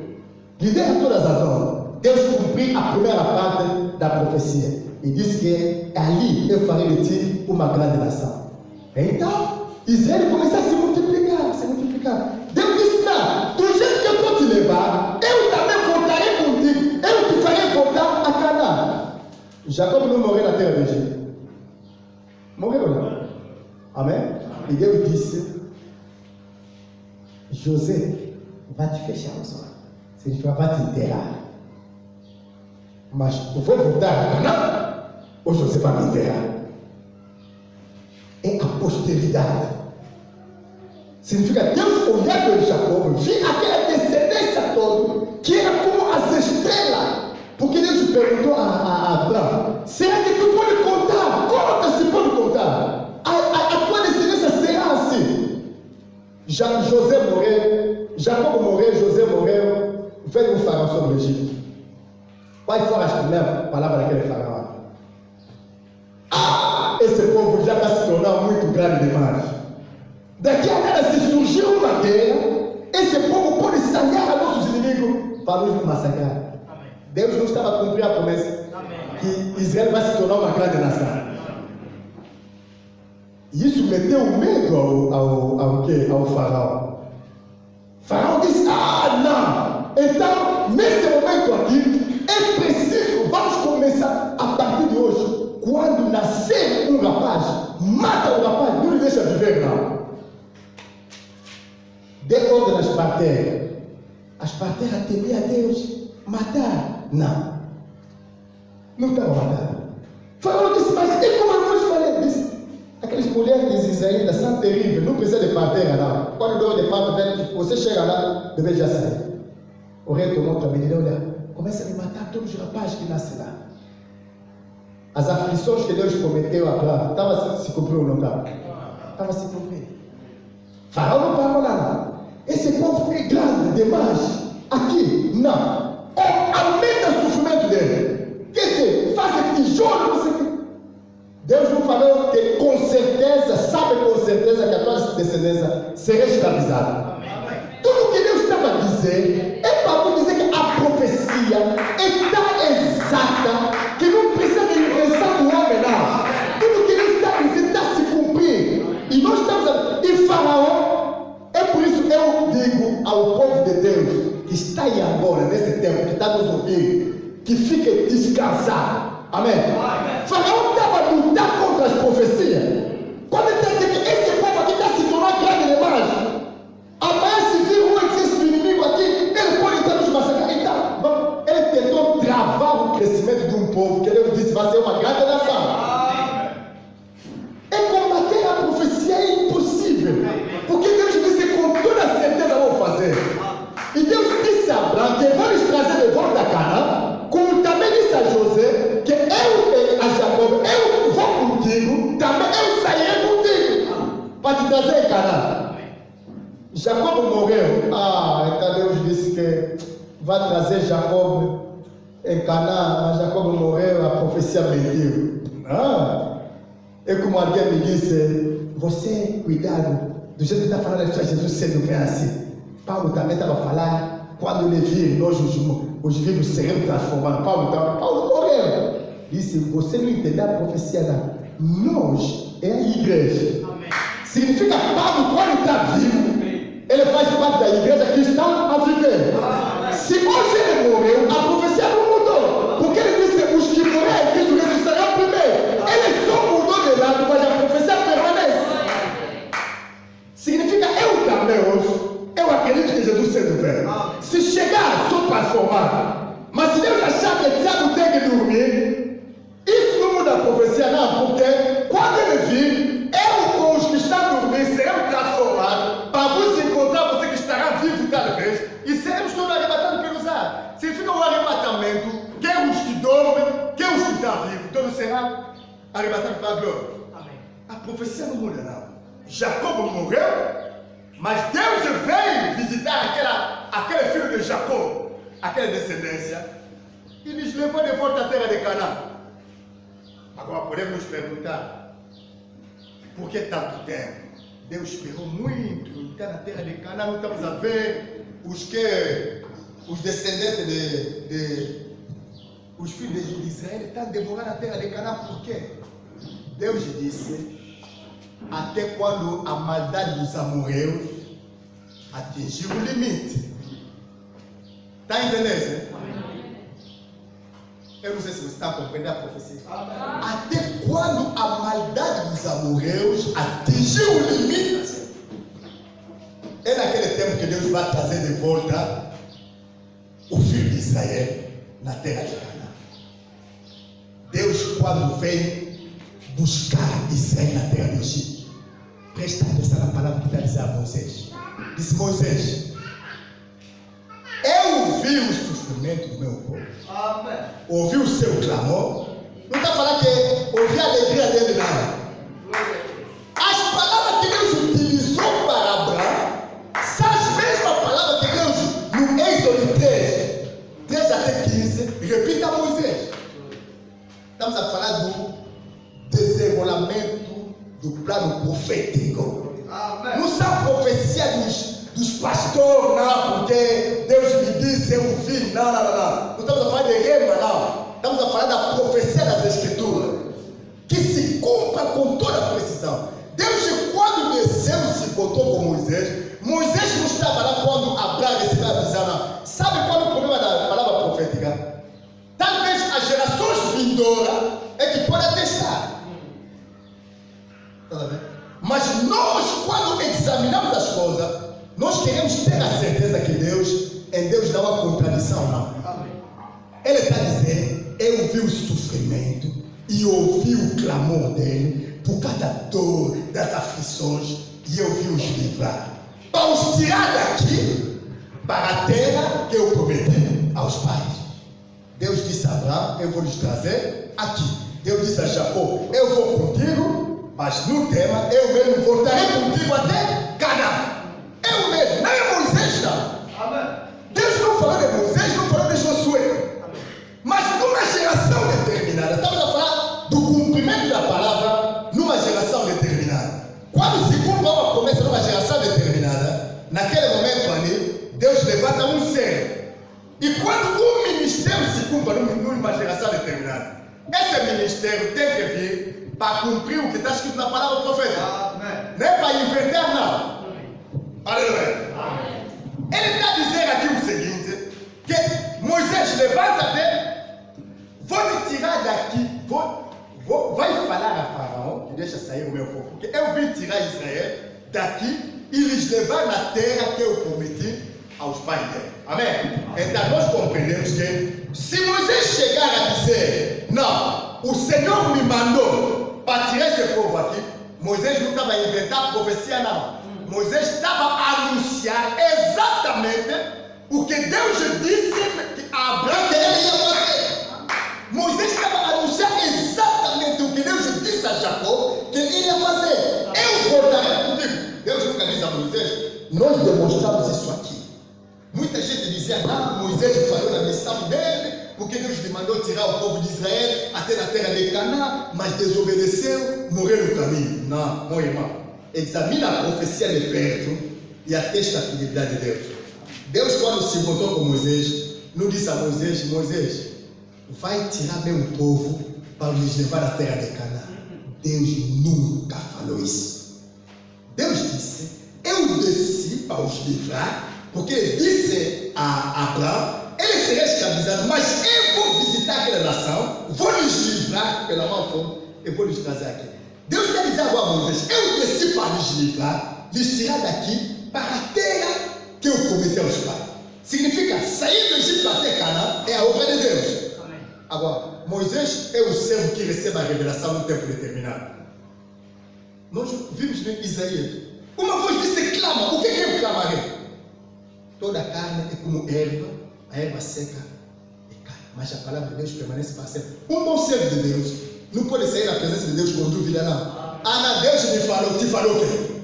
Lidera todas as obras. Deus cumpriu a primeira parte da profecia e disse que ali eu farei de ti uma grande nação. Então, Israel começou a se multiplicar. Deus disse, não, do jeito que eu vou te levar, eu também voltarei contigo, eu te farei voltar a Canaã. Jacó não morreu na terra do Egito. Morreu lá. Amém? E Deus disse, José vai te fechar os olhos. Significa vai te enterrar. Mas eu vou voltar a Canaã, ou José vai me enterrar? É a posteridade. Significa Deus olhando em Jacó, viu aquela descendência toda, que era como as estrelas. Porque Deus perguntou a Abraão, será que tu pode contar? Conta se pode contar. A tua descendência será assim. José morreu, Jacob morreu, José morreu, veio um faraó sobre o Egito. Quais foram as primeiras palavras daquele faraó? Esse povo já está se tornando muito grande demais. Daqui a nada, se surgir uma guerra, esse povo pode sacar a nossos inimigos para nos massacrar. Deus não estava a cumprir a promessa que Israel vai se tornar uma grande nação. E isso meteu medo ao faraó. Faraó disse, não. Então, nesse momento aqui, é preciso, vamos começar a partir de hoje. Quando nascer um rapaz, mata o rapaz, não lhe deixa viver, não. Dê ordem às parteiras. As parteiras temiam a Deus. Matar? Não. Não estava matando. Faraó disse, mas e como nós falamos? Aquelas mulheres de Israel são terríveis, não precisa de parteira, não. Quando deu de parto, você chega lá, deve já sair. O rei tomou outra medida, olha, começa a me matar todos os rapazes que nascem lá. As aflições que Deus prometeu a Abraão, estava se cumprindo ou não estava? Estava se cumprindo. Faraó não parou lá, não. Esse povo é grande demais. Aqui, não. Aumenta o sofrimento dele. Quer dizer, faça tijolo, não sei o quê. Deus não falou que com certeza, sabe com certeza que a tua descendência será escravizada. Tudo que Deus estava a dizer é para dizer que a profecia é tão exata que não precisa de invenção do homem, não. Tudo que Deus está a dizer está a se cumprir. E nós estamos a... E Faraó, é por isso que eu digo ao povo de Deus que está aí agora, nesse tempo, que está nos ouvindo, que fique descansado. Amém? Faraó estava a lutar contra as profecias. Quando ele está dizendo que esse povo aqui está se tornando grande demais. Amanhã se vir um exército inimigo aqui, ele pode estar nos massacrar. Então, ele tentou travar o crescimento de um povo, que ele disse vai ser uma grande nação. É combater a profecia é impossível. Porque Deus disse com toda certeza vou fazer. E Deus disse a Abraão que vou lhes trazer de volta a Canaã, como também disse a José, que eu, a Jacob, eu vou contigo, também eu sairei contigo, para te trazer em Canaã. Jacob morreu. Então Deus disse que vai trazer Jacob em Canaã, mas Jacob morreu, a profecia mentiu. É como alguém me disse, você, cuidado, do jeito que está falando a história de Jesus sendo bem assim. Paulo também estava a falar, quando ele viu nós os vivos seremos transformados. Paulo morreu. Disse, você não entendeu a profecia não. Nós é a igreja. Amém. Significa Paulo quando está vivo, ele faz parte da igreja que está a viver. Se hoje ele morreu, a profecia não mudou. Porque ele disse, os que morrem em Cristo ressuscitarão primeiro. Ele só mudou de lado, mas a profecia permanece. Significa eu também hoje. Eu acredito que Jesus sendo velho. Se chegar, sou transformado. Mas se Deus achar que Tiago tem que dormir, isso não muda a profecia, não. Porque quando ele vir, eu com os que estão dormindo seremos transformados para vos encontrar, você que estará vivo cada vez, e seremos todos arrebatados pelos ares. Significa o arrebatamento, que é os que dormem, que é os que estão vivos, todos serão arrebatados para a glória. Amém. A profecia não muda, não. Jacob morreu, mas Deus veio visitar aquele filho de Jacó, aquela descendência, e nos levou de volta à terra de Canaã. Agora podemos nos perguntar, por que tanto tempo? Deus esperou muito, está na terra de Canaã, não estamos a ver os descendentes os filhos de Israel estão demorando na terra de Canaã, por quê? Deus disse, até quando a maldade dos amorreus atingiu o limite. Está entendendo? Né? Eu não sei se você está compreendendo a profecia. Até quando a maldade dos amorreus atingiu o limite, é naquele tempo que Deus vai trazer de volta o filho de Israel na terra de Canaã. Deus, quando veio buscar Israel na terra do Egito, presta atenção na palavra que está dizendo a Moisés. Disse Moisés, eu vi o sofrimento do meu povo. Amém. Ouvi o seu clamor. Não está falando que ouvi a alegria dele, não. As palavras que Deus utilizou para Abraão são as mesmas palavras que Deus, no Êxodo 3 até 15, repita a Moisés. Estamos a falar do desenrolamento do plano profético. Amém. Não são profecias dos pastores, não, porque Deus me disse, eu vi, não. Não estamos a falar de rema, não. Estamos a falar da profecia das Escrituras, que se cumpra com toda a precisão. Deus, quando desceu, se botou com Moisés não estava lá quando Abraão recebeu a visão, não. Sabe qual é o problema da palavra profética? Talvez as gerações vindouras é que podem atestar. Mas nós, quando examinamos as coisas, nós queremos ter a certeza que em Deus não há contradição, não. Ele está dizendo, eu vi o sofrimento e ouvi o clamor dele por causa da dor, das aflições, e eu vi os livrar. Para os tirar daqui, para a terra que eu prometi aos pais. Deus disse a Abraão, eu vou lhes trazer aqui. Deus disse a Jacó, eu vou contigo, mas no tema, eu mesmo voltarei contigo até Canaã. Eu mesmo, não é Moisés, não. Amém. Deus não falou de Moisés, não falou de Josué. Amém. Mas numa geração determinada, estamos a falar do cumprimento da palavra geração determinada. Esse ministério tem que vir para cumprir o que está escrito na palavra do profeta. Não é para inverter, não. Aleluia. Ele está dizendo aqui o seguinte: que Moisés, levanta-te, vou te tirar daqui, vai falar a Faraó que deixa sair o meu povo, porque eu vim tirar Israel daqui e lhes levar na terra que eu prometi aos pais dele. Amém? Então nós compreendemos que se Moisés chegar a dizer, não, o Senhor me mandou para tirar esse povo aqui, Moisés não estava a inventar profecia, não. Moisés estava a anunciar exatamente o que Deus disse a Abraão que ele ia fazer. Moisés estava a anunciar exatamente o que Deus disse a Jacó que ele ia fazer. Eu voltarei contigo. Deus nunca disse a Moisés, nós demonstramos isso aqui. Muita gente dizia, não, Moisés falou na missão dele, porque Deus lhe mandou tirar o povo de Israel até na terra de Canaã, mas desobedeceu, morreu no caminho. Não, meu irmão, examina a profecia de perto e atesta a fidelidade de Deus. Deus, quando se encontrou com Moisés, não disse a Moisés, Moisés, vai tirar meu povo para nos levar à terra de Canaã. Deus nunca falou isso. Deus disse, eu desci para os livrar, porque ele disse a Abraão, ele será escravizado, mas eu vou visitar aquela nação, vou lhes livrar pela mão forte, eu vou lhes trazer aqui. Deus quer dizer agora a Moisés, eu desci para lhes livrar, lhes tirar daqui para a terra que eu prometi aos pais. Significa, sair do Egito até Canaã é a obra de Deus. Amém. Agora, Moisés é o servo que recebe a revelação no tempo determinado. Nós vimos em Isaías, uma voz disse, clama, o que eu clamarei? Toda a carne é como erva, a erva seca é carne, mas a palavra de Deus permanece para sempre. Um bom servo de Deus não pode sair da presença de Deus com dúvida, não. Ah, Deus me falou, te falou o quê?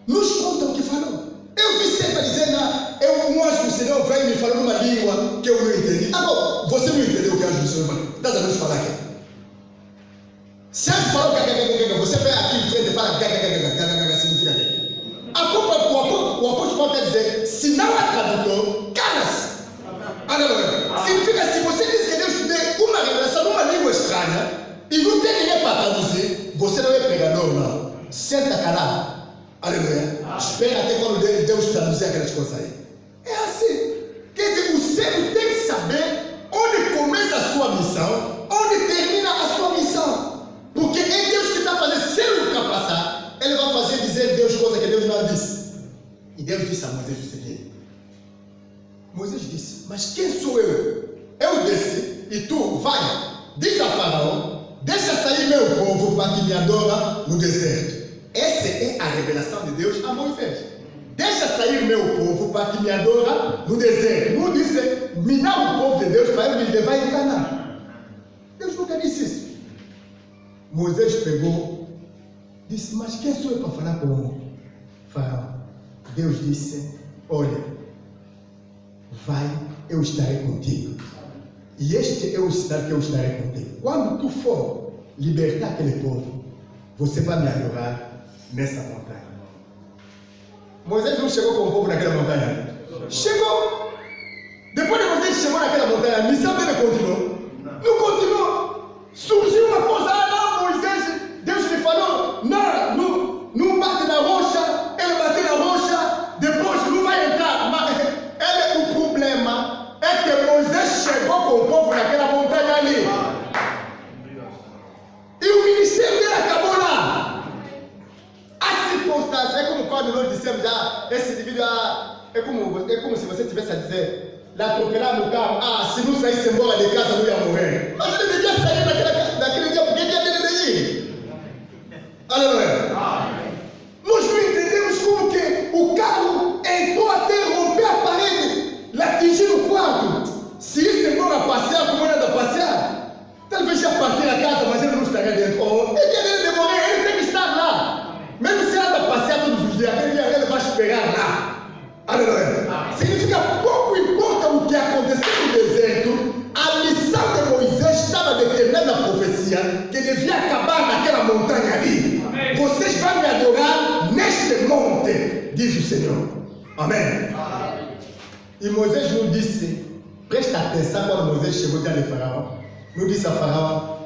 Nos conta o que falou. Eu vi sempre dizer, um anjo do Senhor veio e me falou numa língua que eu não entendi. Ah, não, você não entendeu o que o anjo do Senhor falou. Estás a nos falar aqui? Se anjo falou, você vem aqui em frente e fala, significa quê? A culpa, o apóstolo Paulo quer dizer, se não é tradutor, cala-se. Significa, se você diz que Deus te deu uma revelação numa língua estranha e não tem ninguém para traduzir, você não é pregador, não. Senta calado. Aleluia. Espera até quando Deus traduzir aquelas coisas aí. É assim. Quer dizer, o servo tem que saber onde começa a sua missão, onde termina a sua missão. Porque é Deus que está fazendo. Se ele ultrapassar, ele vai fazer dizer Deus coisa que Deus não disse. E Deus disse a Moisés o seguinte. Moisés disse, mas quem sou eu? Eu desci e tu vai, diz a Faraó, deixa sair meu povo para que me adora no deserto. Essa é a revelação de Deus a Moisés. Deixa sair meu povo para que me adora no deserto. Não disse, me dá o povo de Deus para eu me levar em Canaã. Deus nunca disse isso. Moisés pegou, disse, mas quem sou eu para falar com o Faraó? Deus disse, olha, vai, eu estarei contigo. E este é o sinal que eu estarei contigo. Quando tu for libertar aquele povo, você vai me adorar nessa montanha. Moisés não chegou com o povo naquela montanha. Chegou. Depois de Moisés chegou naquela montanha, a missão dele continuou. Não continuou. Surgiu uma coisa, não, Moisés, Deus lhe falou, não bate na rocha, ele bateu na rocha, depois não vai entrar. Mas o problema é que Moisés chegou com o povo naquela montanha ali. E o ministério dele acabou lá. A circunstância é como quando nós dissemos já, esse indivíduo é como se você tivesse a dizer, lá atropelar no carro, se não saísse embora de casa não ia morrer. Mas ele devia sair naquele dia, porque dia dele de ir. Aleluia. Nós não entendemos como que o carro entrou até romper a parede, lá atingir o quarto. Se isso embora passear, como ele anda a passear, talvez já partir a casa, mas ele não estaria dentro. Ele deve morrer, ele tem que estar lá. Mesmo se ele anda a passear todos os dias, aquele dia ele vai esperar lá. Aleluia. Significa pouco importa o que aconteceu no deserto, a missão de Moisés estava determinada na profecia que devia acabar naquela montanha ali. Amém. Vocês vão me adorar neste monte, diz o Senhor. Amém. E Moisés não disse, Preste atenção quando Moisés chegou diante de Faraó. Não disse a Faraó: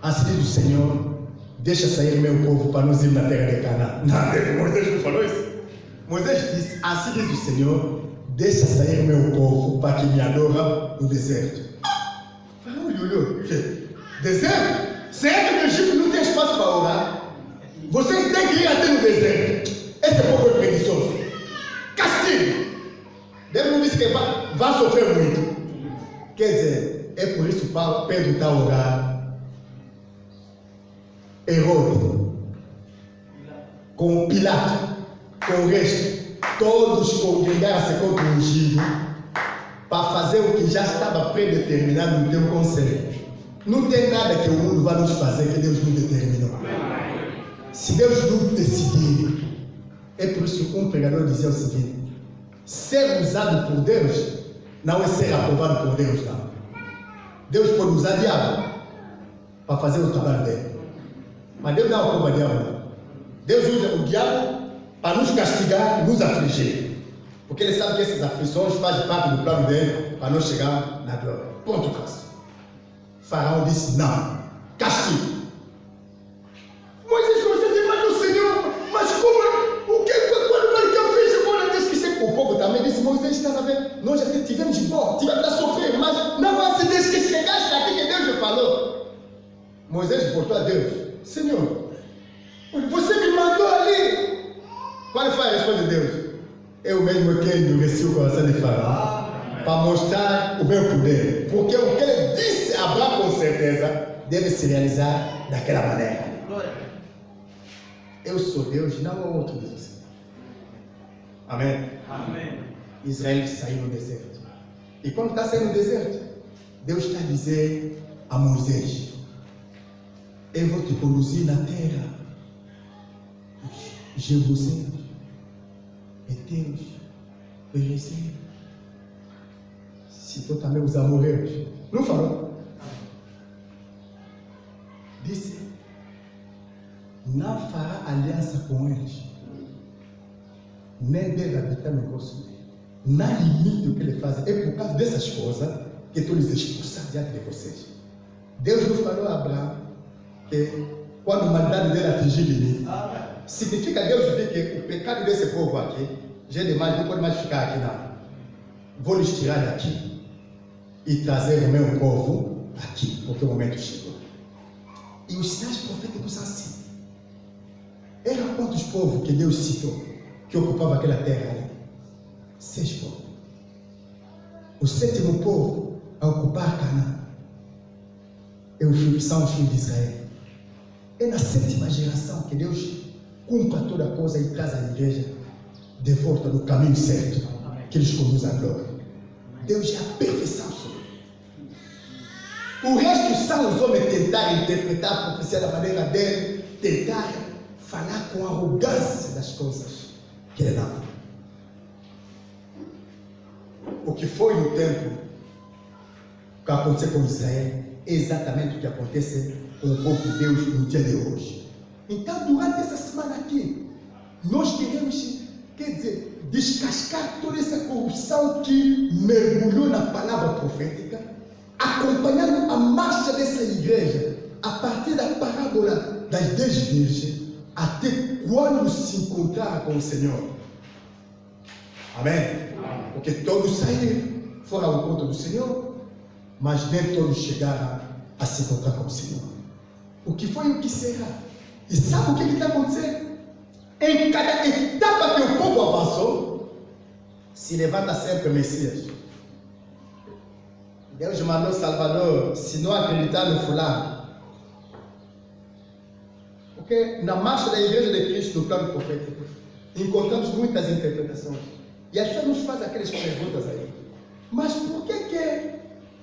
assim diz o Senhor, deixa sair meu povo para nós ir na terra de Canaã. Não, Moisés não falou isso. Moisés disse: assim diz o Senhor, deixa sair meu povo para que me adora no deserto. Faraó olhou: deserto? Será que no Egito não tem espaço para orar? Vocês têm que ir até no deserto. Esse povo é preguiçoso. Castigo. Deus não disse que vai sofrer muito. Quer dizer, é por isso que Pedro está a orar. Herode, com Pilato, com o resto, todos congregaram-se contra o ungido para fazer o que já estava predeterminado no teu conselho. Não tem nada que o mundo vai nos fazer que Deus não determinou. Se Deus não decidir, é por isso que um pregador dizia o seguinte: ser usado por Deus não é ser aprovado por Deus, não. Deus pode usar o diabo para fazer o trabalho dele, mas Deus não aprova o diabo, não. Deus usa o diabo para nos castigar e nos afligir, porque Ele sabe que essas aflições fazem parte do plano dele para nós chegar na glória. Ponto, caso. Faraó disse: não, castigo. Moisés começou a dizer: mas o Senhor, mas como, o que eu fiz agora desde que chegou? O povo também disse: Moisés, estás a ver? Nós já tivemos de bom, tivemos a sofrer, mas não assim desde que chegaste aqui que Deus já falou. Moisés voltou a Deus: Senhor, você me mandou ali. Qual foi a resposta de Deus? Eu mesmo que endureci o coração de Faraó para mostrar o meu poder, porque o que ele disse a Abraão com certeza deve se realizar daquela maneira. Eu sou Deus, não há outro Deus. Amém? Amém. Israel saiu no deserto. E quando está saindo no deserto, Deus está a dizer a Moisés: eu vou te conduzir na terra dos Jebuseus, Heteus, Perezeus, citou também os amorreus. Não falou? Disse: não fará aliança com eles, nem deve habitar no rosto dele. Não limite o que ele faz. É por causa dessas coisas que tu lhes expulsar diante de vocês. Deus não falou a Abraão que quando a maldade dele atingir limite, significa Deus ver que o pecado desse povo aqui já é demais, não pode mais ficar aqui, não. Vou lhes tirar daqui e trazer o meu povo aqui, porque o momento chegou. E os sinais proféticos são assim. Eram quantos povos que Deus citou que ocupavam aquela terra ali? 6 povos. O 7º povo a ocupar Canaã são os filhos de Israel. É na 7ª geração que Deus cumpre toda a coisa e traz a igreja de volta no caminho certo, que eles conduzem à glória. Deus é a perfeição sobre. O resto são os homens tentarem interpretar a profecia da maneira dele, tentar falar com arrogância das coisas que ele não. O que foi no tempo que aconteceu com Israel é exatamente o que acontece com o povo de Deus no dia de hoje. Então, durante essa semana aqui, nós queremos, quer dizer, descascar toda essa corrupção que mergulhou na palavra profética, acompanhando a marcha dessa igreja, a partir da parábola das 10 virgens, até quando se encontrar com o Senhor. Amém? Porque todos saíram, foram ao encontro do Senhor, mas nem todos chegaram a se encontrar com o Senhor. O que foi e o que será? E sabe o que está acontecendo? Em cada etapa que o povo avançou, se levanta sempre o Messias. Deus mandou Salvador, se não acreditar no fulano. Porque na marcha da igreja de Cristo, no plano profético, encontramos muitas interpretações. E as pessoas nos fazem aquelas perguntas aí. Mas por que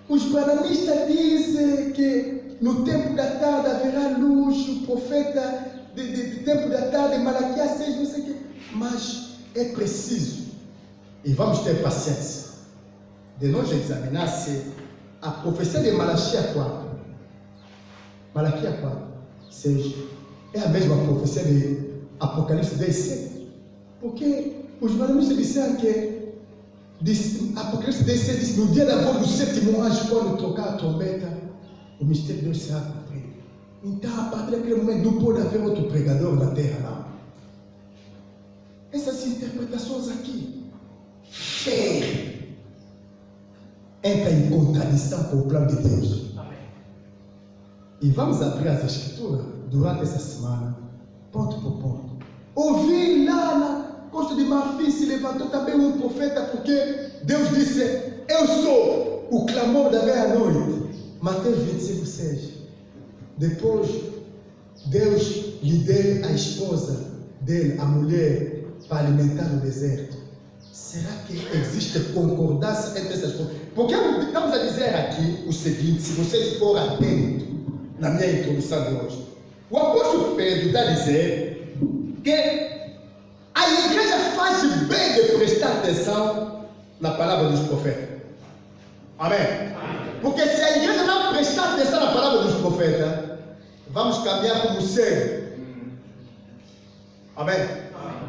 os baramistas dizem que no tempo da tarde haverá luz, o profeta de tempo da tarde, Malaquias 6, não sei o quê. Mas é preciso, e vamos ter paciência, de nós examinar se a profecia de Malaquias 4, 6, é a mesma profecia de Apocalipse 10, 7. Porque os baramistas disseram que Apocalipse 17 diz: no dia da volta do sétimo anjo, quando tocar a trombeta, o mistério de Deus será cumprido. Então, a partir daquele momento, não pode haver outro pregador na terra, não. Essas interpretações aqui, entra em contradição com o plano de Deus. Amém. E vamos abrir as escrituras durante essa semana, ponto por ponto. Ouvi lá na Costa de Marfim se levantou também um profeta, porque Deus disse: eu sou o clamor da meia-noite. Mateus 25, 6. Depois, Deus lhe deu a esposa dele, a mulher, para alimentar no deserto. Será que existe concordância entre essas coisas? Porque estamos a dizer aqui o seguinte, se vocês forem atentos na minha introdução de hoje. O apóstolo Pedro está a dizer que a igreja faz bem de prestar atenção na palavra dos profetas. Amém? Porque se a igreja não prestar atenção na palavra dos profetas, vamos caminhar como cego. Amém?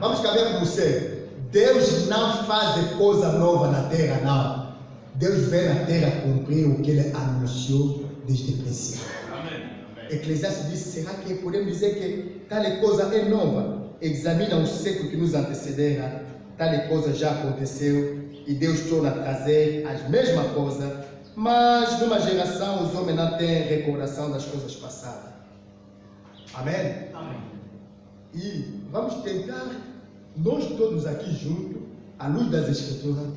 Vamos caminhar como cego. Deus não faz coisa nova na terra, não. Deus vem na terra cumprir o que ele anunciou desde o princípio. Eclesiastes diz: será que podemos dizer que tal coisa é nova? Examina o século que nos antecederá, tal coisa já aconteceu e Deus torna a trazer as mesmas coisas, mas numa geração os homens não têm recordação das coisas passadas. Amém? Amém. E vamos tentar, nós todos aqui juntos, à luz das escrituras,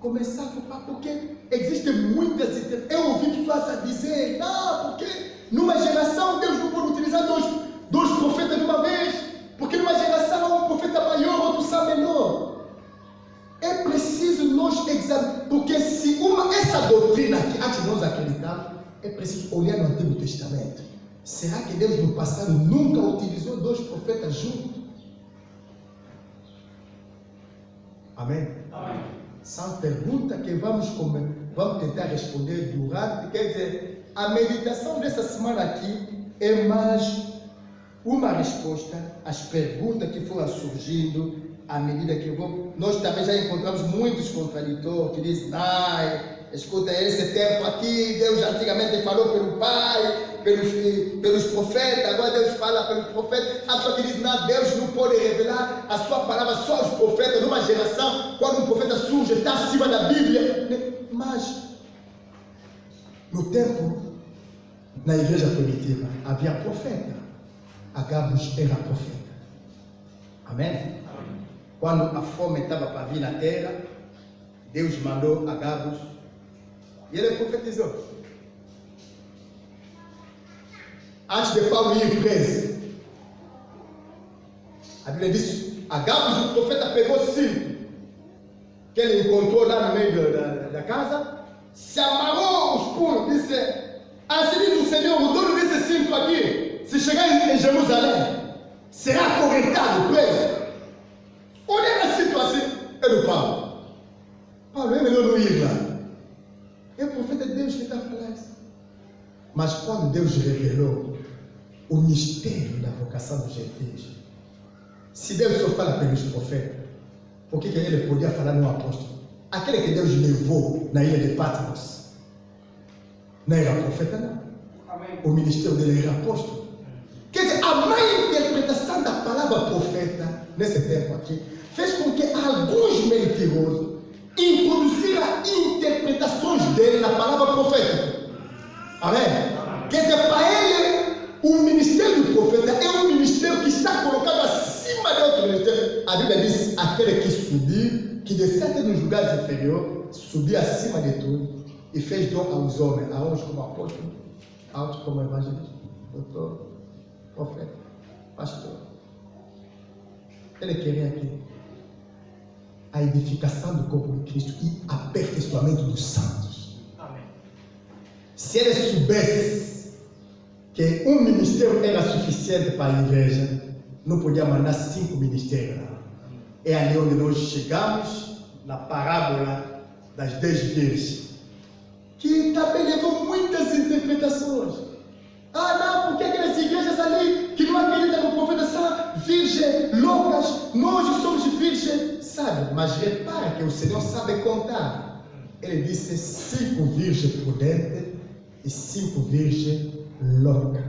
começar a falar, porque existem muitas. Eu ouvi pessoas a dizer: não, porque numa geração Deus não pode utilizar dois profetas de uma vez, porque numa geração há um profeta maior, outro são menor. É preciso nós examinar, porque se essa doutrina que antes nós acreditávamos, é preciso olhar no Antigo Testamento. Será que Deus no passado nunca utilizou dois profetas juntos? Amém? Amém. São perguntas que vamos tentar responder durante, quer dizer, a meditação dessa semana aqui é mais uma resposta às perguntas que foram surgindo à medida que nós também já encontramos muitos contraditórios que dizem: escuta, esse tempo aqui, Deus antigamente falou pelo Pai, pelos profetas, agora Deus fala pelos profetas. A pessoa que diz: não, Deus não pode revelar a sua palavra só aos profetas. Numa geração, quando um profeta surge, está acima da Bíblia. Mas, no tempo, na igreja primitiva, havia profeta. Agabus era profeta. Amém? Quando a fome estava para vir na terra, Deus mandou Agabus e ele profetizou. Antes de Paulo ir preso, a Bíblia diz: Agabus, o profeta, pegou 5 que ele encontrou lá no meio da casa, se amarrou os punhos, disse: assim diz o Senhor, o dono desses 5 aqui, se chegar em Jerusalém, será acorrentado, preso. Olha a situação, é do Paulo. Paulo é melhor não ir lá. É o profeta de Deus que está falando isso. Mas quando Deus revelou o mistério da vocação dos gentios, se Deus só fala pelos profetas, por que ele podia falar no apóstolo? Aquele que Deus levou na ilha de Patmos não era profeta, não. Amém. O ministério dele era apóstolo. Quer dizer, a má interpretação da palavra profeta nesse tempo aqui fez com que alguns mentirosos introduziram interpretações dele na palavra profética. Amém? Quer dizer, para ele, o ministério do profeta é um ministério que está colocado acima de outro ministério. A Bíblia diz: aquele que subiu, que desceu nos lugares inferiores, subiu acima de tudo e fez dom aos homens, a uns como apóstolo, a outros como evangelista, doutor, profeta, pastor. Ele queria aqui a edificação do corpo de Cristo e aperfeiçoamento dos santos. Amém. Se ele soubesse que um ministério era suficiente para a igreja, não podia mandar 5 ministérios lá. É ali onde nós chegamos na parábola das 10 virgens, que também levou muitas interpretações. Não, porque aquelas igrejas ali que não acreditam no profeta são virgens loucas, nós somos virgens. sabe, mas repara que o Senhor sabe contar. Ele disse 5 virgens prudentes e 5 virgens loucas.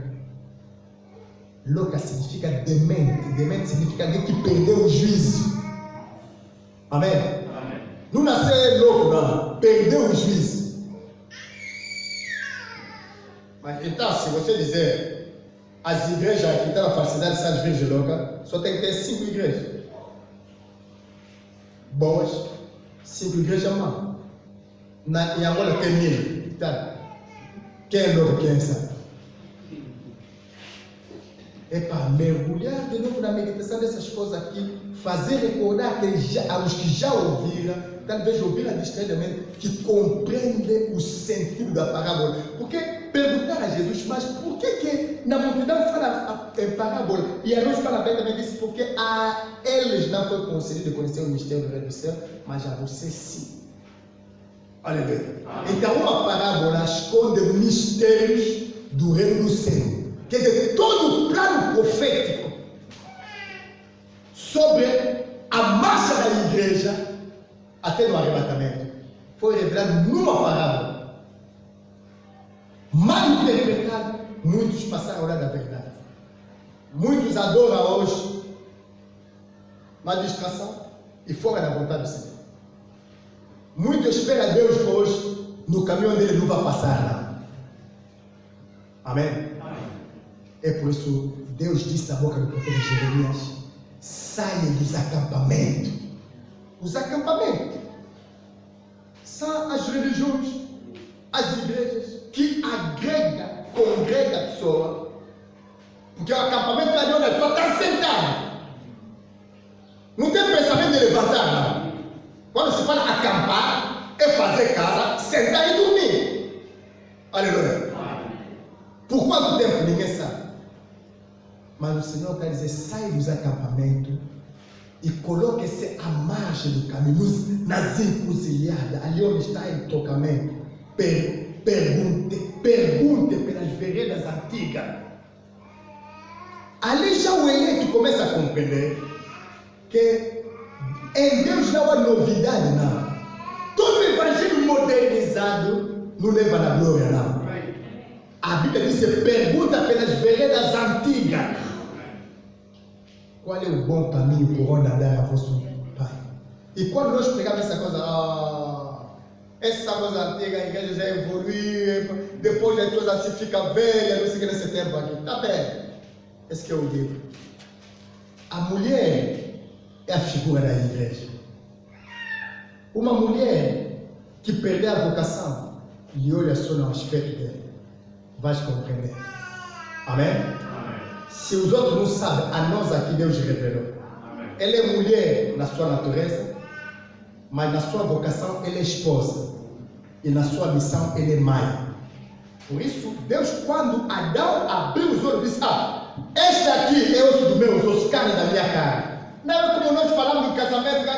Louca significa demente. Demente significa alguém que perdeu o juízo. Amém? Amém. Não nasceu louco, não. Perdeu o juízo. Mas então, se você dizer as igrejas que estão na falsidade são as virgens loucas, só tem que ter 5 igrejas boas, 5 igrejas más. E agora tem 1000. Tá? Quem é louco, quem sabe? É para mergulhar de novo na meditação dessas coisas aqui, fazer recordar aos que já ouviram, talvez ouviram distraidamente, que compreendem o sentido da parábola. Porque perguntar a Jesus, mas por que na multidão fala em parábola e a nós fala abertamente disso? Porque a eles não foi concedido conhecer o mistério do reino do céu, mas a você sim. Aleluia. Então uma parábola esconde mistérios do reino do céu. Quer dizer, todo o plano profético sobre a marcha da igreja até no arrebatamento foi revelado numa parábola. Mal interpretado, muitos passaram a olhar da verdade. Muitos adoram hoje uma distração e fora da vontade do Senhor. Muitos esperam a Deus hoje no caminho onde ele não vai passar lá. Amém? É por isso Deus disse na boca do profeta Jeremias: saia dos acampamentos. Os acampamentos são as religiões, as igrejas que congrega a pessoa. Porque o acampamento é onde a pessoa está sentada. Não tem pensamento de levantar, não. Quando se fala acampar, é fazer casa, sentar e dormir. Aleluia. Por quanto tempo ninguém sabe. Mas o Senhor quer dizer: sai dos acampamentos e coloque-se à margem do caminho, nas encruzilhadas, ali onde está o tocamento. Pergunte pelas veredas antigas. Ali já o eleito começa a compreender que em Deus não há novidade, não. Todo o evangelho modernizado não leva na glória, não. A Bíblia diz: pergunta pelas veredas antigas. Qual é o bom caminho por onde andar a vosso Pai? E quando nós pegamos essa coisa, essa coisa antiga, a igreja já evoluiu, depois as pessoas assim ficam velhas, não sei o que nesse tempo aqui. Está bem. Esse que eu digo. A mulher é a figura da igreja. Uma mulher que perdeu a vocação e olha só no aspecto dela, vai compreender. Amém? Amém? Se os outros não sabem, a nós aqui Deus revelou. Amém. Ela é mulher na sua natureza, mas na sua vocação ela é esposa. E na sua missão ela é mãe. Por isso, Deus, quando Adão abriu os olhos, disse: este aqui é osso do meu osso, carne da minha carne. Não é como nós falamos do casamento,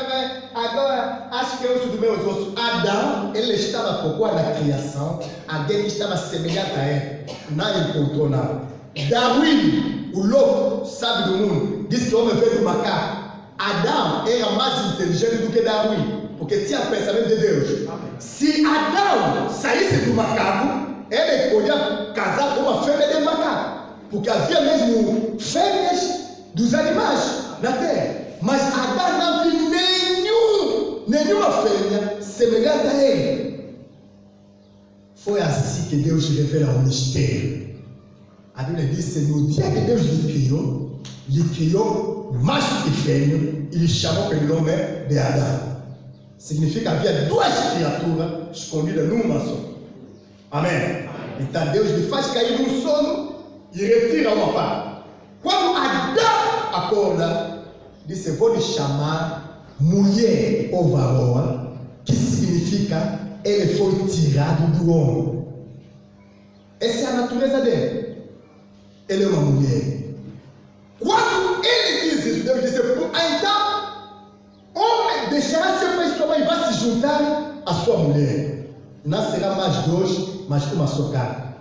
agora acho que é osso do meu osso. Adão, ele estava por qual da criação, alguém que estava semelhante a ele. Não encontrou nada. Darwin, o louco, sábio do mundo, disse que o homem veio do macaco. Adão era mais inteligente do que Darwin, porque tinha pensamento de Deus. Se Adão saísse do macaco, ele podia casar com uma fêmea de macaco, porque havia mesmo fêmeas dos animais na terra. Mas Adão não viu nenhuma fêmea semelhante a ele. Foi assim que Deus revela o mistério. A Bíblia diz: no dia que Deus lhe criou macho e fêmea, e lhe chamou pelo nome de Adão. Significa que havia duas criaturas escondidas numa só. Amém? Então Deus lhe faz cair num sono e retira uma parte. Quando Adão acorda, disse: vou lhe chamar mulher ou varão, que significa ele foi tirado do homem. Essa é a natureza dele. Ele é uma mulher. Quando ele diz isso, Deus disse: então, homem deixará seu pai e sua mãe e vai se juntar à sua mulher. Não será mais dois, mas uma só carne.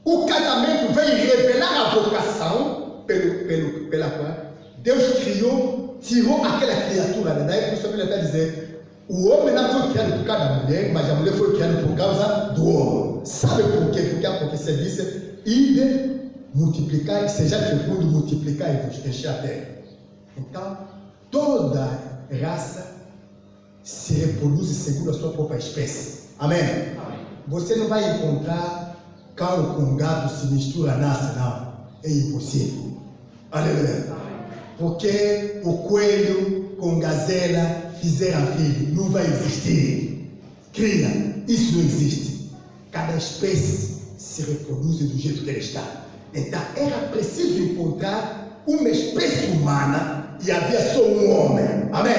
O casamento vem revelar a vocação pela qual Deus criou tirou aquela criatura. Daí por isso que ele está dizendo, o homem não foi criado por causa da mulher, mas a mulher foi criada por causa do homem. Sabe por quê? Porque a profecia disse, ide, multiplicar, seja fecundo, multiplicar e vos encher a terra. Então, toda raça se reproduz segundo a sua própria espécie. Amém? Amém. Você não vai encontrar cão com gato se mistura, nasce, não. É impossível. Aleluia. Porque o coelho com gazela fizeram filho. Não vai existir. Cria. Isso não existe. Cada espécie se reproduz do jeito que ele está. Então, era preciso encontrar uma espécie humana e havia só um homem. Amém?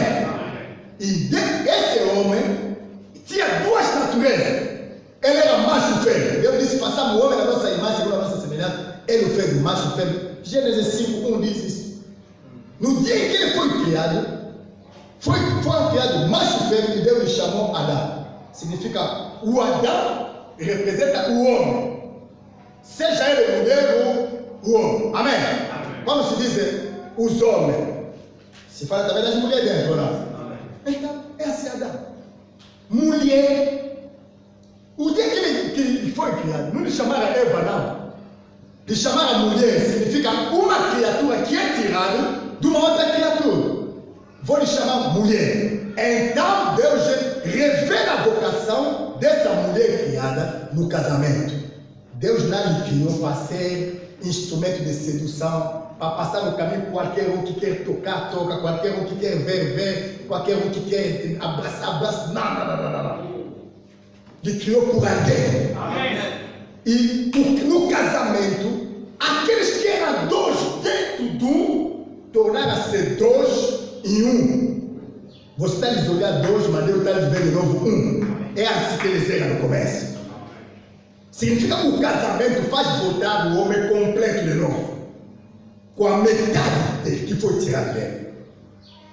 E esse homem tinha duas naturezas. Ele era macho e fêmea. Deus disse, façamos o homem na nossa imagem, segundo a nossa semelhança. Ele o fez macho e fêmea. Gênesis 5:1 diz isso. No dia em que ele foi criado, foi criado macho e fêmea, e Deus lhe chamou Adão. Significa, o Adão representa o homem. Seja ele mulher ou o homem. Amém? Amém. Como se diz os homens? Se fala também das mulheres dentro, não? Amém. Então, é assim Adão. Mulher. O dia que ele foi criado, não lhe chamaram Eva, não. Lhe chamaram mulher, significa uma criatura que é tirada de uma outra criatura. Vou lhe chamar mulher. Então, Deus revela a vocação dessa mulher criada no casamento. Deus não lhe criou para ser instrumento de sedução, para passar no caminho qualquer um que quer tocar, toca, qualquer um que quer ver, qualquer um que quer abraçar. Não. Ele criou por alguém. Amém. E no casamento, aqueles que eram dois dentro de um, tornaram-se dois em um. Você está lhes olhar dois, mas Deus está lhes vendo de novo um. É assim que eles eram no começo. Significa que o casamento faz voltar o homem completo de novo, com a metade dele que foi tirado dele.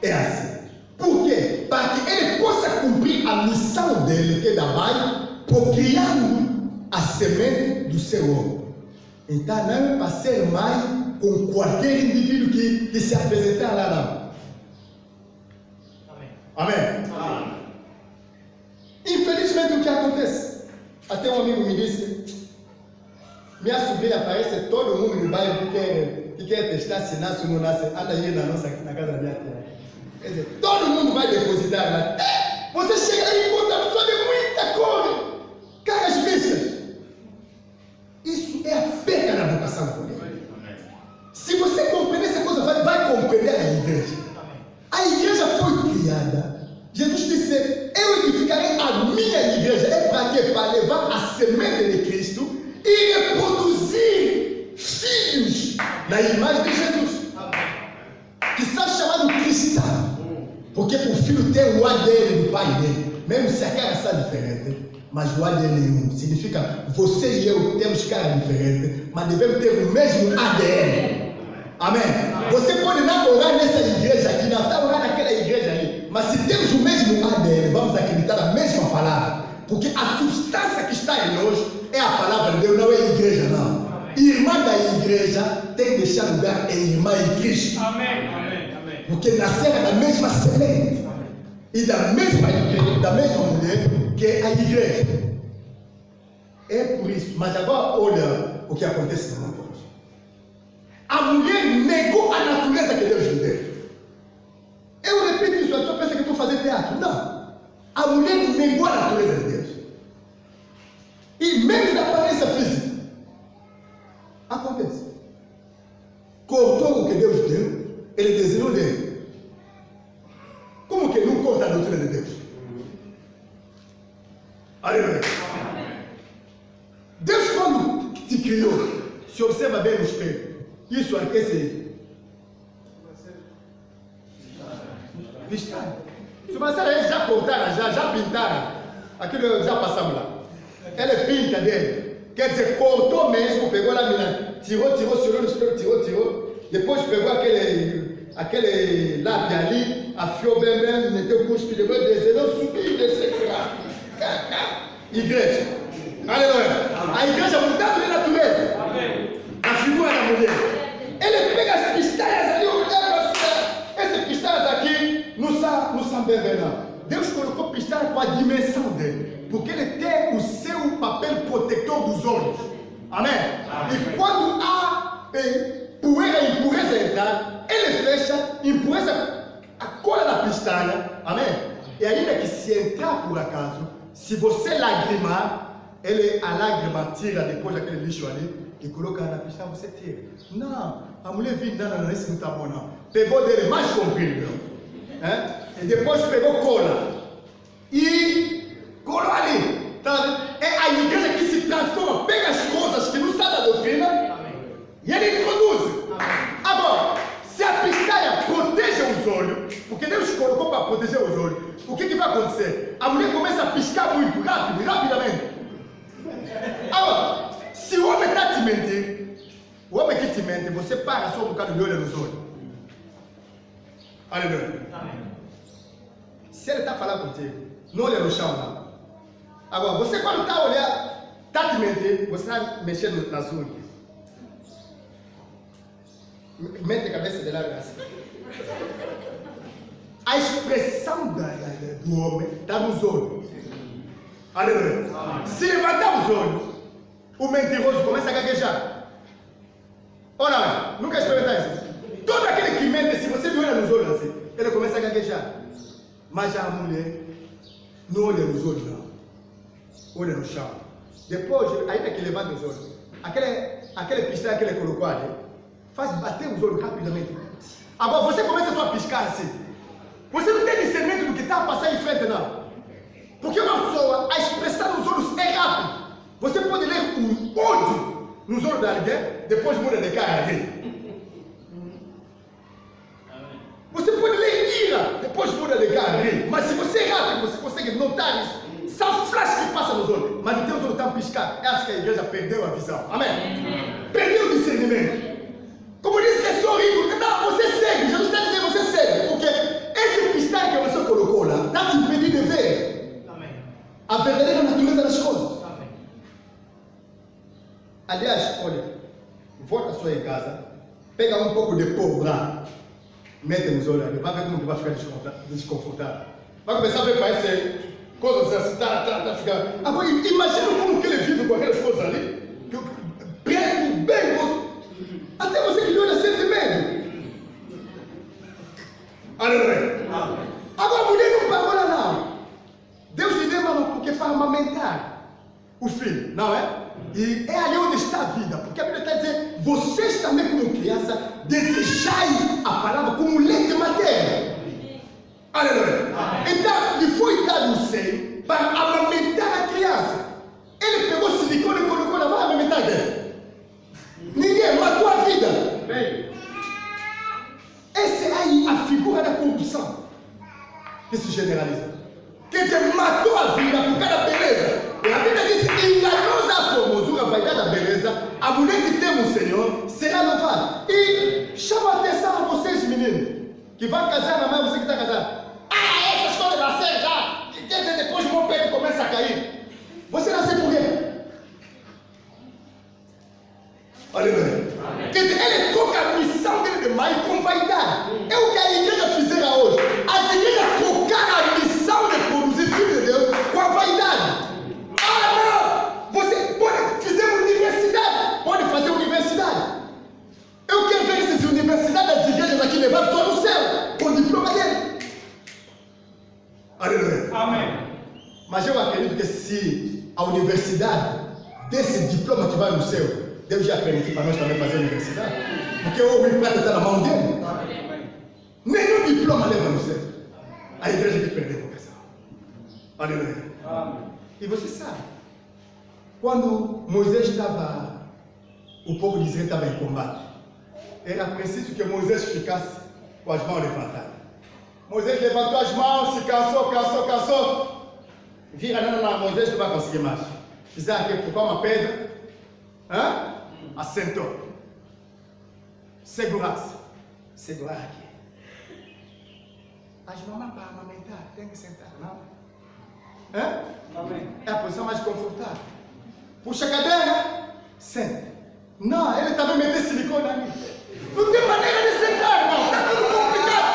É assim. Por quê? Para que ele possa cumprir a missão dele, que é da mãe, procriando a semente do seu homem. Então não é para ser mãe com qualquer indivíduo que se apresentar lá, não. Amém. Amém. Amém. Infelizmente o que acontece? Até um amigo me disse, minha sobrinha aparece todo mundo no bairro que quer testar se nasce ou não nasce, anda aí na casa da minha tia. Quer dizer, todo mundo vai depositar lá. Você chega aí e encontra uma pessoa de muita cor, caras mistas. Isso é a perca da vocação com Deus. Se você compreender essa coisa, vai compreender a igreja. A igreja foi criada. Jesus disse, eu edificarei a minha igreja. É para quê? Para levar a semente de Cristo e reproduzir filhos na imagem de Jesus, que são chamados cristãos. Porque o filho tem o ADN do pai dele, mesmo se a cara está diferente, mas o ADN é um. Significa, você e eu temos cara diferente, mas devemos ter o mesmo ADN. Amém? Você pode não orar nessa igreja aqui, não está orando naquela igreja ali, mas se temos o mesmo ADN, vamos acreditar na mesma palavra, porque a substância que está em nós é a palavra de Deus, não é a igreja, não. Irmã da igreja tem que deixar lugar em irmã em Cristo. Amém. Porque nasceram da mesma semente e da mesma igreja, da mesma mulher que é a igreja. É por isso. Mas agora olha o que acontece no mundo hoje. A mulher negou a natureza que Deus lhe deu. Eu repito isso, a pessoa pensa que estou fazendo teatro. Não. A mulher negou a natureza de Deus. E mesmo na aparência física. Acontece. Cortou o que Deus deu. Ele desenhou dele. Como que não corta a doutrina de Deus? Aleluia. Deus, quando te criou, se observa bem no espelho. Isso aqui, esse vistado. Se você já cortaram, já pintaram, aquilo já passamos lá. Ele pinta dele. Quer dizer, cortou mesmo, pegou a lâmina, tirou, se olhou no espelho, tirou. Depois pegou aquele lápis ali, afiou bem, meteu cuspe, depois desenhou, subiu, desceu. Igreja. Aleluia. A igreja mudando de natureza. A figura da mulher. Ele pega as pistalas ali, olhando assim. Essas pistalas situação bem, não. Deus colocou pistaia com a dimensão dele, porque ele tem o seu papel protetor dos olhos. Amém? E quando há poeira e impureza entrar, ele fecha, impureza, a cola da pistaia. Amém? E ainda que se entrar por acaso, se você lagrimar, a lágrima tira depois daquele lixo ali e coloca na pistaia, você tira. Não, a mulher viu, não, isso não está bom não. Pegou dele mais comprido, e depois pegou cola e colou ali. Tá? É a igreja que se transforma, pega as coisas que não sabem da doutrina e ele introduz. Agora, se a pistaia protege os olhos, porque Deus colocou para proteger os olhos, o que vai acontecer? A mulher começa a piscar muito rapidamente. Agora, se o homem está te mentir, o homem que te mente, você para só um bocado de olho nos olhos. Aleluia. Se ele está falando contigo, não olha no chão, não. Agora, você quando está a olhar, está te mentir, você está mexendo nas unhas. Mete a cabeça de lado assim. A expressão do homem está nos olhos. Aleluia. Se levantar os olhos, o mentiroso começa a gaguejar. Ou não? Nunca experimentar isso? Todo aquele que mente, se você olha nos olhos assim, ele começa a gaguejar. Mas a mulher não olha nos olhos, não. Olha no chão. Depois, ainda que levanta os olhos, aquele pistaia que ele colocou ali, faz bater os olhos rapidamente. Agora você começa só a piscar assim. Você não tem discernimento do que está a passar em frente, não. Porque uma pessoa, a expressão dos olhos é rápida. Você pode ler o ódio nos olhos de alguém, depois muda de cara ali. Você pode ler ira, depois muda de cara ali. Mas se você é rápido, você consegue notar isso. São flashes que passam nos olhos, mas os teus olhos estão a piscar. Eu acho que a igreja perdeu a visão. Amém? Perdeu o discernimento. Como disse que é só rico, não, você segue. Jesus está dizendo você segue. Porque esse pistaia que você colocou lá está te impedindo de ver a verdadeira natureza das coisas. Aliás, olha, volta só em casa, pega um pouco de pó branco, mete nos olhos ali, vai ver como que vai ficar desconfortável. Vai começar a ver, parece coisas assim, tá ficando. Agora, imagina como que ele vive com aquelas coisas ali, preto, bem gostoso. Até você que lhe olha sente medo. Aleluia. Agora a mulher não pagou lá, não. Deus lhe deu uma porque para amamentar o filho, não é? E é ali onde está a vida, porque a Bíblia está dizendo, vocês também como criança, desejai a palavra como leite materno. Aleluia. Então, lhe foi dado o seio para amamentar a criança. Ele pegou silicone e colocou na vai amamentar dele. Ninguém matou a vida. Essa é aí a figura da corrupção que se generaliza. Quer dizer, matou a vida por causa da beleza. E a Bíblia diz, enganosa a formosura, vai dar da beleza, a mulher que tem o Senhor será louvada. E chama a atenção a vocês, meninos, que vão casar na mãe, você que está casado. Essa história de nascer já, quer dizer, depois o meu peito começa a cair. Você nasceu por quê? Aleluia. Quer dizer, ele troca a missão dele de mãe com vaidade. É o que a igreja fizeram hoje. As igrejas trocaram a missão de produzir filho de Deus com a vaidade. Ah, não! Você pode fazer universidade. Pode fazer universidade. Eu quero ver essas universidades das igrejas aqui levar só no céu, com o diploma dele. Aleluia. Amém. Mas eu acredito que se a universidade desse diploma que vai no céu, Deus já permitiu para nós também fazer a universidade. Porque o ouro e prata está na mão dele. Nenhum diploma leva no céu. A igreja que perdeu a vocação. Aleluia. E você sabe, quando Moisés estava, o povo de Israel estava em combate, era preciso que Moisés ficasse com as mãos levantadas. Moisés levantou as mãos, se cansou. Vira, não, Moisés não vai conseguir mais. Fizeram aqui, colocou uma pedra, assentou. Segurança. Segurar aqui. As mamães para amamentar, tem que sentar, não? É a posição mais confortável. Puxa a cadeira, senta. Não, ele também meteu silicone ali. Não tem maneira de sentar, irmão. Está tudo complicado.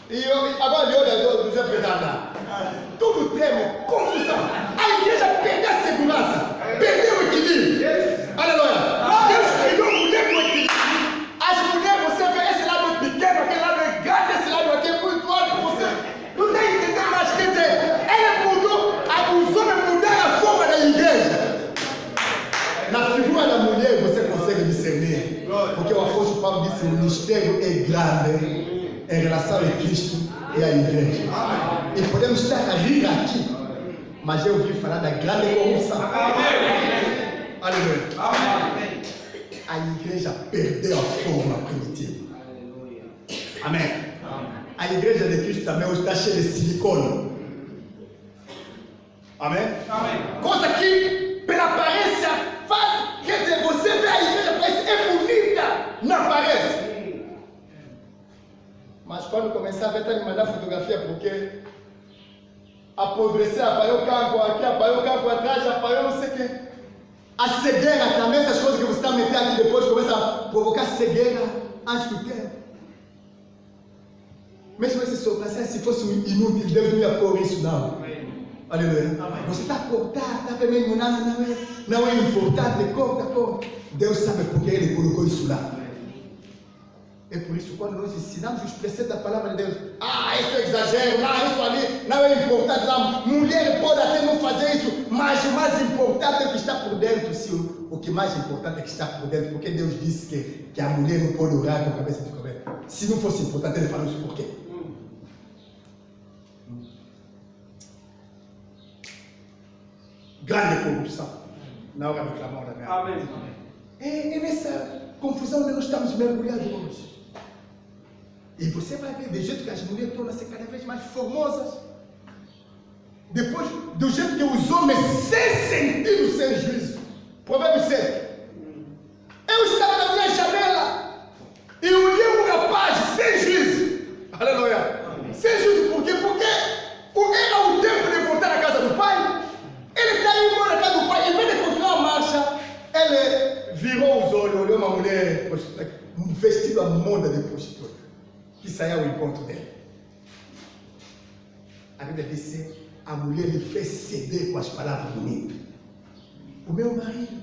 E agora olha do Zé Fernanda. Tudo treme, confusão. A igreja perdeu a segurança, perdeu o equilíbrio. Aleluia. Deus criou mulher com equilíbrio. As mulheres, você vê esse lado é pequeno, aquele lado é grande, esse lado aqui é muito alto. Você não está entendendo mais. Quer dizer, ela mudou, os homens mudaram a forma da igreja. Na figura da mulher você consegue discernir. Porque o apóstolo Paulo disse: o mistério é grande em relação a Cristo e a igreja. E podemos estar a rir aqui, mas eu ouvi falar da grande corrupção. Aleluia. A igreja perdeu a forma primitiva. Amém. A igreja de Cristo também hoje está cheia de silicone. Amém. Coisa que pela aparência faz, quer dizer, você vê a igreja, parece é bonita na aparência. Mas quando começar a ver, tá me mandar fotografia, porque apodrecer, apaiou o campo aqui, apaiou o campo atrás, apaiou não sei o quê. A cegueira também, essas coisas que você está metendo aqui depois, começa a provocar cegueira antes do tempo. Mesmo se soubesse, se fosse inútil, Deus não ia pôr isso, não. Aleluia. Você está cortado, está vendo, não é importante, corta. Deus sabe porque Ele colocou isso lá. É por isso, quando nós ensinamos os preceitos da palavra de Deus, isso é exagero, isso ali não é importante, mulher pode até não fazer isso, mas o mais importante é o que está por dentro. Sim, o que mais importante é o que está por dentro, porque Deus disse que a mulher não pode orar com a cabeça de coberta. Se não fosse importante, Ele falou isso por quê? Grande corrupção na hora do clamor da minha. Amém. É nessa confusão que nós estamos mergulhados hoje. E você vai ver do jeito que as mulheres tornam-se cada vez mais formosas. Depois, do jeito que os homens, sem sentido, sem juízo. Provérbio 7. Eu estava na minha janela e olhei um rapaz sem juízo. Aleluia. Sem juízo por quê? Porque era o tempo de voltar à casa do pai. Ele está indo embora na casa do pai. Em vez de continuar a marcha, ele virou os olhos, olhou uma mulher vestida à moda de prostituta, que saia ao encontro dele. A Bíblia disse: a mulher lhe fez ceder com as palavras bonitas. O meu marido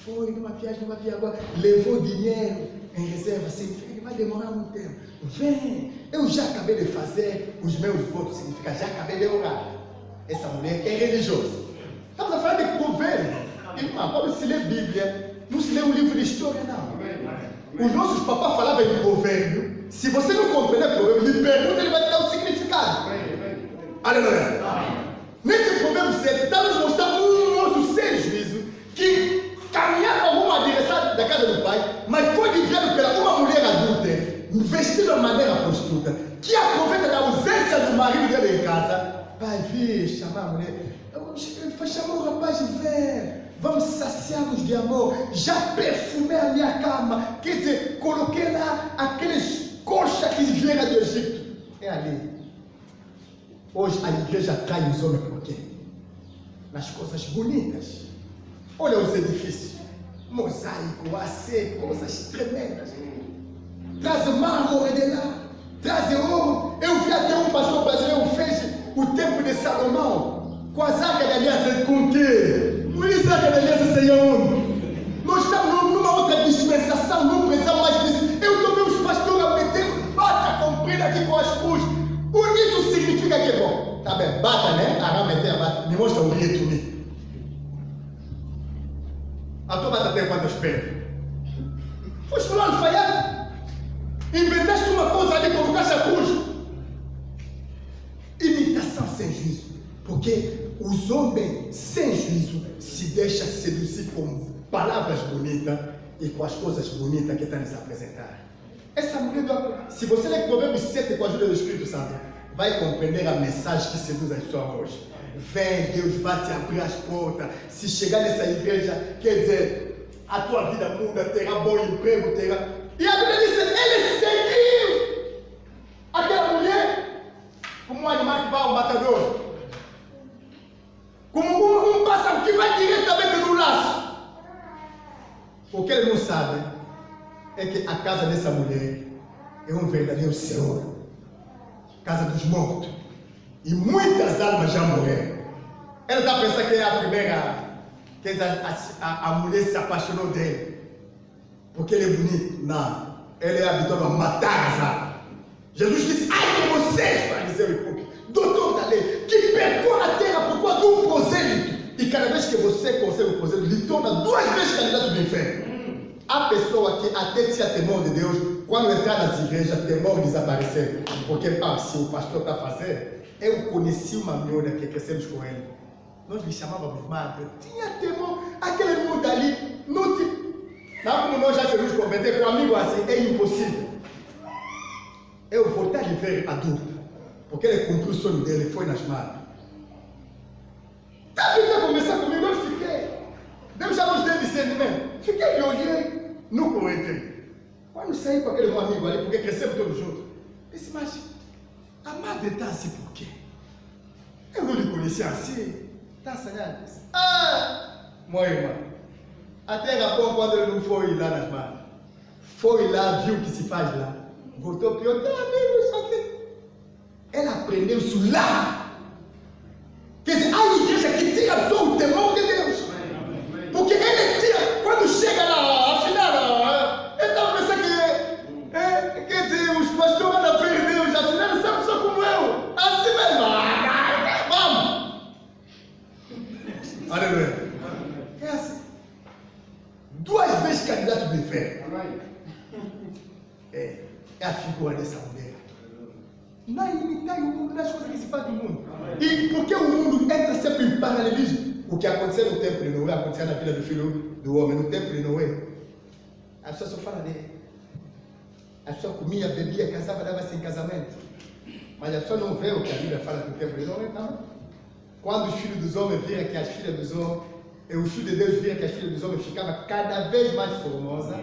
foi numa viagem, agora, levou dinheiro em reserva, assim, ele vai demorar muito tempo. Vem, eu já acabei de fazer os meus votos, significa, já acabei de orar. Essa mulher é religiosa. Estamos a falar de provérbio. Irmão, quando se lê Bíblia, não se lê um livro de história, não. Os nossos papás falavam em provérbio. Se você não compreender provérbio, lhe pergunta, ele vai te dar o significado. Aleluia. Nesse provérbio 7, está nos mostrando um moço sem juízo que caminhava uma direção da casa do pai, mas foi desviado pela uma mulher adulta, vestida de maneira prostituta, que aproveita da ausência do marido dele em casa, vai vir chamar a mulher. Vai chamar o rapaz, vem, vamos saciar-nos de amor. Já perfumei a minha cama, quer dizer, coloquei lá aqueles coxas que vieram do Egito. É ali. Hoje a igreja trai os homens por quê? Nas coisas bonitas. Olha os edifícios, mosaico, AC, coisas tremendas. Traz mármore de lá, traz ouro. Eu vi até um pastor brasileiro fez o templo de Salomão com as arcas da aliança. Com quê? Por isso a arca da aliança seria onde? Nós estamos numa outra dispensação, não precisamos mais disso. Eu estou vendo os pastores a meter bata comprida aqui com as cruzes. Isso significa que é bom. Tá bem, bata, né? Ará meter a bata. Me mostra o rito, me. A tua bata tem quantas pernas? Foste lá alfaiate. Inventaste uma coisa ali, colocaste a cruz. Imitação sem juízo. Porque os homens sem juízo se deixam seduzir com palavras bonitas e com as coisas bonitas que estão nos apresentar. Essa mulher, se você ler Provérbios 7 com a ajuda do Espírito Santo, vai compreender a mensagem que seduz as pessoas hoje. Vem, Deus vai te abrir as portas. Se chegar nessa igreja, quer dizer, a tua vida muda, terá bom emprego, terá. E a Bíblia diz: ele seguiu aquela mulher como um animal que vai ao matador, como um pássaro que vai diretamente no laço. O que ele não sabe é que a casa dessa mulher é um verdadeiro Senhor, casa dos mortos. E muitas almas já morreram. Ela está pensando que é a primeira, que a mulher se apaixonou dele, porque ele é bonito. Não, ele é habituado a matar as almas. Jesus disse: ai de vocês, fariseus hipócritas, doutor da lei, que percorre a terra por causa de um prosélito. E cada vez que você consegue um prosélito, lhe torna 2 vezes candidato do inferno. Há pessoa que até tinha temor de Deus, quando entrar nas igrejas, temor desaparecer. Porque, se o pastor está fazendo, eu conheci uma miúda que crescemos com ele. Nós lhe chamávamos madre, tinha temor, aquele miúdo ali, não como nós já queremos converter com um amigo assim, é impossível. Eu voltei a lhe ver adulto, porque ele cumpriu o sonho dele, foi nas matas. Está vindo a conversar comigo, eu fiquei. Deus já nos deu discernimento. Fiquei e olhei, nunca entrei. Quando saí com aquele meu amigo ali, porque crescemos todos juntos, disse: mas a madre está assim por quê? Eu não lhe conhecia assim. Está assanhado? Meu irmão, até Japão, quando ele não foi lá nas matas, foi lá, viu o que se faz lá, voltou pior, tem amigos aqui. Ela aprendeu isso lá. Quer dizer, há igreja que tira só o temor de Deus. Porque ele tira, quando chega lá, afinal, ele estava pensando que, quer dizer, os pastores andam a ver Deus, afinal, sabe só como eu. Assim mesmo, vamos. Aleluia. É assim. 2 vezes candidato do inferno. É a figura dessa mulher. Não é imitar o mundo das coisas que se faz no mundo. E porque o mundo entra sempre em paralelismo. O que aconteceu no tempo de Noé, aconteceu na vida do filho do homem, no tempo de Noé. As pessoas só falam dele. As pessoas comiam, bebiam, casavam, davam-se em casamento. Mas as pessoas não vê o que a Bíblia fala do tempo de Noé, não. Quando os filhos dos homens viram que as filhas dos homens, os filhos de Deus viram que as filhas dos homens ficavam cada vez mais formosas,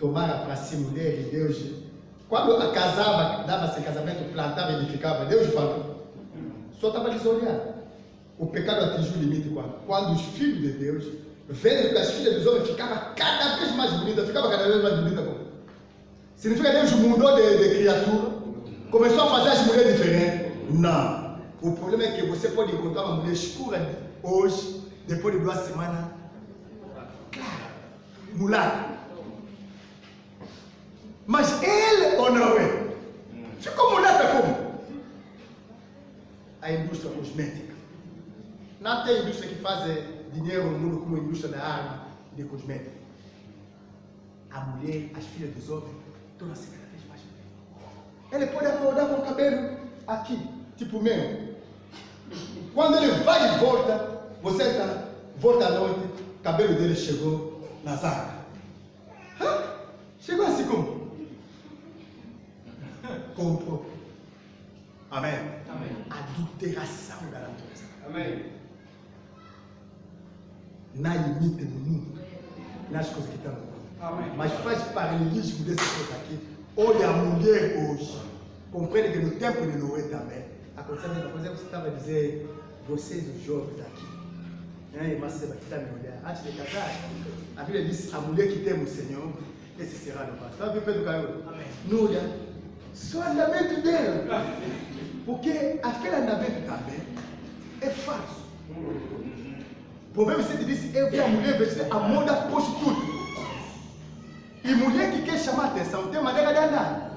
tomaram para si mulher de Deus. Quando casava, dava-se casamento, plantava, edificava, Deus falou. Só estava lhes olhando. O pecado atingiu o limite quando os filhos de Deus, vendo que as filhas dos homens ficavam cada vez mais bonitas, significa que Deus mudou de criatura, começou a fazer as mulheres diferentes. Não. O problema é que você pode encontrar uma mulher escura hoje, depois de 2 semanas, claro, mulata. Mas ele ou não é? Ficou mulata como? A indústria cosmética. Não tem indústria que faz dinheiro no mundo como a indústria da arma de cosmética. A mulher, as filhas dos homens, tornam-se cada vez mais bonitas. Ele pode acordar com o cabelo aqui, tipo meu. Quando ele vai e volta, você volta à noite, o cabelo dele chegou nas arcas. Chegou assim como? Comprou. Amém? Amém. Adulteração da natureza. Amém. Não imita no mundo, nas coisas que estão no mundo. Amém. Mas faz paralelismo dessas coisas aqui. Olha a mulher hoje. Compreende que no tempo de Noé também aconteceu a mesma coisa. Você estava a dizer, vocês os jovens aqui, mas você vai estar me olhar. Antes de casar, a Bíblia diz: a mulher que teme o Senhor, esse será no passo. Está vendo, Pedro Caio? Não olha, só o andamento dela. Porque aquele andamento também é falso. Provérbios 7 diz: eu vi a mulher vestida a moda prostituta. E mulher que quer chamar a atenção tem maneira de andar.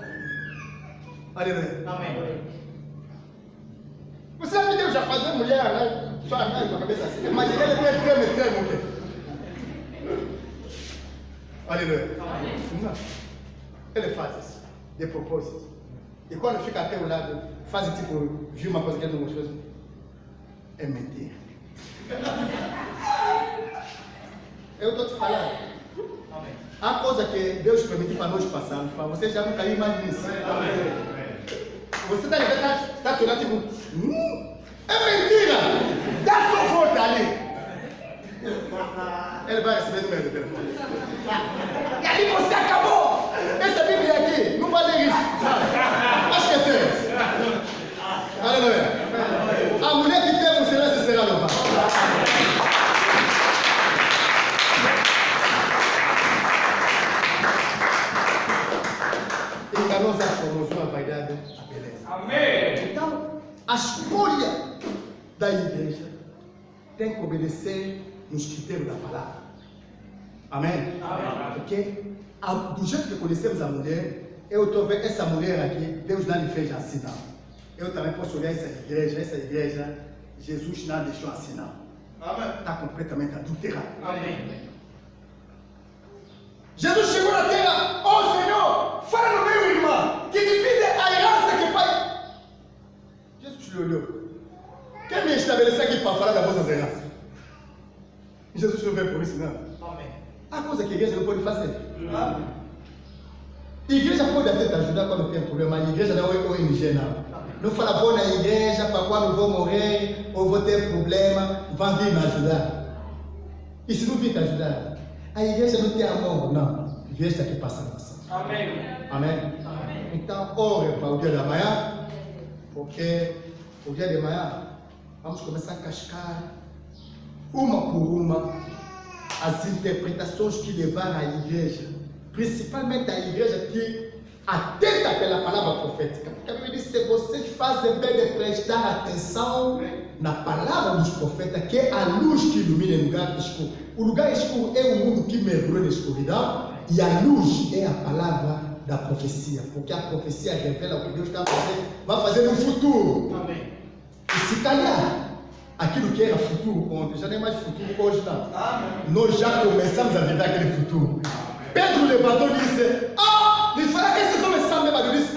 Aleluia. Amém. Você já pediu já fazer mulher, né? Só andar com a cabeça assim. Imagina ele treme, mulher. Aleluia. Não. Ele faz isso, de propósito. E quando fica até o lado, faz tipo, viu uma coisa que ele não gostou. É mentira. Eu estou te falando. Amém. Há coisa que Deus permitiu para nós passarmos, para você já não cair mais nisso. Amém. Você está te olhando tipo, é mentira! Dá sua volta ali. Ele vai receber número do telefone. E ali você acabou! Essa Bíblia aqui, não vai ler isso. Vai esquecer. Aleluia. A mulher que tem o Senhor será louvada. para nós a promoção, a vaidade, a beleza. Amém. Então, a escolha da igreja tem que obedecer nos critérios da palavra. Amém? Amém. Porque do jeito que conhecemos a mulher, eu estou vendo essa mulher aqui, Deus não lhe fez assim não. Eu também posso olhar essa igreja, Jesus não deixou assim não. Está completamente adulterado. Amém. Jesus chegou na terra, Senhor, fala no meu irmão, que divide a herança que pai. Jesus lhe olhou. Quem me estabeleceu aqui para falar da vossa herança? Jesus não veio por isso, não. Amém. Há coisa que a igreja não pode fazer. A igreja pode até te ajudar quando tem problema, a igreja não é ONG, não. Não fala, vou na igreja para quando vou morrer ou vou ter problema, vão vir me ajudar. E se não vir te ajudar, a igreja não tem amor, não. A igreja aqui passa a nossa. Amém. Amém? Então, ore para o dia da manhã, porque o dia de manhã vamos começar a cascar, uma por uma, as interpretações que levaram à igreja, principalmente a igreja que atenta pela palavra profética. Porque a Bíblia diz que vocês fazem bem de prestar atenção na palavra dos profetas, que é a luz que ilumina o lugar escuro. O lugar escuro é o mundo que mergulhou na escuridão, e a luz é a palavra da profecia, porque a profecia revela o que Deus está fazendo, vai fazer no futuro. Amém. E se calhar, aquilo que era futuro ontem, já não é mais futuro hoje, não. Amém. Nós já começamos a viver aquele futuro. Pedro levantou e disse, me fala que esses homens são bêbados. Ele disse,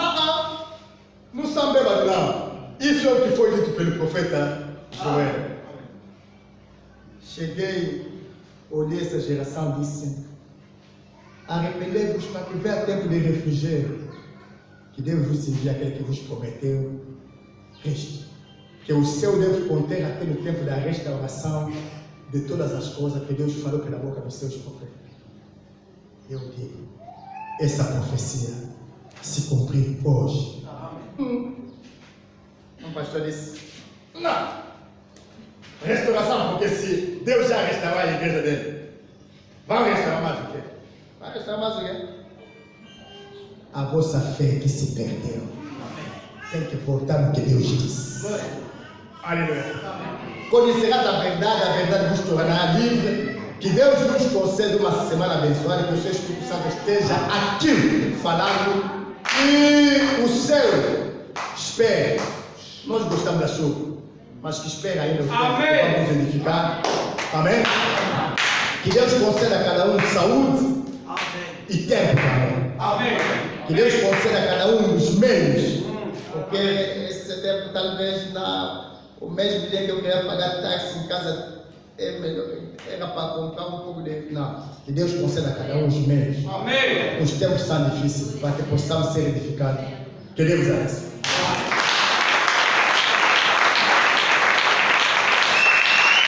não são bêbados, não. Isso é o que foi dito pelo profeta Joel. Cheguei, olhei essa geração e disse, arrependei-vos para que venha tempo de refrigério, que Deus vos envie aquele que vos prometeu, Cristo. Que o céu deve conter até no tempo da restauração de todas as coisas que Deus falou pela boca dos seus profetas. Eu digo, essa profecia se cumprir hoje. Um pastor disse, não. Restauração, porque se Deus já restaurar a igreja dele, vai restaurar mais o quê? Vai restaurar mais o quê? A vossa fé que se perdeu. Tem que voltar no que Deus disse. Aleluia. Conhecerás a verdade vos tornará livre. Que Deus nos conceda uma semana abençoada, que o seu Espírito Santo esteja aqui falando. E o céu espere. Nós gostamos da chuva, mas que espere ainda o tempo que vamos edificar. Amém? Que Deus conceda a cada um saúde e tempo também. Amém. Que Deus conceda a cada um os meios. Porque esse tempo talvez o mesmo dia que eu queria pagar táxi em casa é melhor, era para comprar um pouco de. Não, que Deus conceda a cada um os meios. Amém. Os tempos são difíceis, para que possamos ser edificados. Queremos a isso.